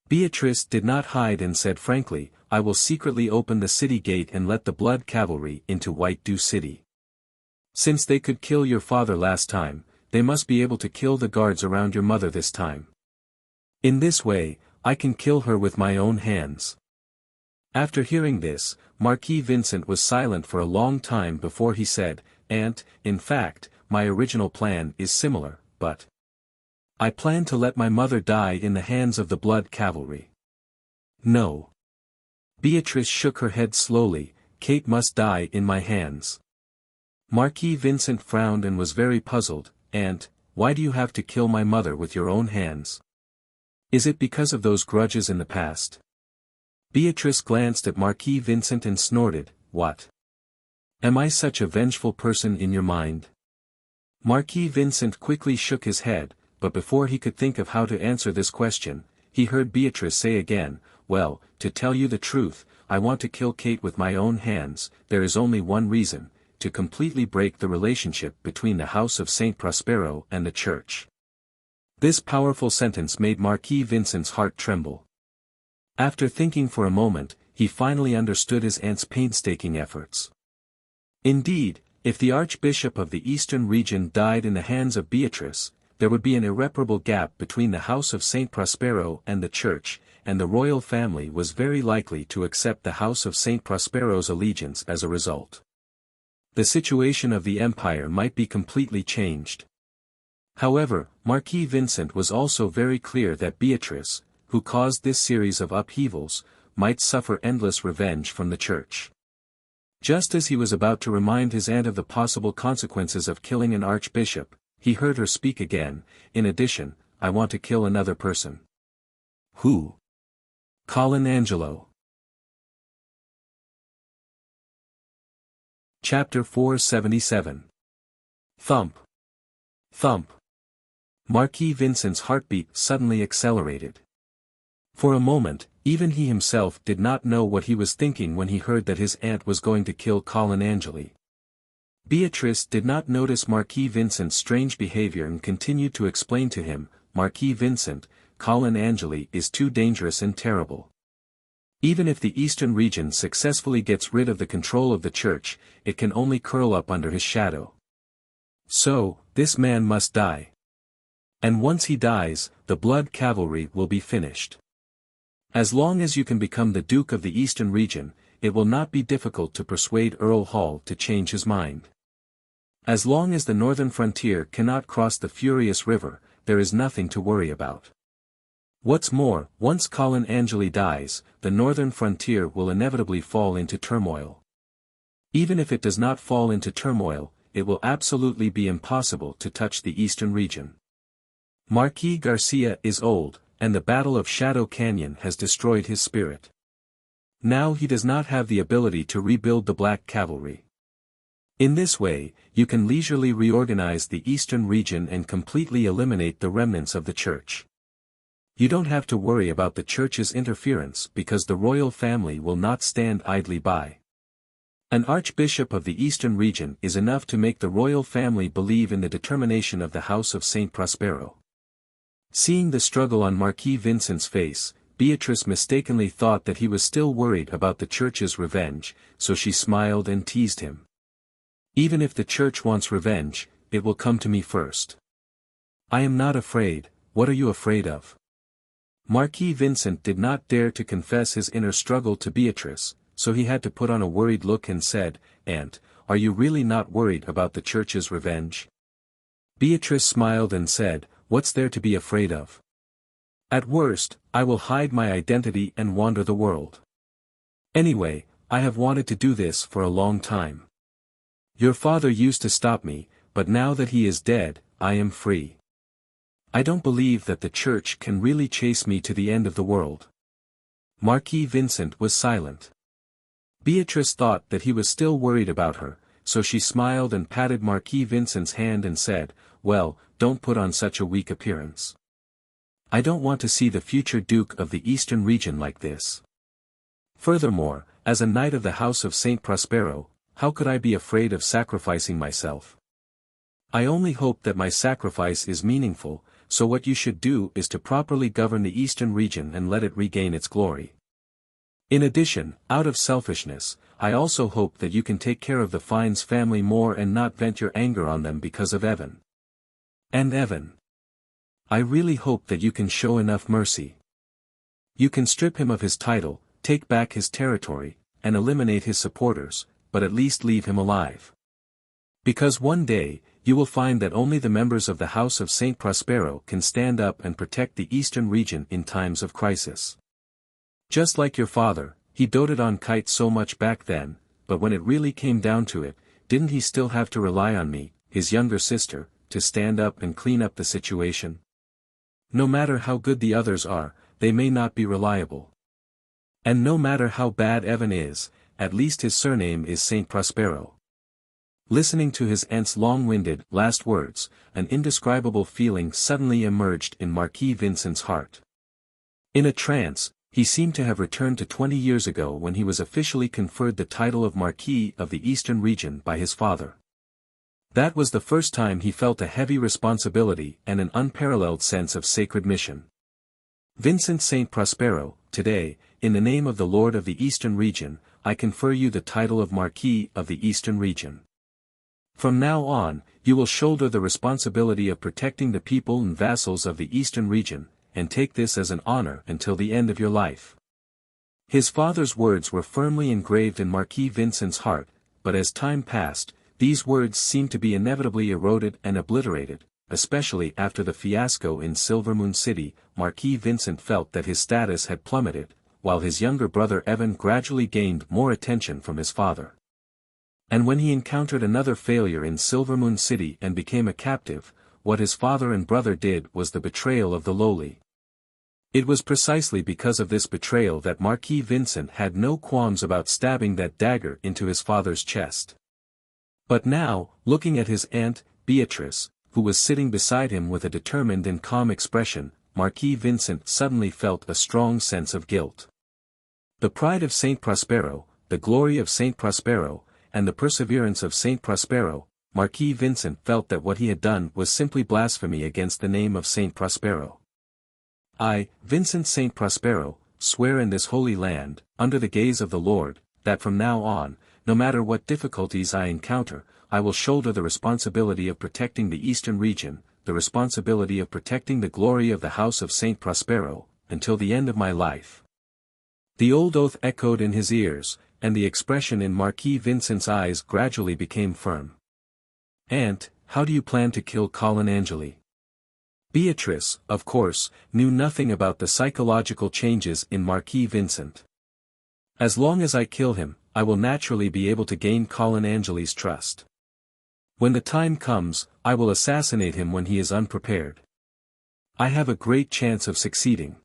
Beatrice did not hide and said frankly, I will secretly open the city gate and let the Blood Cavalry into White Dew City. Since they could kill your father last time, they must be able to kill the guards around your mother this time. In this way, I can kill her with my own hands. After hearing this, Marquis Vincent was silent for a long time before he said, Aunt, in fact, my original plan is similar, but I plan to let my mother die in the hands of the Blood Cavalry. No. Beatrice shook her head slowly, Kate must die in my hands. Marquis Vincent frowned and was very puzzled, Aunt, why do you have to kill my mother with your own hands? Is it because of those grudges in the past? Beatrice glanced at Marquis Vincent and snorted, what? Am I such a vengeful person in your mind? Marquis Vincent quickly shook his head, but before he could think of how to answer this question, he heard Beatrice say again, well, to tell you the truth, I want to kill Kate with my own hands, there is only one reason, to completely break the relationship between the House of Saint Prospero and the Church. This powerful sentence made Marquis Vincent's heart tremble. After thinking for a moment, he finally understood his aunt's painstaking efforts. Indeed, if the Archbishop of the Eastern region died in the hands of Beatrice, there would be an irreparable gap between the House of Saint Prospero and the Church, and the royal family was very likely to accept the House of Saint Prospero's allegiance as a result. The situation of the empire might be completely changed. However, Marquis Vincent was also very clear that Beatrice, who caused this series of upheavals, might suffer endless revenge from the Church. Just as he was about to remind his aunt of the possible consequences of killing an archbishop, he heard her speak again, in addition, I want to kill another person. Who? Colin Angelo. Chapter 477. Thump. Thump. Marquis Vincent's heartbeat suddenly accelerated. For a moment, even he himself did not know what he was thinking when he heard that his aunt was going to kill Colin Angeli. Beatrice did not notice Marquis Vincent's strange behavior and continued to explain to him, "Marquis Vincent, Colin Angeli is too dangerous and terrible. Even if the Eastern region successfully gets rid of the control of the church, it can only curl up under his shadow. So, this man must die. And once he dies, the blood cavalry will be finished. As long as you can become the Duke of the Eastern region, it will not be difficult to persuade Earl Hall to change his mind. As long as the northern frontier cannot cross the furious river, there is nothing to worry about. What's more, once Colin Angeli dies, the northern frontier will inevitably fall into turmoil. Even if it does not fall into turmoil, it will absolutely be impossible to touch the eastern region. Marquis Garcia is old, and the Battle of Shadow Canyon has destroyed his spirit. Now he does not have the ability to rebuild the Black Cavalry. In this way, you can leisurely reorganize the eastern region and completely eliminate the remnants of the church. You don't have to worry about the church's interference because the royal family will not stand idly by. An archbishop of the eastern region is enough to make the royal family believe in the determination of the House of Saint Prospero. Seeing the struggle on Marquis Vincent's face, Beatrice mistakenly thought that he was still worried about the church's revenge, so she smiled and teased him. "Even if the church wants revenge, it will come to me first." "I am not afraid. What are you afraid of?" Marquis Vincent did not dare to confess his inner struggle to Beatrice, so he had to put on a worried look and said, "Aunt, are you really not worried about the church's revenge?" Beatrice smiled and said, "What's there to be afraid of? At worst, I will hide my identity and wander the world. Anyway, I have wanted to do this for a long time. Your father used to stop me, but now that he is dead, I am free. I don't believe that the church can really chase me to the end of the world." Marquis Vincent was silent. Beatrice thought that he was still worried about her, so she smiled and patted Marquis Vincent's hand and said, "Well, don't put on such a weak appearance. I don't want to see the future Duke of the Eastern region like this. Furthermore, as a knight of the House of Saint Prospero, how could I be afraid of sacrificing myself? I only hope that my sacrifice is meaningful, so what you should do is to properly govern the Eastern region and let it regain its glory. In addition, out of selfishness, I also hope that you can take care of the Fiennes family more and not vent your anger on them because of Evan. And Evan. I really hope that you can show enough mercy. You can strip him of his title, take back his territory, and eliminate his supporters, but at least leave him alive. Because one day, you will find that only the members of the House of Saint Prospero can stand up and protect the Eastern region in times of crisis. Just like your father, he doted on Kite so much back then, but when it really came down to it, didn't he still have to rely on me, his younger sister, to stand up and clean up the situation? No matter how good the others are, they may not be reliable. And no matter how bad Evan is, at least his surname is Saint Prospero." Listening to his aunt's long-winded last words, an indescribable feeling suddenly emerged in Marquis Vincent's heart. In a trance, he seemed to have returned to 20 years ago when he was officially conferred the title of Marquis of the Eastern region by his father. That was the first time he felt a heavy responsibility and an unparalleled sense of sacred mission. "Vincent Saint Prospero, today, in the name of the Lord of the Eastern region, I confer you the title of Marquis of the Eastern region. From now on, you will shoulder the responsibility of protecting the people and vassals of the Eastern region, and take this as an honor until the end of your life." His father's words were firmly engraved in Marquis Vincent's heart, but as time passed, these words seemed to be inevitably eroded and obliterated, especially after the fiasco in Silvermoon City. Marquis Vincent felt that his status had plummeted, while his younger brother Evan gradually gained more attention from his father. And when he encountered another failure in Silvermoon City and became a captive, what his father and brother did was the betrayal of the lowly. It was precisely because of this betrayal that Marquis Vincent had no qualms about stabbing that dagger into his father's chest. But now, looking at his aunt, Beatrice, who was sitting beside him with a determined and calm expression, Marquis Vincent suddenly felt a strong sense of guilt. The pride of Saint Prospero, the glory of Saint Prospero, and the perseverance of Saint Prospero, Marquis Vincent felt that what he had done was simply blasphemy against the name of Saint Prospero. I, Vincent Saint Prospero, swear in this holy land, under the gaze of the Lord, that from now on, no matter what difficulties I encounter, I will shoulder the responsibility of protecting the eastern region, the responsibility of protecting the glory of the house of Saint Prospero, until the end of my life. The old oath echoed in his ears, and the expression in Marquis Vincent's eyes gradually became firm. Aunt, how do you plan to kill Colin Angeli? Beatrice, of course, knew nothing about the psychological changes in Marquis Vincent. As long as I kill him, I will naturally be able to gain Colin Angeli's trust. When the time comes, I will assassinate him when he is unprepared. I have a great chance of succeeding.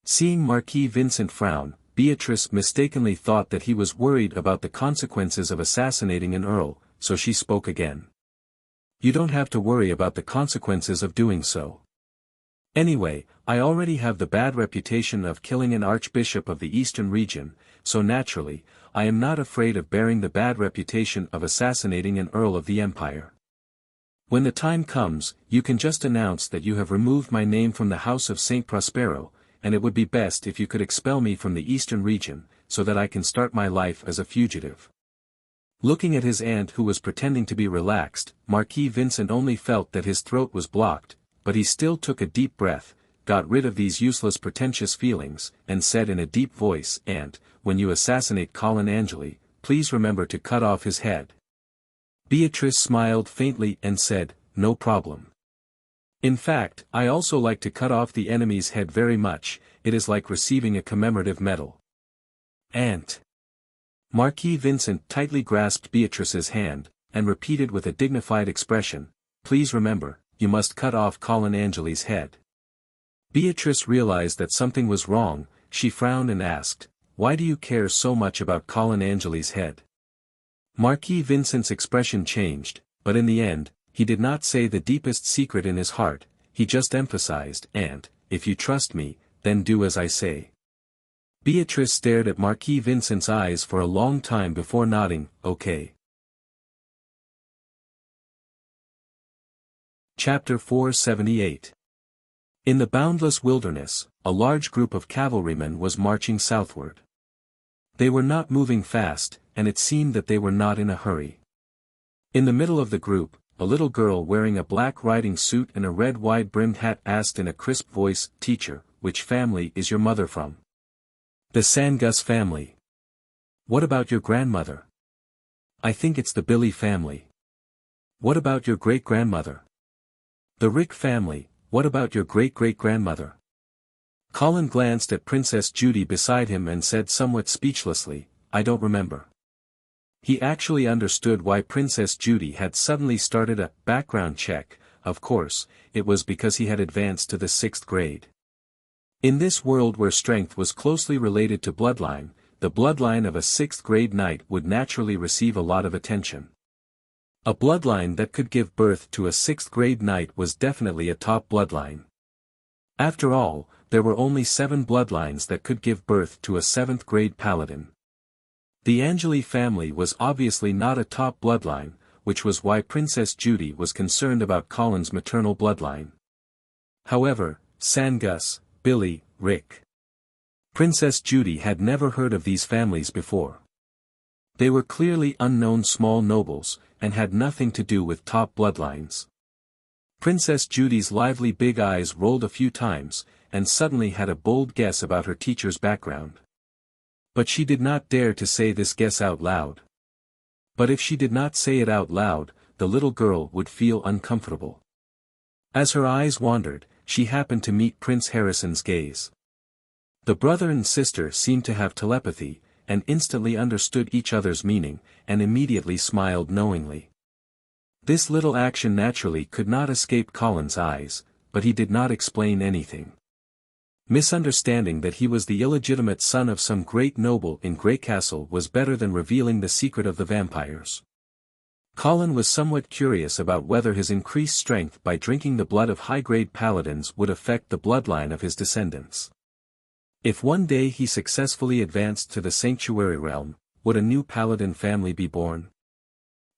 Seeing Marquis Vincent frown, Beatrice mistakenly thought that he was worried about the consequences of assassinating an earl, so she spoke again. You don't have to worry about the consequences of doing so. Anyway, I already have the bad reputation of killing an archbishop of the eastern region, so naturally, I am not afraid of bearing the bad reputation of assassinating an earl of the empire. When the time comes, you can just announce that you have removed my name from the house of Saint Prospero, and it would be best if you could expel me from the eastern region, so that I can start my life as a fugitive. Looking at his aunt who was pretending to be relaxed, Marquis Vincent only felt that his throat was blocked, but he still took a deep breath, got rid of these useless pretentious feelings, and said in a deep voice, Aunt, when you assassinate Colin Angeli, please remember to cut off his head. Beatrice smiled faintly and said, No problem. In fact, I also like to cut off the enemy's head very much, it is like receiving a commemorative medal. Aunt. Marquis Vincent tightly grasped Beatrice's hand, and repeated with a dignified expression, Please remember, you must cut off Colin Angeli's head. Beatrice realized that something was wrong, she frowned and asked, Why do you care so much about Colin Angeli's head? Marquis Vincent's expression changed, but in the end, he did not say the deepest secret in his heart, he just emphasized, Aunt, if you trust me, then do as I say. Beatrice stared at Marquis Vincent's eyes for a long time before nodding, okay. Chapter 478. In the boundless wilderness, a large group of cavalrymen was marching southward. They were not moving fast, and it seemed that they were not in a hurry. In the middle of the group, a little girl wearing a black riding suit and a red wide-brimmed hat asked in a crisp voice, Teacher, which family is your mother from? The Sangus family. What about your grandmother? I think it's the Billy family. What about your great-grandmother? The Rick family. What about your great-great-grandmother? Colin glanced at Princess Judy beside him and said somewhat speechlessly, I don't remember. He actually understood why Princess Judy had suddenly started a background check, of course, it was because he had advanced to the 6th grade. In this world where strength was closely related to bloodline, the bloodline of a 6th grade knight would naturally receive a lot of attention. A bloodline that could give birth to a 6th grade knight was definitely a top bloodline. After all, there were only 7 bloodlines that could give birth to a 7th grade paladin. The Angeli family was obviously not a top bloodline, which was why Princess Judy was concerned about Colin's maternal bloodline. However, Sangus, Billy, Rick. Princess Judy had never heard of these families before. They were clearly unknown small nobles, and had nothing to do with top bloodlines. Princess Judy's lively big eyes rolled a few times, and suddenly had a bold guess about her teacher's background. But she did not dare to say this guess out loud. But if she did not say it out loud, the little girl would feel uncomfortable. As her eyes wandered, she happened to meet Prince Harrison's gaze. The brother and sister seemed to have telepathy, and instantly understood each other's meaning, and immediately smiled knowingly. This little action naturally could not escape Colin's eyes, but he did not explain anything. Misunderstanding that he was the illegitimate son of some great noble in Greycastle was better than revealing the secret of the vampires. Colin was somewhat curious about whether his increased strength by drinking the blood of high-grade paladins would affect the bloodline of his descendants. If one day he successfully advanced to the sanctuary realm, would a new paladin family be born?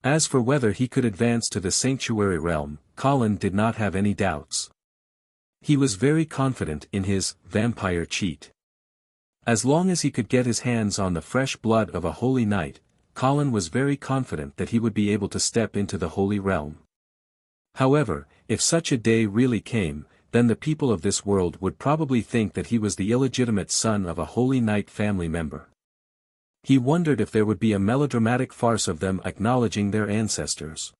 As for whether he could advance to the sanctuary realm, Colin did not have any doubts. He was very confident in his vampire cheat. As long as he could get his hands on the fresh blood of a holy knight, Colin was very confident that he would be able to step into the holy realm. However, if such a day really came, then the people of this world would probably think that he was the illegitimate son of a holy knight family member. He wondered if there would be a melodramatic farce of them acknowledging their ancestors.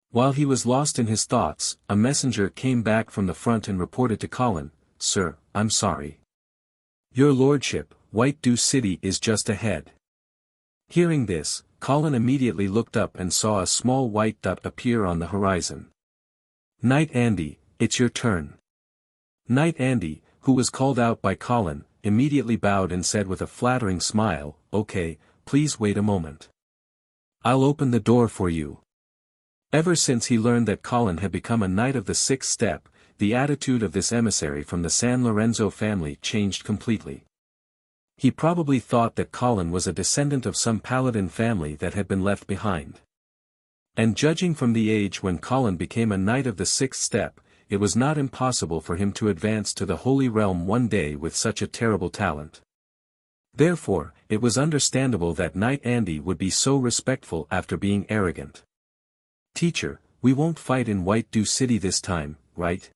While he was lost in his thoughts, a messenger came back from the front and reported to Colin, "Sir, I'm sorry. Your lordship, White Dew City is just ahead." Hearing this, Colin immediately looked up and saw a small white dot appear on the horizon. "Knight Andy, it's your turn." Knight Andy, who was called out by Colin, immediately bowed and said with a flattering smile, "Okay, please wait a moment. I'll open the door for you." Ever since he learned that Colin had become a knight of the sixth step, the attitude of this emissary from the San Lorenzo family changed completely. He probably thought that Colin was a descendant of some paladin family that had been left behind. And judging from the age when Colin became a knight of the sixth step, it was not impossible for him to advance to the Holy Realm one day with such a terrible talent. Therefore, it was understandable that Knight Andy would be so respectful after being arrogant. "Teacher, we won't fight in White Dew City this time, right?"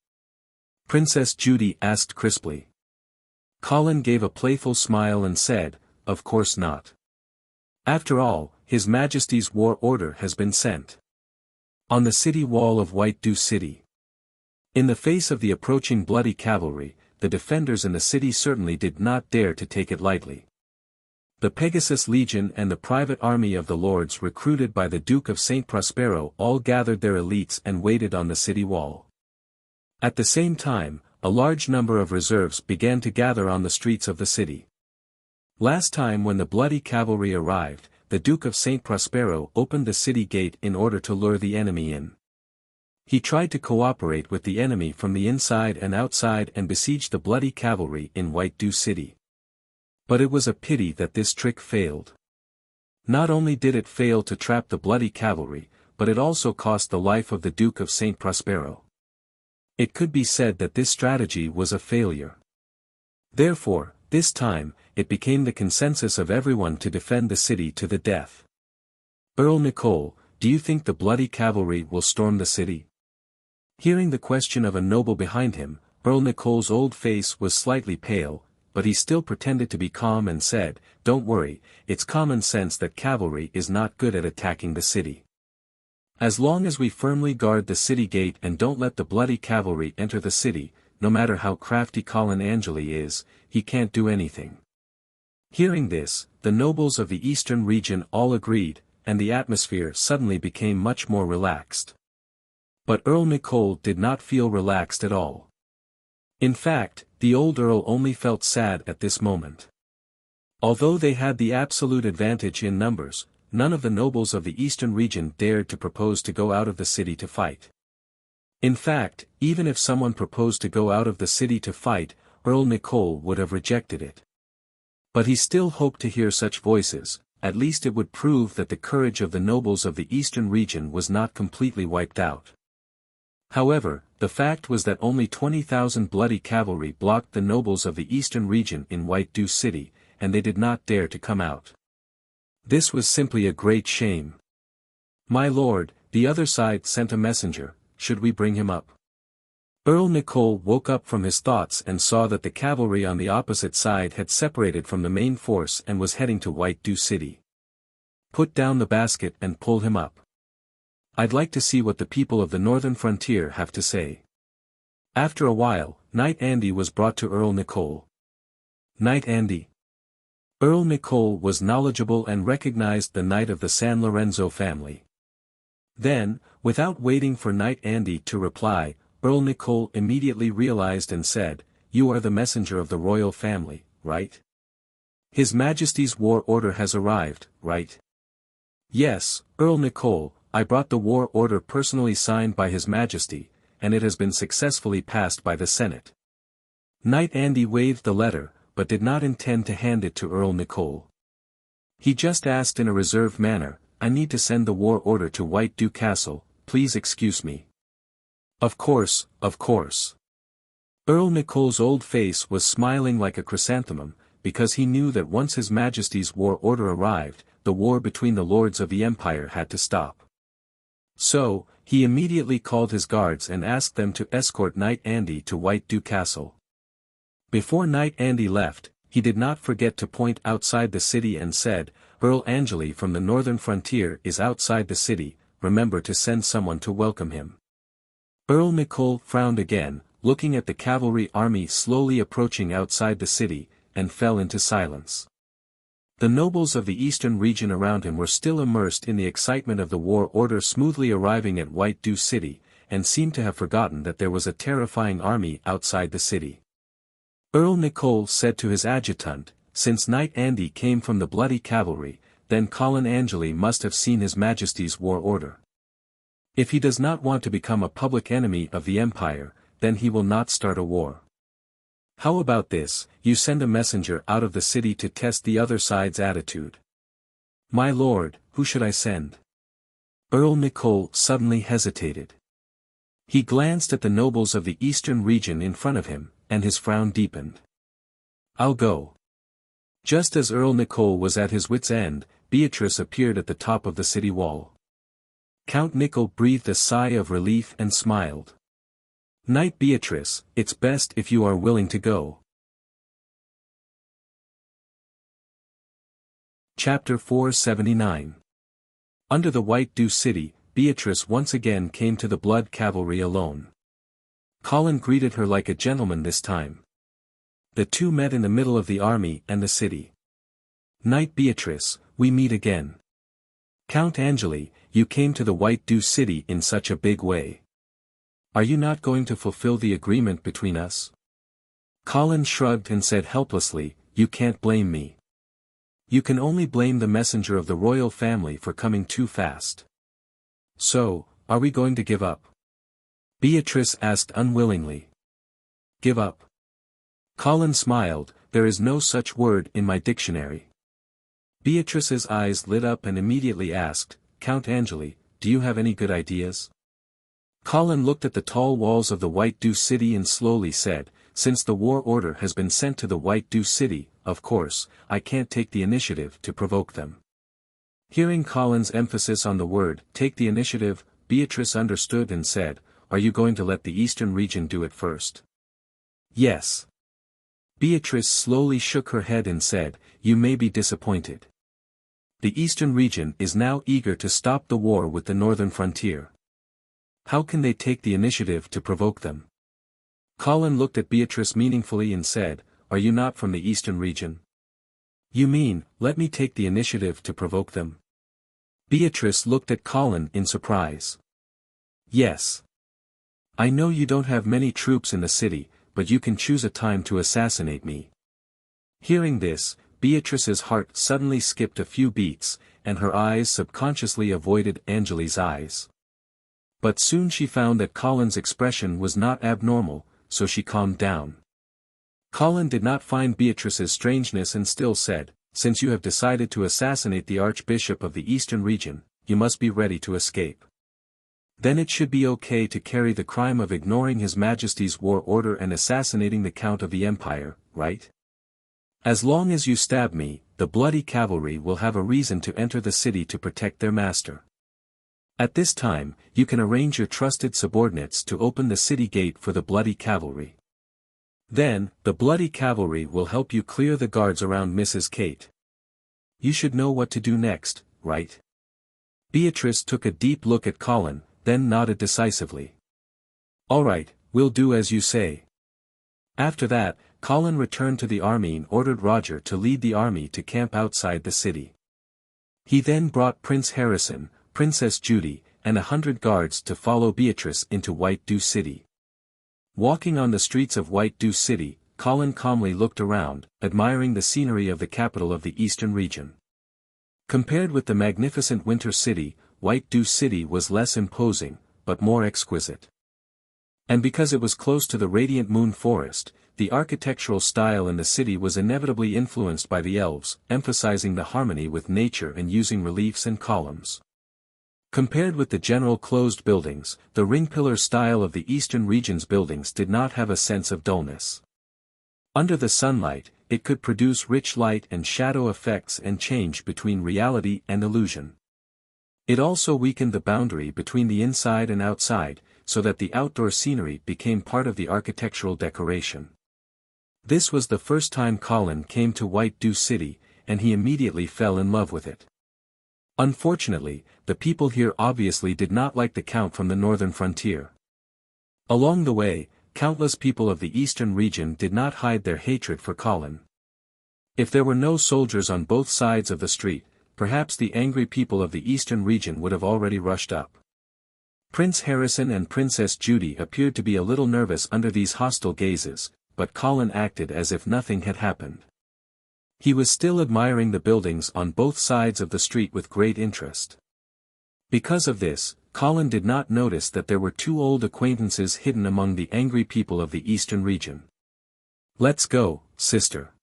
Princess Judy asked crisply. Colin gave a playful smile and said, "Of course not. After all, His Majesty's war order has been sent. On the city wall of White Dew City." In the face of the approaching bloody cavalry, the defenders in the city certainly did not dare to take it lightly. The Pegasus Legion and the private army of the lords recruited by the Duke of St. Prospero all gathered their elites and waited on the city wall. At the same time, a large number of reserves began to gather on the streets of the city. Last time when the bloody cavalry arrived, the Duke of St. Prospero opened the city gate in order to lure the enemy in. He tried to cooperate with the enemy from the inside and outside and besiege the bloody cavalry in White Dew City. But it was a pity that this trick failed. Not only did it fail to trap the bloody cavalry, but it also cost the life of the Duke of St. Prospero. It could be said that this strategy was a failure. Therefore, this time, it became the consensus of everyone to defend the city to the death. "Earl Nicole, do you think the bloody cavalry will storm the city?" Hearing the question of a noble behind him, Earl Nicole's old face was slightly pale, but he still pretended to be calm and said, "Don't worry, it's common sense that cavalry is not good at attacking the city. As long as we firmly guard the city gate and don't let the bloody cavalry enter the city, no matter how crafty Colin Angeli is, he can't do anything." Hearing this, the nobles of the eastern region all agreed, and the atmosphere suddenly became much more relaxed. But Earl Nicole did not feel relaxed at all. In fact, the old Earl only felt sad at this moment. Although they had the absolute advantage in numbers, none of the nobles of the eastern region dared to propose to go out of the city to fight. In fact, even if someone proposed to go out of the city to fight, Earl Nicole would have rejected it. But he still hoped to hear such voices, at least it would prove that the courage of the nobles of the eastern region was not completely wiped out. However, the fact was that only 20,000 bloody cavalry blocked the nobles of the eastern region in White Dew City, and they did not dare to come out. This was simply a great shame. "My lord, the other side sent a messenger, should we bring him up?" Earl Nicole woke up from his thoughts and saw that the cavalry on the opposite side had separated from the main force and was heading to White Dew City. "Put down the basket and pull him up. I'd like to see what the people of the northern frontier have to say." After a while, Knight Andy was brought to Earl Nicole. "Knight Andy." Earl Nicole was knowledgeable and recognized the knight of the San Lorenzo family. Then, without waiting for Knight Andy to reply, Earl Nicole immediately realized and said, you are the messenger of the royal family, right? His Majesty's war order has arrived, right? Yes, Earl Nicole, I brought the war order personally signed by His Majesty, and it has been successfully passed by the Senate. Knight Andy waved the letter, but did not intend to hand it to Earl Nicole. He just asked in a reserved manner, I need to send the war order to White Dew Castle, please excuse me. Of course, of course. Earl Nicole's old face was smiling like a chrysanthemum, because he knew that once His Majesty's war order arrived, the war between the lords of the Empire had to stop. So, he immediately called his guards and asked them to escort Knight Andy to White Dew Castle. Before Knight Andy left, he did not forget to point outside the city and said, Earl Angeli from the northern frontier is outside the city, remember to send someone to welcome him. Earl Nicole frowned again, looking at the cavalry army slowly approaching outside the city, and fell into silence. The nobles of the eastern region around him were still immersed in the excitement of the war order smoothly arriving at White Dew City, and seemed to have forgotten that there was a terrifying army outside the city. Earl Nicole said to his adjutant, since Knight Andy came from the bloody cavalry, then Colin Angeli must have seen His Majesty's war order. If he does not want to become a public enemy of the Empire, then he will not start a war. How about this, you send a messenger out of the city to test the other side's attitude. My lord, who should I send? Earl Nicole suddenly hesitated. He glanced at the nobles of the eastern region in front of him, and his frown deepened. I'll go. Just as Earl Nicole was at his wit's end, Beatrice appeared at the top of the city wall. Count Nicole breathed a sigh of relief and smiled. Knight Beatrice, it's best if you are willing to go. Chapter 479. Under the White Dew City, Beatrice once again came to the blood cavalry alone. Colin greeted her like a gentleman this time. The two met in the middle of the army and the city. Knight Beatrice, we meet again. Count Angeli, you came to the White Dew City in such a big way. Are you not going to fulfill the agreement between us? Colin shrugged and said helplessly, you can't blame me. You can only blame the messenger of the royal family for coming too fast. So, are we going to give up? Beatrice asked unwillingly. Give up? Colin smiled, there is no such word in my dictionary. Beatrice's eyes lit up and immediately asked, Count Angeli, do you have any good ideas? Colin looked at the tall walls of the White Dew City and slowly said, since the war order has been sent to the White Dew City, of course, I can't take the initiative to provoke them. Hearing Colin's emphasis on the word, take the initiative, Beatrice understood and said, are you going to let the eastern region do it first? Yes. Beatrice slowly shook her head and said, you may be disappointed. The eastern region is now eager to stop the war with the northern frontier. How can they take the initiative to provoke them? Colin looked at Beatrice meaningfully and said, are you not from the eastern region? You mean, let me take the initiative to provoke them? Beatrice looked at Colin in surprise. Yes. I know you don't have many troops in the city, but you can choose a time to assassinate me. Hearing this, Beatrice's heart suddenly skipped a few beats, and her eyes subconsciously avoided Angeli's eyes. But soon she found that Colin's expression was not abnormal, so she calmed down. Colin did not find Beatrice's strangeness and still said, since you have decided to assassinate the Archbishop of the Eastern region, you must be ready to escape. Then it should be okay to carry the crime of ignoring His Majesty's war order and assassinating the Count of the Empire, right? As long as you stab me, the bloody cavalry will have a reason to enter the city to protect their master. At this time, you can arrange your trusted subordinates to open the city gate for the bloody cavalry. Then, the bloody cavalry will help you clear the guards around Mrs. Kate. You should know what to do next, right? Beatrice took a deep look at Colin, then nodded decisively. All right, we'll do as you say. After that, Colin returned to the army and ordered Roger to lead the army to camp outside the city. He then brought Prince Harrison, Princess Judy, and 100 guards to follow Beatrice into White Dew City. Walking on the streets of White Dew City, Colin calmly looked around, admiring the scenery of the capital of the eastern region. Compared with the magnificent winter city, White Dew City was less imposing, but more exquisite. And because it was close to the radiant moon forest, the architectural style in the city was inevitably influenced by the elves, emphasizing the harmony with nature and using reliefs and columns. Compared with the general closed buildings, the ring-pillar style of the eastern region's buildings did not have a sense of dullness. Under the sunlight, it could produce rich light and shadow effects and change between reality and illusion. It also weakened the boundary between the inside and outside, so that the outdoor scenery became part of the architectural decoration. This was the first time Colin came to White Dew City, and he immediately fell in love with it. Unfortunately, the people here obviously did not like the Count from the northern frontier. Along the way, countless people of the eastern region did not hide their hatred for Colin. If there were no soldiers on both sides of the street, perhaps the angry people of the eastern region would have already rushed up. Prince Harrison and Princess Judy appeared to be a little nervous under these hostile gazes, but Colin acted as if nothing had happened. He was still admiring the buildings on both sides of the street with great interest. Because of this, Colin did not notice that there were two old acquaintances hidden among the angry people of the eastern region. "Let's go, sister.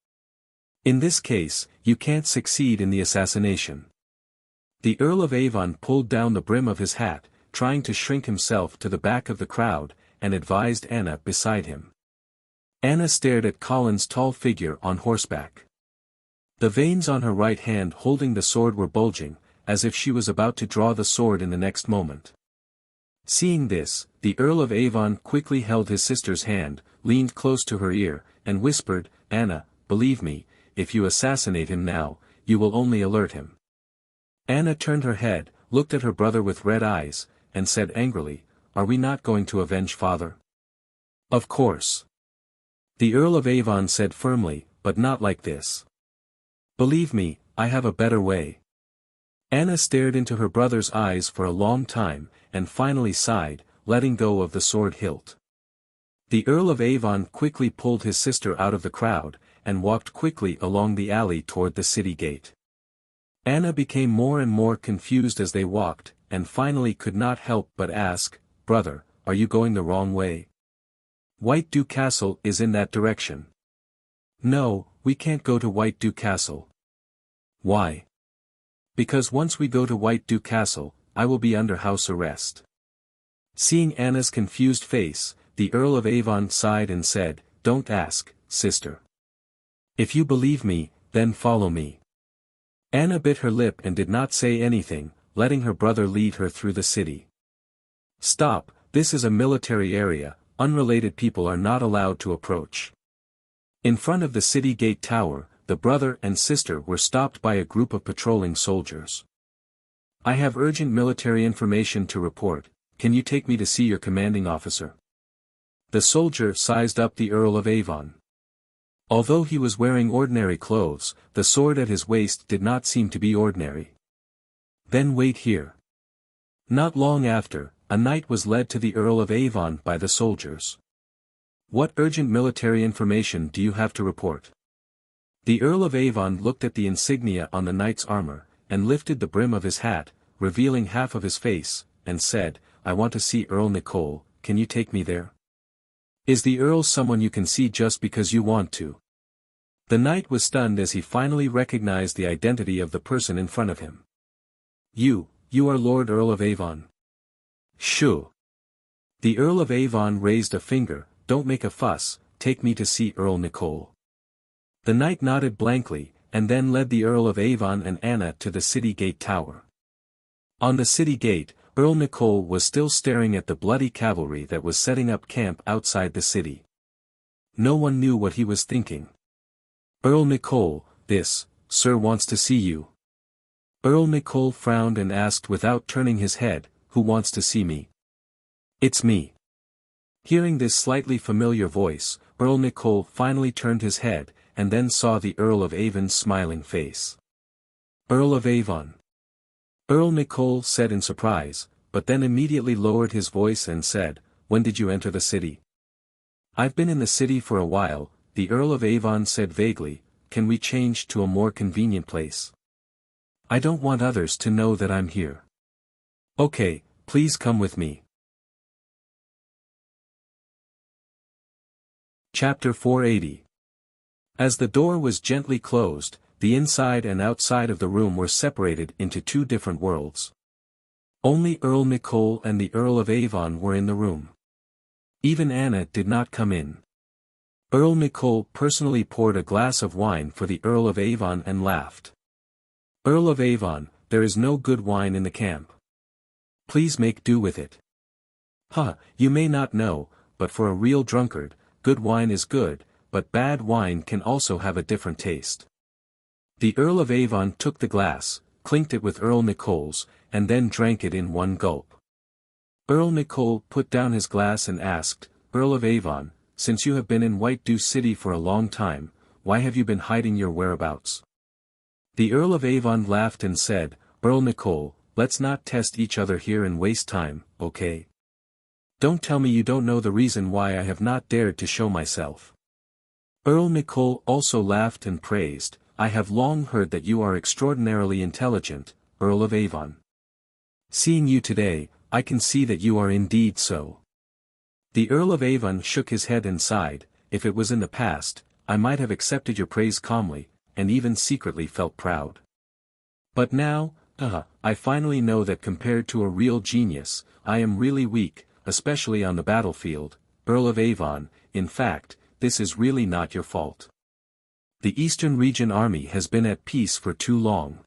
In this case, you can't succeed in the assassination." The Earl of Avon pulled down the brim of his hat, trying to shrink himself to the back of the crowd, and advised Anna beside him. Anna stared at Colin's tall figure on horseback. The veins on her right hand holding the sword were bulging, as if she was about to draw the sword in the next moment. Seeing this, the Earl of Avon quickly held his sister's hand, leaned close to her ear, and whispered, "Anna, believe me, if you assassinate him now, you will only alert him." Anna turned her head, looked at her brother with red eyes, and said angrily, "Are we not going to avenge father?" "Of course." The Earl of Avon said firmly, "But not like this. Believe me, I have a better way." Anna stared into her brother's eyes for a long time, and finally sighed, letting go of the sword hilt. The Earl of Avon quickly pulled his sister out of the crowd, and walked quickly along the alley toward the city gate. Anna became more and more confused as they walked, and finally could not help but ask, "Brother, are you going the wrong way? White Dew Castle is in that direction." "No, we can't go to White Dew Castle." "Why?" "Because once we go to White Dew Castle, I will be under house arrest." Seeing Anna's confused face, the Earl of Avon sighed and said, "Don't ask, sister. If you believe me, then follow me." Anna bit her lip and did not say anything, letting her brother lead her through the city. "Stop, this is a military area, unrelated people are not allowed to approach." In front of the city gate tower, the brother and sister were stopped by a group of patrolling soldiers. "I have urgent military information to report, can you take me to see your commanding officer?" The soldier sized up the Earl of Avon. Although he was wearing ordinary clothes, the sword at his waist did not seem to be ordinary. "Then wait here." Not long after, a knight was led to the Earl of Avon by the soldiers. "What urgent military information do you have to report?" The Earl of Avon looked at the insignia on the knight's armor, and lifted the brim of his hat, revealing half of his face, and said, "I want to see Earl Nicole, can you take me there?" "Is the Earl someone you can see just because you want to?" The knight was stunned as he finally recognized the identity of the person in front of him. You are Lord Earl of Avon." "Shoo." The Earl of Avon raised a finger, "Don't make a fuss, take me to see Earl Nicole." The knight nodded blankly, and then led the Earl of Avon and Anna to the city gate tower. On the city gate, Earl Nicole was still staring at the bloody cavalry that was setting up camp outside the city. No one knew what he was thinking. "Earl Nicole, this, sir wants to see you." Earl Nicole frowned and asked without turning his head, "Who wants to see me?" "It's me." Hearing this slightly familiar voice, Earl Nicole finally turned his head, and then saw the Earl of Avon's smiling face. "Earl of Avon." Earl Nicole said in surprise, but then immediately lowered his voice and said, "When did you enter the city?" "I've been in the city for a while, the Earl of Avon said vaguely, can we change to a more convenient place? I don't want others to know that I'm here. Okay, please come with me. Chapter 480. As the door was gently closed, the inside and outside of the room were separated into two different worlds. Only Earl Nicole and the Earl of Avon were in the room. Even Anna did not come in. Earl Nicole personally poured a glass of wine for the Earl of Avon and laughed. Earl of Avon, there is no good wine in the camp. Please make do with it. You may not know, but for a real drunkard, good wine is good, but bad wine can also have a different taste. The Earl of Avon took the glass, clinked it with Earl Nicole's, and then drank it in one gulp. Earl Nicole put down his glass and asked, Earl of Avon, since you have been in White Dew City for a long time, why have you been hiding your whereabouts? The Earl of Avon laughed and said, Earl Nicole, let's not test each other here and waste time, okay? Don't tell me you don't know the reason why I have not dared to show myself. Earl Nicole also laughed and praised, I have long heard that you are extraordinarily intelligent, Earl of Avon. Seeing you today, I can see that you are indeed so. The Earl of Avon shook his head and sighed, if it was in the past, I might have accepted your praise calmly, and even secretly felt proud. But now, I finally know that compared to a real genius, I am really weak, especially on the battlefield, Earl of Avon, in fact, this is really not your fault. The Eastern Region Army has been at peace for too long.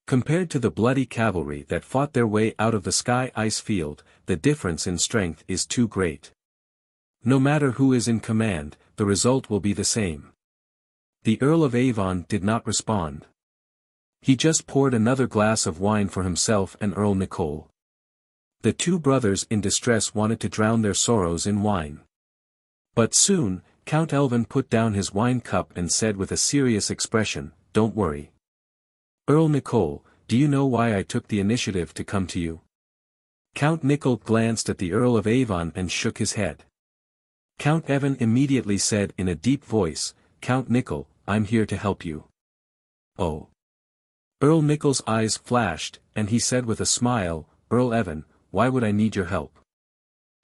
Compared to the bloody cavalry that fought their way out of the sky ice field, the difference in strength is too great. No matter who is in command, the result will be the same. The Earl of Avon did not respond. He just poured another glass of wine for himself and Earl Nicole. The two brothers in distress wanted to drown their sorrows in wine. But soon, Count Elvin put down his wine cup and said with a serious expression, don't worry. Earl Nicole, do you know why I took the initiative to come to you? Count Nicole glanced at the Earl of Avon and shook his head. Count Evan immediately said in a deep voice, Count Nicole, I'm here to help you. Oh. Earl Nicole's eyes flashed, and he said with a smile, Earl Evan, why would I need your help?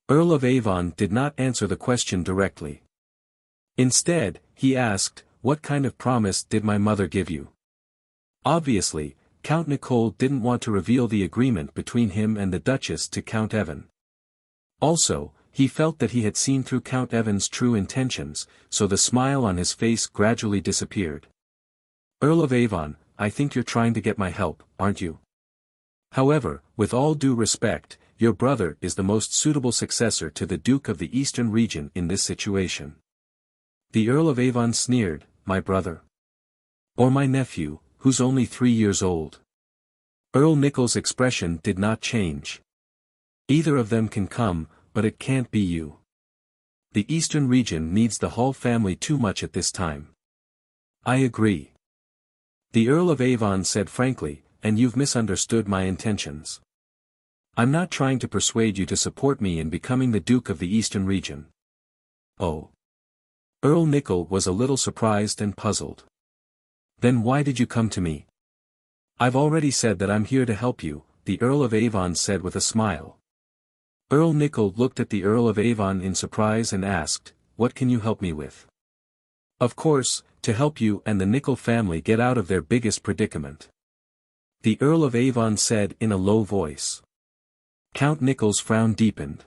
Earl of Avon did not answer the question directly. Instead, he asked, what kind of promise did my mother give you? Obviously, Count Nicole didn't want to reveal the agreement between him and the Duchess to Count Evan. Also, he felt that he had seen through Count Evan's true intentions, so the smile on his face gradually disappeared. Earl of Avon, I think you're trying to get my help, aren't you? However, with all due respect, your brother is the most suitable successor to the Duke of the Eastern Region in this situation. The Earl of Avon sneered, my brother? Or my nephew, who's only 3 years old? Earl Nicole's expression did not change. Either of them can come, but it can't be you. The Eastern Region needs the Hall family too much at this time. I agree. The Earl of Avon said frankly, and you've misunderstood my intentions. I'm not trying to persuade you to support me in becoming the Duke of the Eastern Region. Oh. Earl Nicole was a little surprised and puzzled. Then why did you come to me? I've already said that I'm here to help you, the Earl of Avon said with a smile. Earl Nicole looked at the Earl of Avon in surprise and asked, what can you help me with? Of course, to help you and the Nicole family get out of their biggest predicament. The Earl of Avon said in a low voice. Count Nicole's frown deepened.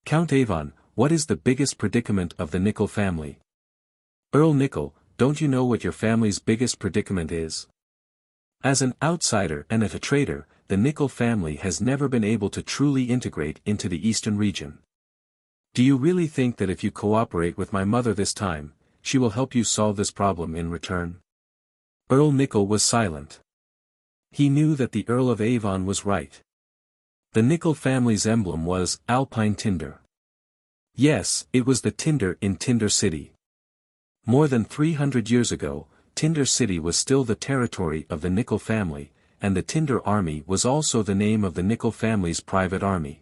Count Avon, what is the biggest predicament of the Nicole family? Earl Nicole, don't you know what your family's biggest predicament is? As an outsider and a traitor, the Nicole family has never been able to truly integrate into the Eastern Region. Do you really think that if you cooperate with my mother this time, she will help you solve this problem in return? Earl Nicole was silent. He knew that the Earl of Avon was right. The Nicole family's emblem was Alpine Tinder. Yes, it was the Tinder in Tinder City. More than 300 years ago, Tinder City was still the territory of the Nicole family, and the Tinder Army was also the name of the Nicole family's private army.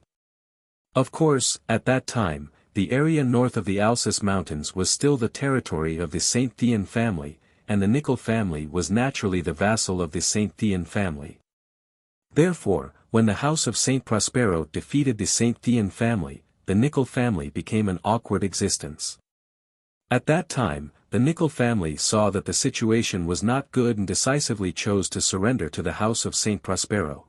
Of course, at that time, the area north of the Alsace Mountains was still the territory of the Saint Thean family, and the Nickel family was naturally the vassal of the Saint Thean family. Therefore, when the House of Saint Prospero defeated the Saint Thean family, the Nickel family became an awkward existence. At that time, the Nickel family saw that the situation was not good and decisively chose to surrender to the House of Saint Prospero.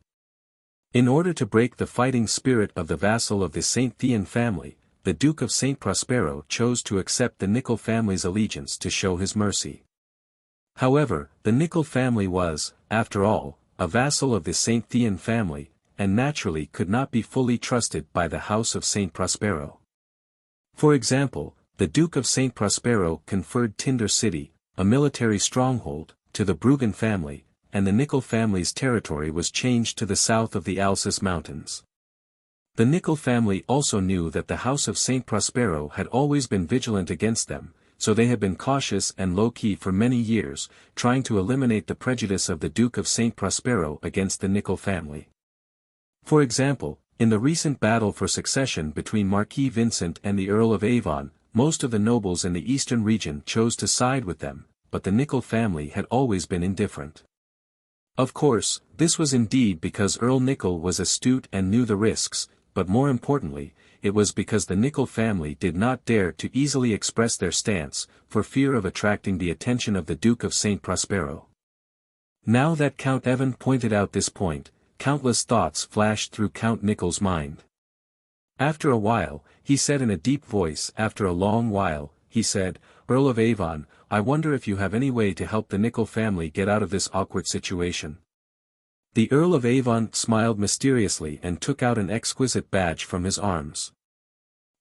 In order to break the fighting spirit of the vassal of the Saint Thean family, the Duke of Saint Prospero chose to accept the Nickel family's allegiance to show his mercy. However, the Nickel family was, after all, a vassal of the Saint Thean family, and naturally could not be fully trusted by the House of Saint Prospero. For example, the Duke of Saint Prospero conferred Tinder City, a military stronghold, to the Bruggen family, and the Nickel family's territory was changed to the south of the Alsace Mountains. The Nickel family also knew that the House of Saint Prospero had always been vigilant against them, so they had been cautious and low-key for many years, trying to eliminate the prejudice of the Duke of Saint Prospero against the Nickel family. For example, in the recent battle for succession between Marquis Vincent and the Earl of Avon, most of the nobles in the eastern region chose to side with them, but the Nickel family had always been indifferent. Of course, this was indeed because Earl Nickel was astute and knew the risks, but more importantly, it was because the Nickel family did not dare to easily express their stance, for fear of attracting the attention of the Duke of Saint Prospero. Now that Count Evan pointed out this point, countless thoughts flashed through Count Nickel's mind. After a while, he said in a deep voice, after a long while, he said, "Earl of Avon, I wonder if you have any way to help the Nickel family get out of this awkward situation." The Earl of Avon smiled mysteriously and took out an exquisite badge from his arms.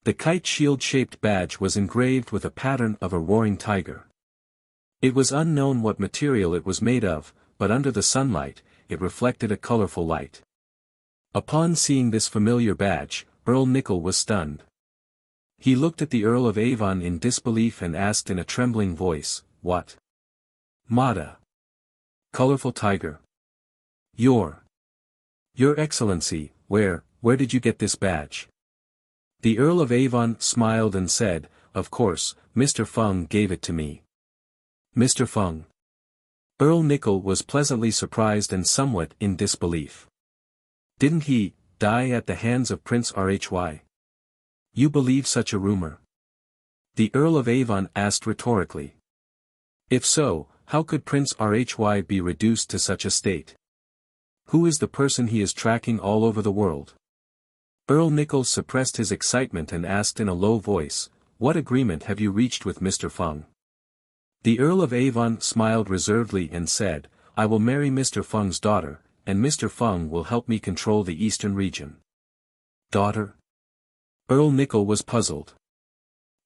The kite shield-shaped badge was engraved with a pattern of a roaring tiger. It was unknown what material it was made of, but under the sunlight, it reflected a colorful light. Upon seeing this familiar badge, Earl Nickel was stunned. He looked at the Earl of Avon in disbelief and asked in a trembling voice, "What? Mata? Colorful tiger? Your Excellency, where did you get this badge?" The Earl of Avon smiled and said, "Of course, Mr. Feng gave it to me." "Mr. Feng?" Earl Nickel was pleasantly surprised and somewhat in disbelief. "Didn't he die at the hands of Prince Rhy? You believe such a rumor?" The Earl of Avon asked rhetorically. "If so, how could Prince Rhy be reduced to such a state? Who is the person he is tracking all over the world?" Earl Nickel suppressed his excitement and asked in a low voice, "What agreement have you reached with Mr. Feng?" The Earl of Avon smiled reservedly and said, "I will marry Mr. Feng's daughter, and Mr. Feng will help me control the eastern region." "Daughter?" Earl Nickel was puzzled.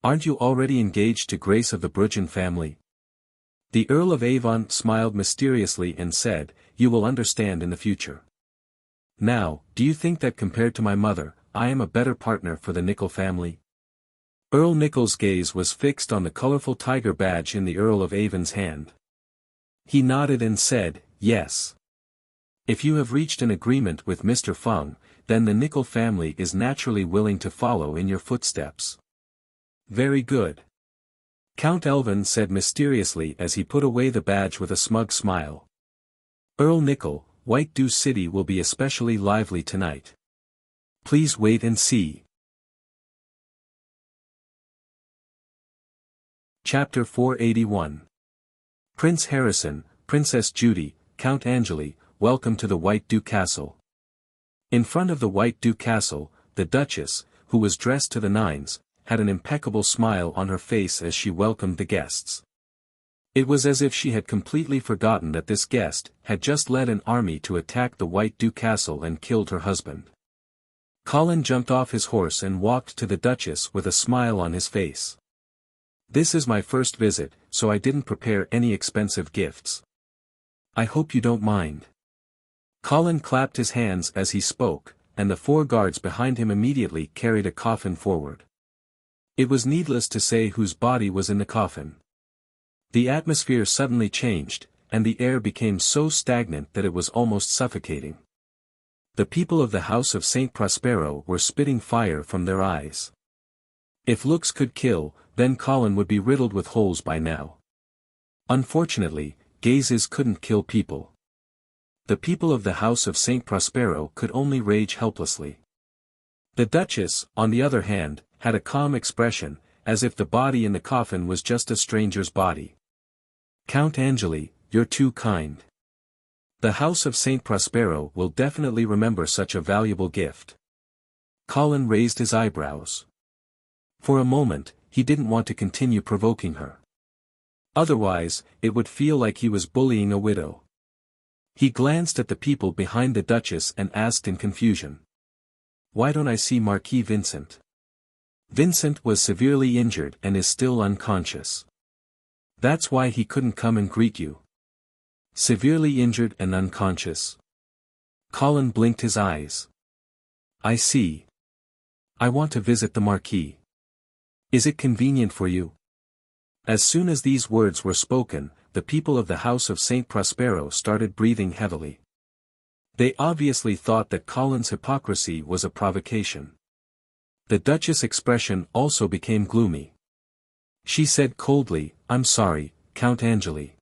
"Aren't you already engaged to Grace of the Bruggen family?" The Earl of Avon smiled mysteriously and said, "You will understand in the future. Now, do you think that compared to my mother, I am a better partner for the Nickel family?" Earl Nickel's gaze was fixed on the colorful tiger badge in the Earl of Avon's hand. He nodded and said, "Yes. If you have reached an agreement with Mr. Feng, then the Nickel family is naturally willing to follow in your footsteps." "Very good," Count Elvin said mysteriously as he put away the badge with a smug smile. "Earl Nickel, White Dew City will be especially lively tonight. Please wait and see." Chapter 481. Prince Harrison, Princess Judy, Count Angeli, welcome to the White Dew Castle. In front of the White Dew Castle, the Duchess, who was dressed to the nines, had an impeccable smile on her face as she welcomed the guests. It was as if she had completely forgotten that this guest had just led an army to attack the White Dew Castle and killed her husband. Colin jumped off his horse and walked to the Duchess with a smile on his face. "This is my first visit, so I didn't prepare any expensive gifts. I hope you don't mind." Colin clapped his hands as he spoke, and the 4 guards behind him immediately carried a coffin forward. It was needless to say whose body was in the coffin. The atmosphere suddenly changed, and the air became so stagnant that it was almost suffocating. The people of the House of Saint Prospero were spitting fire from their eyes. If looks could kill, then Colin would be riddled with holes by now. Unfortunately, gazes couldn't kill people. The people of the House of Saint Prospero could only rage helplessly. The Duchess, on the other hand, had a calm expression, as if the body in the coffin was just a stranger's body. Count Angeli, you're too kind. The House of Saint Prospero will definitely remember such a valuable gift. Colin raised his eyebrows. For a moment, he didn't want to continue provoking her. Otherwise, it would feel like he was bullying a widow. He glanced at the people behind the Duchess and asked in confusion. Why don't I see Marquis Vincent? Vincent was severely injured and is still unconscious. That's why he couldn't come and greet you. Severely injured and unconscious. Colin blinked his eyes. I see. I want to visit the Marquis. Is it convenient for you? As soon as these words were spoken, the people of the House of Saint Prospero started breathing heavily. They obviously thought that Colin's hypocrisy was a provocation. The Duchess' expression also became gloomy. She said coldly, I'm sorry, Count Angeli.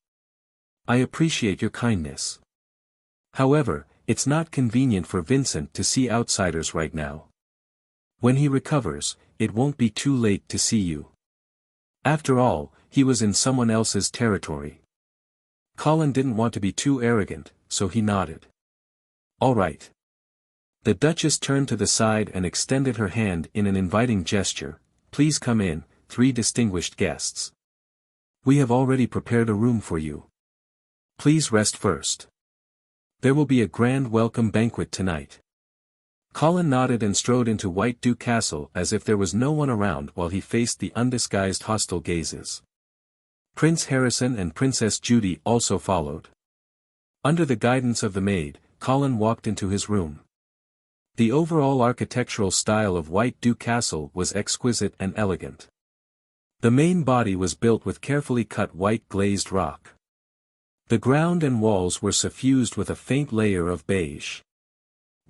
I appreciate your kindness. However, it's not convenient for Vincent to see outsiders right now. When he recovers, it won't be too late to see you. After all, he was in someone else's territory. Colin didn't want to be too arrogant, so he nodded. All right. The Duchess turned to the side and extended her hand in an inviting gesture. Please come in, 3 distinguished guests. We have already prepared a room for you. Please rest first. There will be a grand welcome banquet tonight. Colin nodded and strode into White Dew Castle as if there was no one around while he faced the undisguised hostile gazes. Prince Harrison and Princess Judy also followed. Under the guidance of the maid, Colin walked into his room. The overall architectural style of White Dew Castle was exquisite and elegant. The main body was built with carefully cut white glazed rock. The ground and walls were suffused with a faint layer of beige.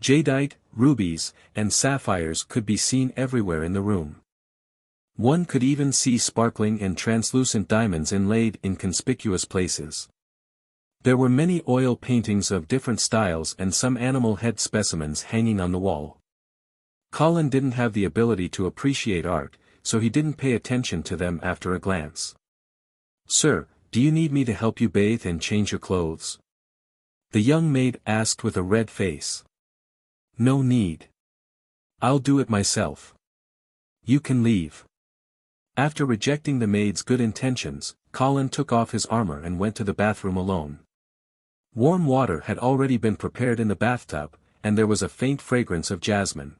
Jadeite, rubies, and sapphires could be seen everywhere in the room. One could even see sparkling and translucent diamonds inlaid in conspicuous places. There were many oil paintings of different styles and some animal head specimens hanging on the wall. Colin didn't have the ability to appreciate art, so he didn't pay attention to them after a glance. Sir, do you need me to help you bathe and change your clothes? The young maid asked with a red face. No need. I'll do it myself. You can leave. After rejecting the maid's good intentions, Colin took off his armor and went to the bathroom alone. Warm water had already been prepared in the bathtub, and there was a faint fragrance of jasmine.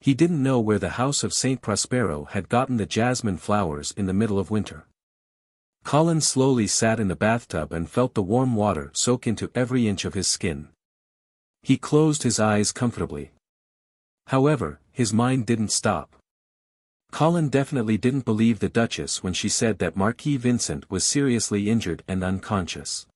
He didn't know where the House of Saint Prospero had gotten the jasmine flowers in the middle of winter. Colin slowly sat in the bathtub and felt the warm water soak into every inch of his skin. He closed his eyes comfortably. However, his mind didn't stop. Colin definitely didn't believe the Duchess when she said that Marquis Vincent was seriously injured and unconscious.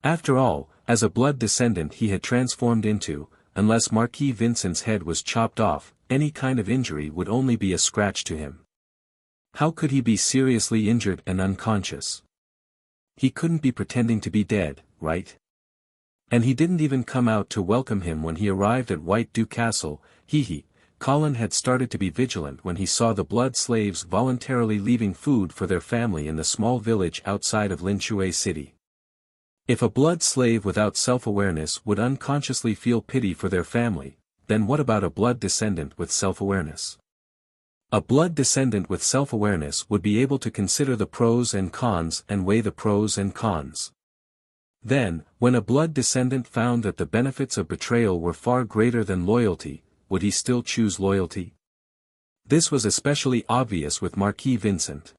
After all, as a blood descendant he had transformed into, unless Marquis Vincent's head was chopped off, any kind of injury would only be a scratch to him. How could he be seriously injured and unconscious? He couldn't be pretending to be dead, right? And he didn't even come out to welcome him when he arrived at White Dew Castle. Colin had started to be vigilant when he saw the blood slaves voluntarily leaving food for their family in the small village outside of Linshui City. If a blood slave without self-awareness would unconsciously feel pity for their family, then what about a blood descendant with self-awareness? A blood descendant with self-awareness would be able to consider the pros and cons and weigh the pros and cons. Then, when a blood descendant found that the benefits of betrayal were far greater than loyalty, would he still choose loyalty? This was especially obvious with Marquis Vincent.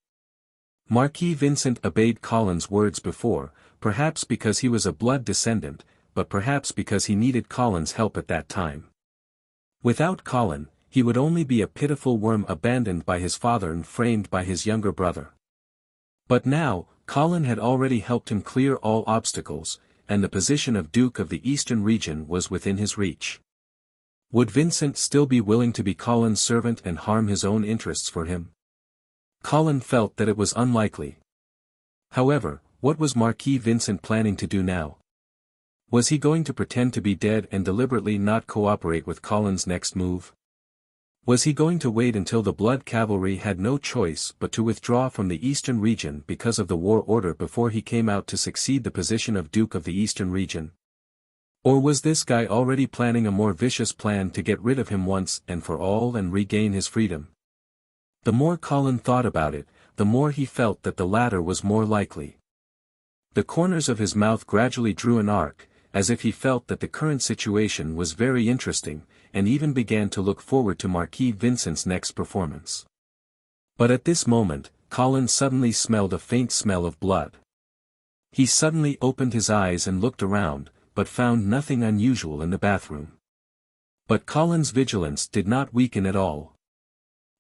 Marquis Vincent obeyed Colin's words before, perhaps because he was a blood descendant, but perhaps because he needed Colin's help at that time. Without Colin, he would only be a pitiful worm abandoned by his father and framed by his younger brother. But now, Colin had already helped him clear all obstacles, and the position of Duke of the Eastern region was within his reach. Would Vincent still be willing to be Colin's servant and harm his own interests for him? Colin felt that it was unlikely. However, what was Marquis Vincent planning to do now? Was he going to pretend to be dead and deliberately not cooperate with Colin's next move? Was he going to wait until the Blood Cavalry had no choice but to withdraw from the Eastern region because of the war order before he came out to succeed the position of Duke of the Eastern region? Or was this guy already planning a more vicious plan to get rid of him once and for all and regain his freedom? The more Colin thought about it, the more he felt that the latter was more likely. The corners of his mouth gradually drew an arc, as if he felt that the current situation was very interesting, and even began to look forward to Marquis Vincent's next performance. But at this moment, Colin suddenly smelled a faint smell of blood. He suddenly opened his eyes and looked around, but found nothing unusual in the bathroom. But Colin's vigilance did not weaken at all.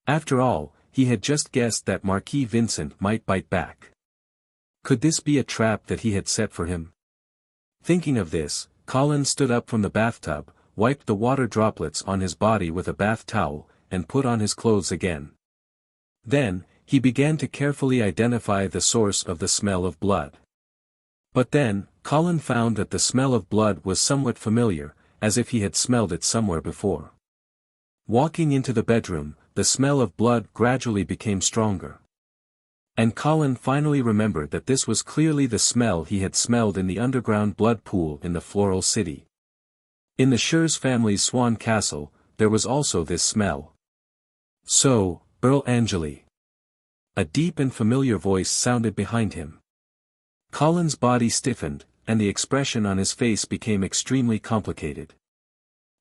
After all, he had just guessed that Marquis Vincent might bite back. Could this be a trap that he had set for him? Thinking of this, Colin stood up from the bathtub, wiped the water droplets on his body with a bath towel, and put on his clothes again. Then, he began to carefully identify the source of the smell of blood. But then, Colin found that the smell of blood was somewhat familiar, as if he had smelled it somewhere before. Walking into the bedroom, the smell of blood gradually became stronger. And Colin finally remembered that this was clearly the smell he had smelled in the underground blood pool in the Floral City. In the Schurz family's Swan Castle, there was also this smell. So, Earl Angeli. A deep and familiar voice sounded behind him. Colin's body stiffened, and the expression on his face became extremely complicated.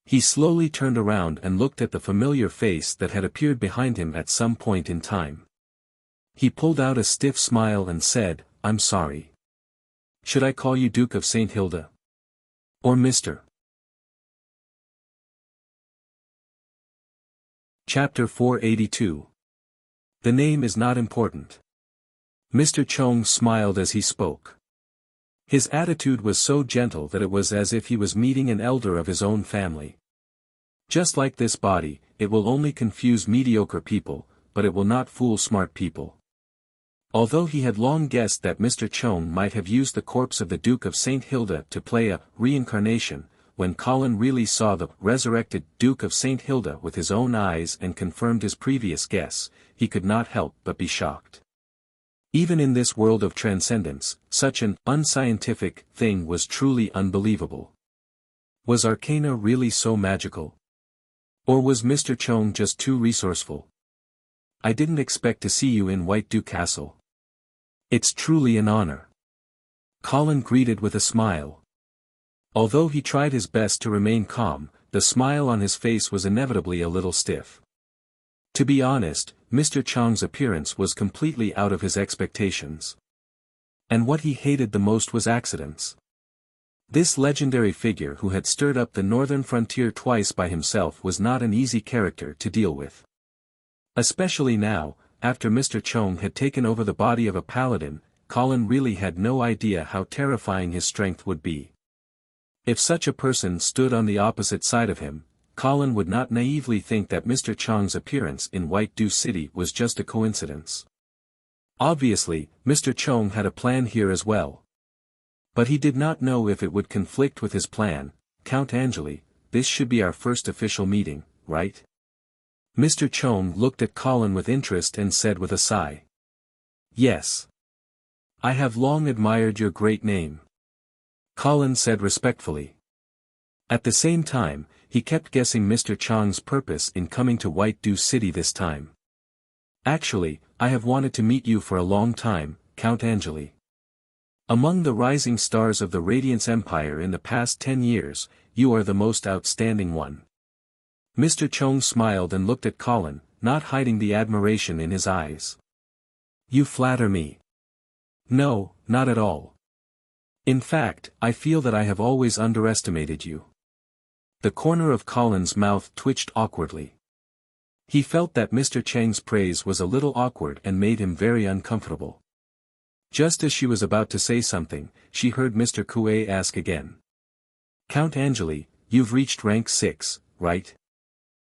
He slowly turned around and looked at the familiar face that had appeared behind him at some point in time. He pulled out a stiff smile and said, "I'm sorry. Should I call you Duke of St. Hilda? Or Mr.?" Chapter 482. The name is not important. Mr. Chung smiled as he spoke. His attitude was so gentle that it was as if he was meeting an elder of his own family. Just like this body, it will only confuse mediocre people, but it will not fool smart people. Although he had long guessed that Mr. Chung might have used the corpse of the Duke of St. Hilda to play a reincarnation, when Colin really saw the resurrected Duke of St. Hilda with his own eyes and confirmed his previous guess, he could not help but be shocked. Even in this world of transcendence, such an unscientific thing was truly unbelievable. Was Arcana really so magical? Or was Mr. Chung just too resourceful? "I didn't expect to see you in White Duke Castle. It's truly an honor." Colin greeted with a smile. Although he tried his best to remain calm, the smile on his face was inevitably a little stiff. To be honest, Mr. Chang's appearance was completely out of his expectations. And what he hated the most was accidents. This legendary figure who had stirred up the northern frontier twice by himself was not an easy character to deal with. Especially now, after Mr. Chung had taken over the body of a paladin, Colin really had no idea how terrifying his strength would be. If such a person stood on the opposite side of him, Colin would not naively think that Mr. Chang's appearance in White Dew City was just a coincidence. Obviously, Mr. Chung had a plan here as well. But he did not know if it would conflict with his plan. "Count Angeli, this should be our first official meeting, right?" Mr. Chung looked at Colin with interest and said with a sigh. "Yes. I have long admired your great name," Colin said respectfully. At the same time, he kept guessing Mr. Chang's purpose in coming to White Dew City this time. "Actually, I have wanted to meet you for a long time, Count Angeli. Among the rising stars of the Radiance Empire in the past 10 years, you are the most outstanding one." Mr. Chung smiled and looked at Colin, not hiding the admiration in his eyes. "You flatter me." "No, not at all. In fact, I feel that I have always underestimated you." The corner of Colin's mouth twitched awkwardly. He felt that Mr. Chang's praise was a little awkward and made him very uncomfortable. Just as she was about to say something, she heard Mr. Kue ask again. "Count Angeli, you've reached rank 6, right?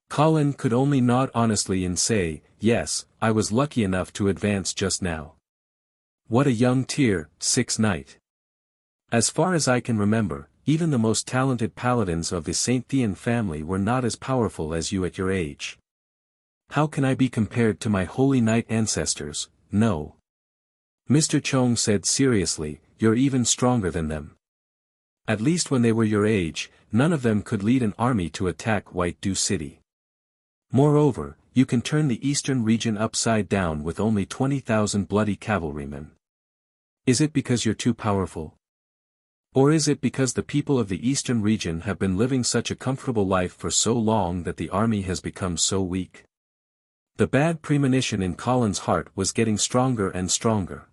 Colin could only nod honestly and say, yes, I was lucky enough to advance just now. What a young tier 6 knight. As far as I can remember, even the most talented paladins of the St. Thean family were not as powerful as you at your age. How can I be compared to my holy knight ancestors? No. Mr. Chong said seriously, you're even stronger than them. At least when they were your age, none of them could lead an army to attack White Dew City. Moreover, you can turn the eastern region upside down with only 20,000 bloody cavalrymen. Is it because you're too powerful? Or is it because the people of the eastern region have been living such a comfortable life for so long that the army has become so weak? The bad premonition in Colin's heart was getting stronger and stronger.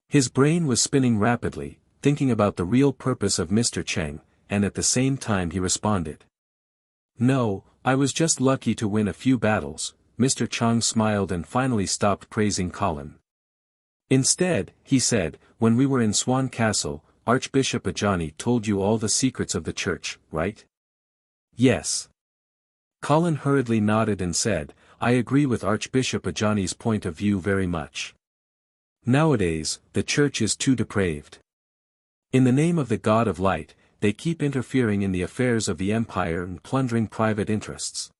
His brain was spinning rapidly, thinking about the real purpose of Mr. Cheng, and at the same time he responded. No, I was just lucky to win a few battles. Mr. Chang smiled and finally stopped praising Colin. Instead, he said, when we were in Swan Castle, Archbishop Ajani told you all the secrets of the church, right? Yes. Colin hurriedly nodded and said, I agree with Archbishop Ajani's point of view very much. Nowadays, the church is too depraved. In the name of the God of Light, they keep interfering in the affairs of the empire and plundering private interests.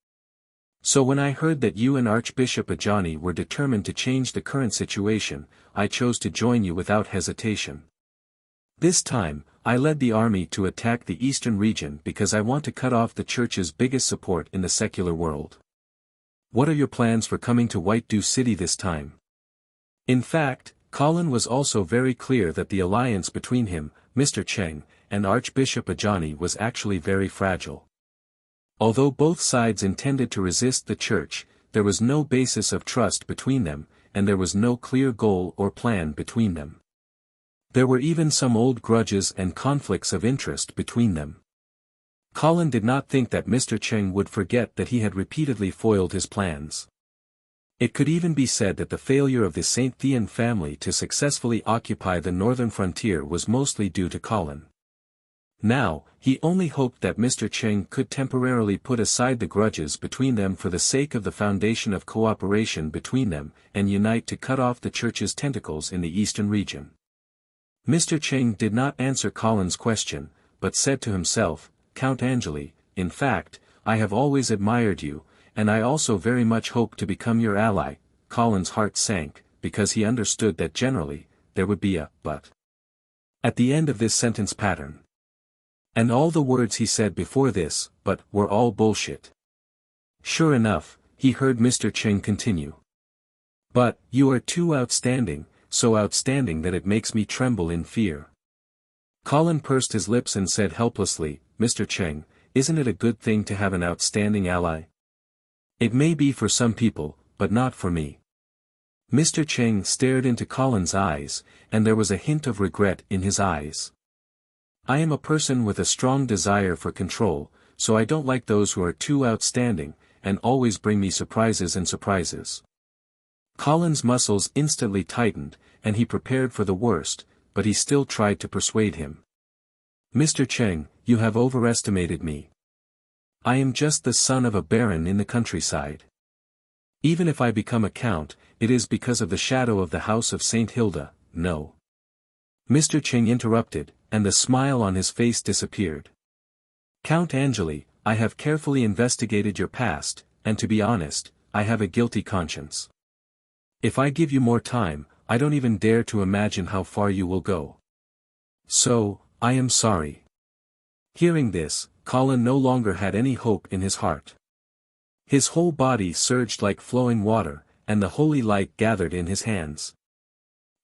So when I heard that you and Archbishop Ajani were determined to change the current situation, I chose to join you without hesitation. This time, I led the army to attack the eastern region because I want to cut off the church's biggest support in the secular world. What are your plans for coming to White Dew City this time? In fact, Colin was also very clear that the alliance between him, Mr. Cheng, and Archbishop Ajani was actually very fragile. Although both sides intended to resist the church, there was no basis of trust between them, and there was no clear goal or plan between them. There were even some old grudges and conflicts of interest between them. Colin did not think that Mr. Cheng would forget that he had repeatedly foiled his plans. It could even be said that the failure of the St. Thean family to successfully occupy the northern frontier was mostly due to Colin. Now, he only hoped that Mr. Cheng could temporarily put aside the grudges between them for the sake of the foundation of cooperation between them, and unite to cut off the church's tentacles in the eastern region. Mr. Cheng did not answer Colin's question, but said to himself, Count Angeli, in fact, I have always admired you, and I also very much hope to become your ally. Colin's heart sank, because he understood that generally, there would be a but at the end of this sentence pattern. And all the words he said before this, but, were all bullshit. Sure enough, he heard Mr. Cheng continue. But, you are too outstanding, so outstanding that it makes me tremble in fear. Colin pursed his lips and said helplessly, Mr. Cheng, isn't it a good thing to have an outstanding ally? It may be for some people, but not for me. Mr. Cheng stared into Colin's eyes, and there was a hint of regret in his eyes. I am a person with a strong desire for control, so I don't like those who are too outstanding, and always bring me surprises and surprises. Colin's muscles instantly tightened, and he prepared for the worst, but he still tried to persuade him. Mr. Cheng, you have overestimated me. I am just the son of a baron in the countryside. Even if I become a count, it is because of the shadow of the house of St. Hilda, no. Mr. Cheng interrupted, and the smile on his face disappeared. Count Angeli, I have carefully investigated your past, and to be honest, I have a guilty conscience. If I give you more time, I don't even dare to imagine how far you will go. So, I am sorry. Hearing this, Colin no longer had any hope in his heart. His whole body surged like flowing water, and the holy light gathered in his hands.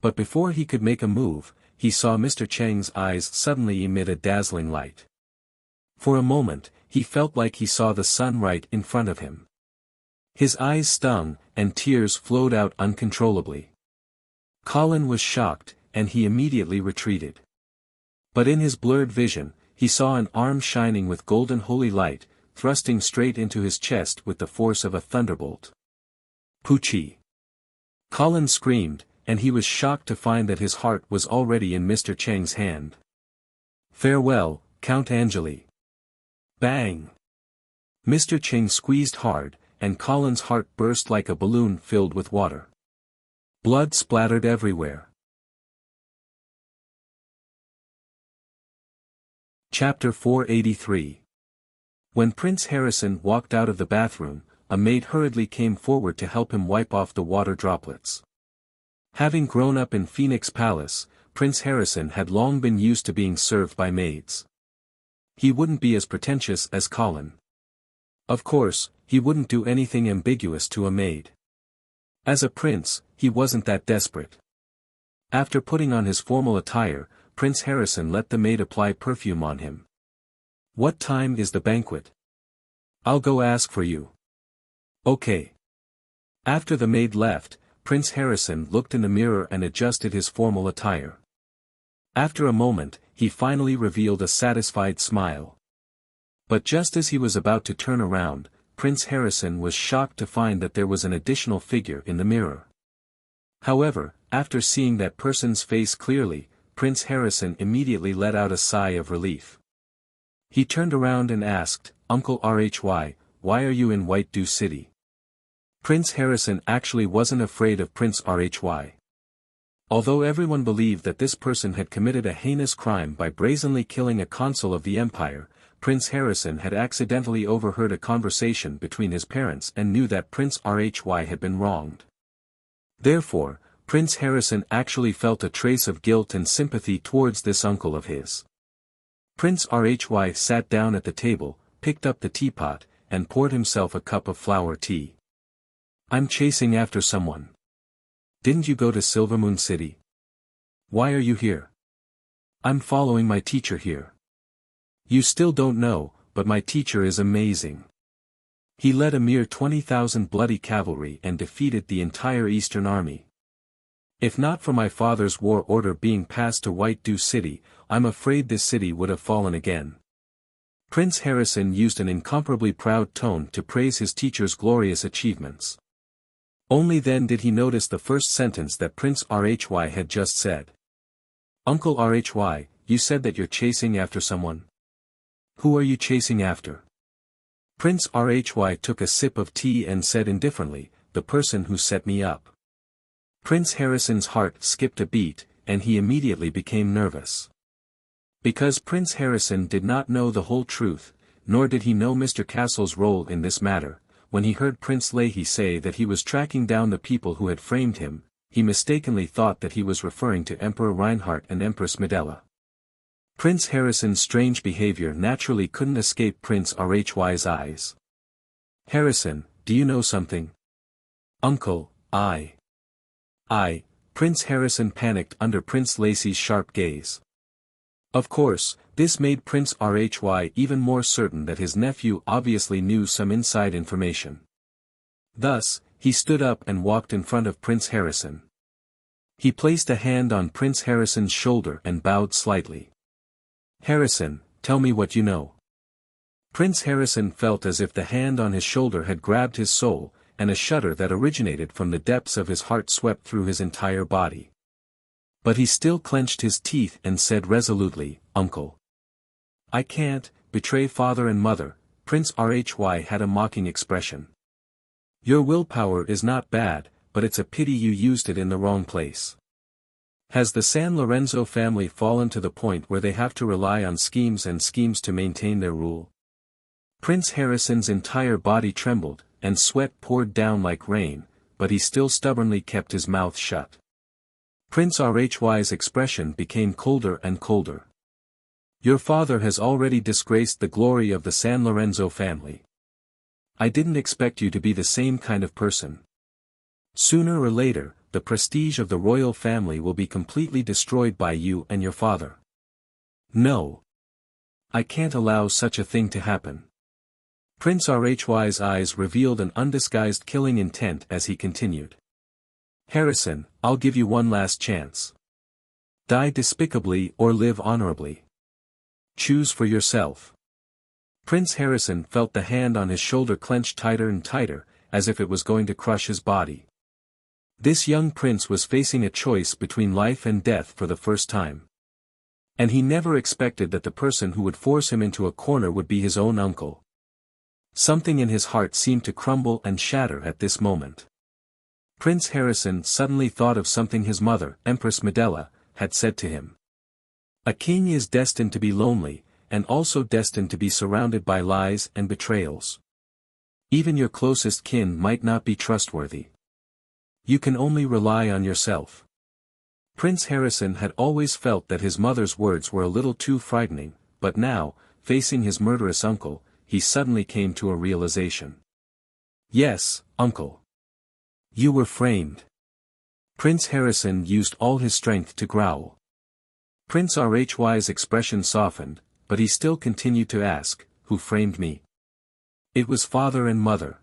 But before he could make a move, he saw Mr. Cheng's eyes suddenly emit a dazzling light. For a moment, he felt like he saw the sun right in front of him. His eyes stung, and tears flowed out uncontrollably. Colin was shocked, and he immediately retreated. But in his blurred vision, he saw an arm shining with golden holy light, thrusting straight into his chest with the force of a thunderbolt. Poochie! Colin screamed, and he was shocked to find that his heart was already in Mr. Cheng's hand. Farewell, Count Angeli. Bang! Mr. Ching squeezed hard, and Colin's heart burst like a balloon filled with water. Blood splattered everywhere. Chapter 483. When Prince Harrison walked out of the bathroom, a maid hurriedly came forward to help him wipe off the water droplets. Having grown up in Phoenix Palace, Prince Harrison had long been used to being served by maids. He wouldn't be as pretentious as Colin. Of course, he wouldn't do anything ambiguous to a maid. As a prince, he wasn't that desperate. After putting on his formal attire, Prince Harrison let the maid apply perfume on him. "What time is the banquet?" "I'll go ask for you." "Okay." After the maid left, Prince Harrison looked in the mirror and adjusted his formal attire. After a moment, he finally revealed a satisfied smile. But just as he was about to turn around, Prince Harrison was shocked to find that there was an additional figure in the mirror. However, after seeing that person's face clearly, Prince Harrison immediately let out a sigh of relief. He turned around and asked, "Uncle Rhy, why are you in White Dew City?" Prince Harrison actually wasn't afraid of Prince Rhy. Although everyone believed that this person had committed a heinous crime by brazenly killing a consul of the empire, Prince Harrison had accidentally overheard a conversation between his parents and knew that Prince Rhy had been wronged. Therefore, Prince Harrison actually felt a trace of guilt and sympathy towards this uncle of his. Prince Rhy sat down at the table, picked up the teapot, and poured himself a cup of flower tea. "I'm chasing after someone." "Didn't you go to Silvermoon City?" "Why are you here?" "I'm following my teacher here." "You still don't know, but my teacher is amazing. He led a mere 20,000 bloody cavalry and defeated the entire Eastern Army. If not for my father's war order being passed to White Dew City, I'm afraid this city would have fallen again." Prince Harrison used an incomparably proud tone to praise his teacher's glorious achievements. Only then did he notice the first sentence that Prince Rhy had just said. "Uncle Rhy, you said that you're chasing after someone. Who are you chasing after?" Prince Rhy took a sip of tea and said indifferently, "The person who set me up." Prince Harrison's heart skipped a beat, and he immediately became nervous. Because Prince Harrison did not know the whole truth, nor did he know Mr. Castle's role in this matter, when he heard Prince Leahy say that he was tracking down the people who had framed him, he mistakenly thought that he was referring to Emperor Reinhardt and Empress Medela. Prince Harrison's strange behavior naturally couldn't escape Prince Rhy's eyes. "Harrison, do you know something?" "Uncle, Prince Harrison panicked under Prince Lacy's sharp gaze. Of course, this made Prince Rhy even more certain that his nephew obviously knew some inside information. Thus, he stood up and walked in front of Prince Harrison. He placed a hand on Prince Harrison's shoulder and bowed slightly. "Harrison, tell me what you know." Prince Harrison felt as if the hand on his shoulder had grabbed his soul, and a shudder that originated from the depths of his heart swept through his entire body. But he still clenched his teeth and said resolutely, "Uncle, I can't betray father and mother." Prince Rhy had a mocking expression. "Your willpower is not bad, but it's a pity you used it in the wrong place. Has the San Lorenzo family fallen to the point where they have to rely on schemes to maintain their rule?" Prince Harrison's entire body trembled, and sweat poured down like rain, but he still stubbornly kept his mouth shut. Prince Rhy's expression became colder and colder. "Your father has already disgraced the glory of the San Lorenzo family. I didn't expect you to be the same kind of person. Sooner or later, the prestige of the royal family will be completely destroyed by you and your father. No. I can't allow such a thing to happen." Prince Rhy's eyes revealed an undisguised killing intent as he continued. "Harrison, I'll give you one last chance. Die despicably or live honorably. Choose for yourself." Prince Harrison felt the hand on his shoulder clench tighter and tighter, as if it was going to crush his body. This young prince was facing a choice between life and death for the first time. And he never expected that the person who would force him into a corner would be his own uncle. Something in his heart seemed to crumble and shatter at this moment. Prince Harrison suddenly thought of something his mother, Empress Medela, had said to him. A king is destined to be lonely, and also destined to be surrounded by lies and betrayals. Even your closest kin might not be trustworthy. You can only rely on yourself. Prince Harrison had always felt that his mother's words were a little too frightening, but now, facing his murderous uncle, he suddenly came to a realization. Yes, uncle. You were framed. Prince Harrison used all his strength to growl. Prince Rhy's expression softened, but he still continued to ask, who framed me? It was father and mother.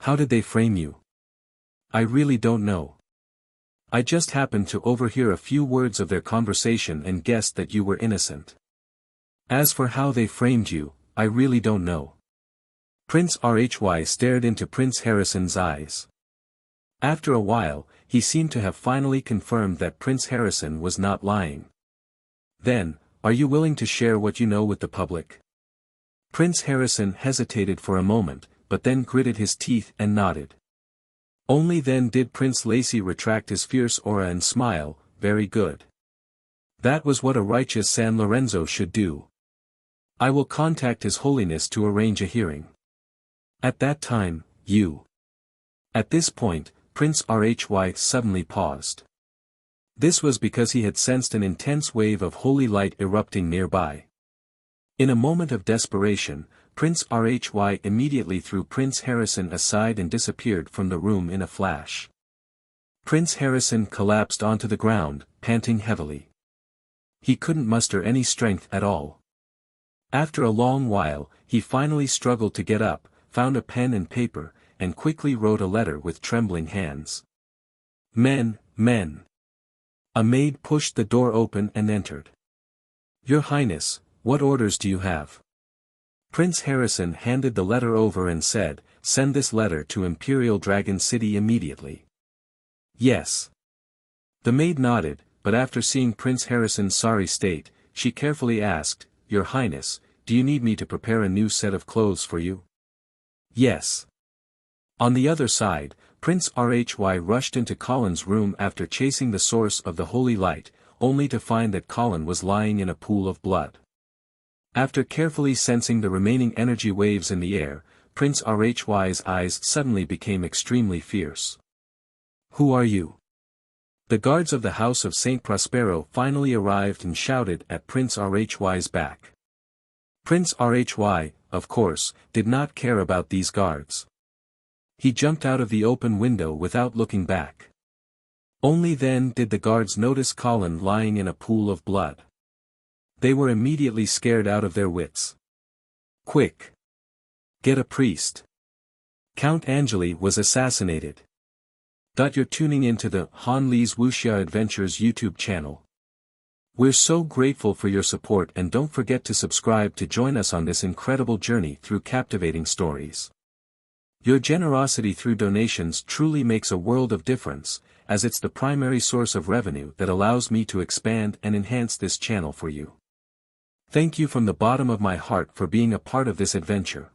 How did they frame you? I really don't know. I just happened to overhear a few words of their conversation and guessed that you were innocent. As for how they framed you, I really don't know. Prince Rhy stared into Prince Harrison's eyes. After a while, he seemed to have finally confirmed that Prince Harrison was not lying. Then, are you willing to share what you know with the public? Prince Harrison hesitated for a moment, but then gritted his teeth and nodded. Only then did Prince Lacy retract his fierce aura and smile, very good. That was what a righteous San Lorenzo should do. I will contact His Holiness to arrange a hearing. At that time, you. At this point, Prince Rhy suddenly paused. This was because he had sensed an intense wave of holy light erupting nearby. In a moment of desperation, Prince Rhy immediately threw Prince Harrison aside and disappeared from the room in a flash. Prince Harrison collapsed onto the ground, panting heavily. He couldn't muster any strength at all. After a long while, he finally struggled to get up, found a pen and paper, and quickly wrote a letter with trembling hands. Men. A maid pushed the door open and entered. Your Highness, what orders do you have? Prince Harrison handed the letter over and said, send this letter to Imperial Dragon City immediately. Yes. The maid nodded, but after seeing Prince Harrison's sorry state, she carefully asked, Your Highness, do you need me to prepare a new set of clothes for you? Yes. On the other side, Prince Rhy rushed into Colin's room after chasing the source of the holy light, only to find that Colin was lying in a pool of blood. After carefully sensing the remaining energy waves in the air, Prince Rhy's eyes suddenly became extremely fierce. Who are you? The guards of the House of Saint Prospero finally arrived and shouted at Prince Rhy's back. Prince Rhy, of course, did not care about these guards. He jumped out of the open window without looking back. Only then did the guards notice Colin lying in a pool of blood. They were immediately scared out of their wits. Quick! Get a priest. Count Angeli was assassinated. You're tuning into the Han Li's Wuxia Adventures YouTube channel. We're so grateful for your support, and don't forget to subscribe to join us on this incredible journey through captivating stories. Your generosity through donations truly makes a world of difference, as it's the primary source of revenue that allows me to expand and enhance this channel for you. Thank you from the bottom of my heart for being a part of this adventure.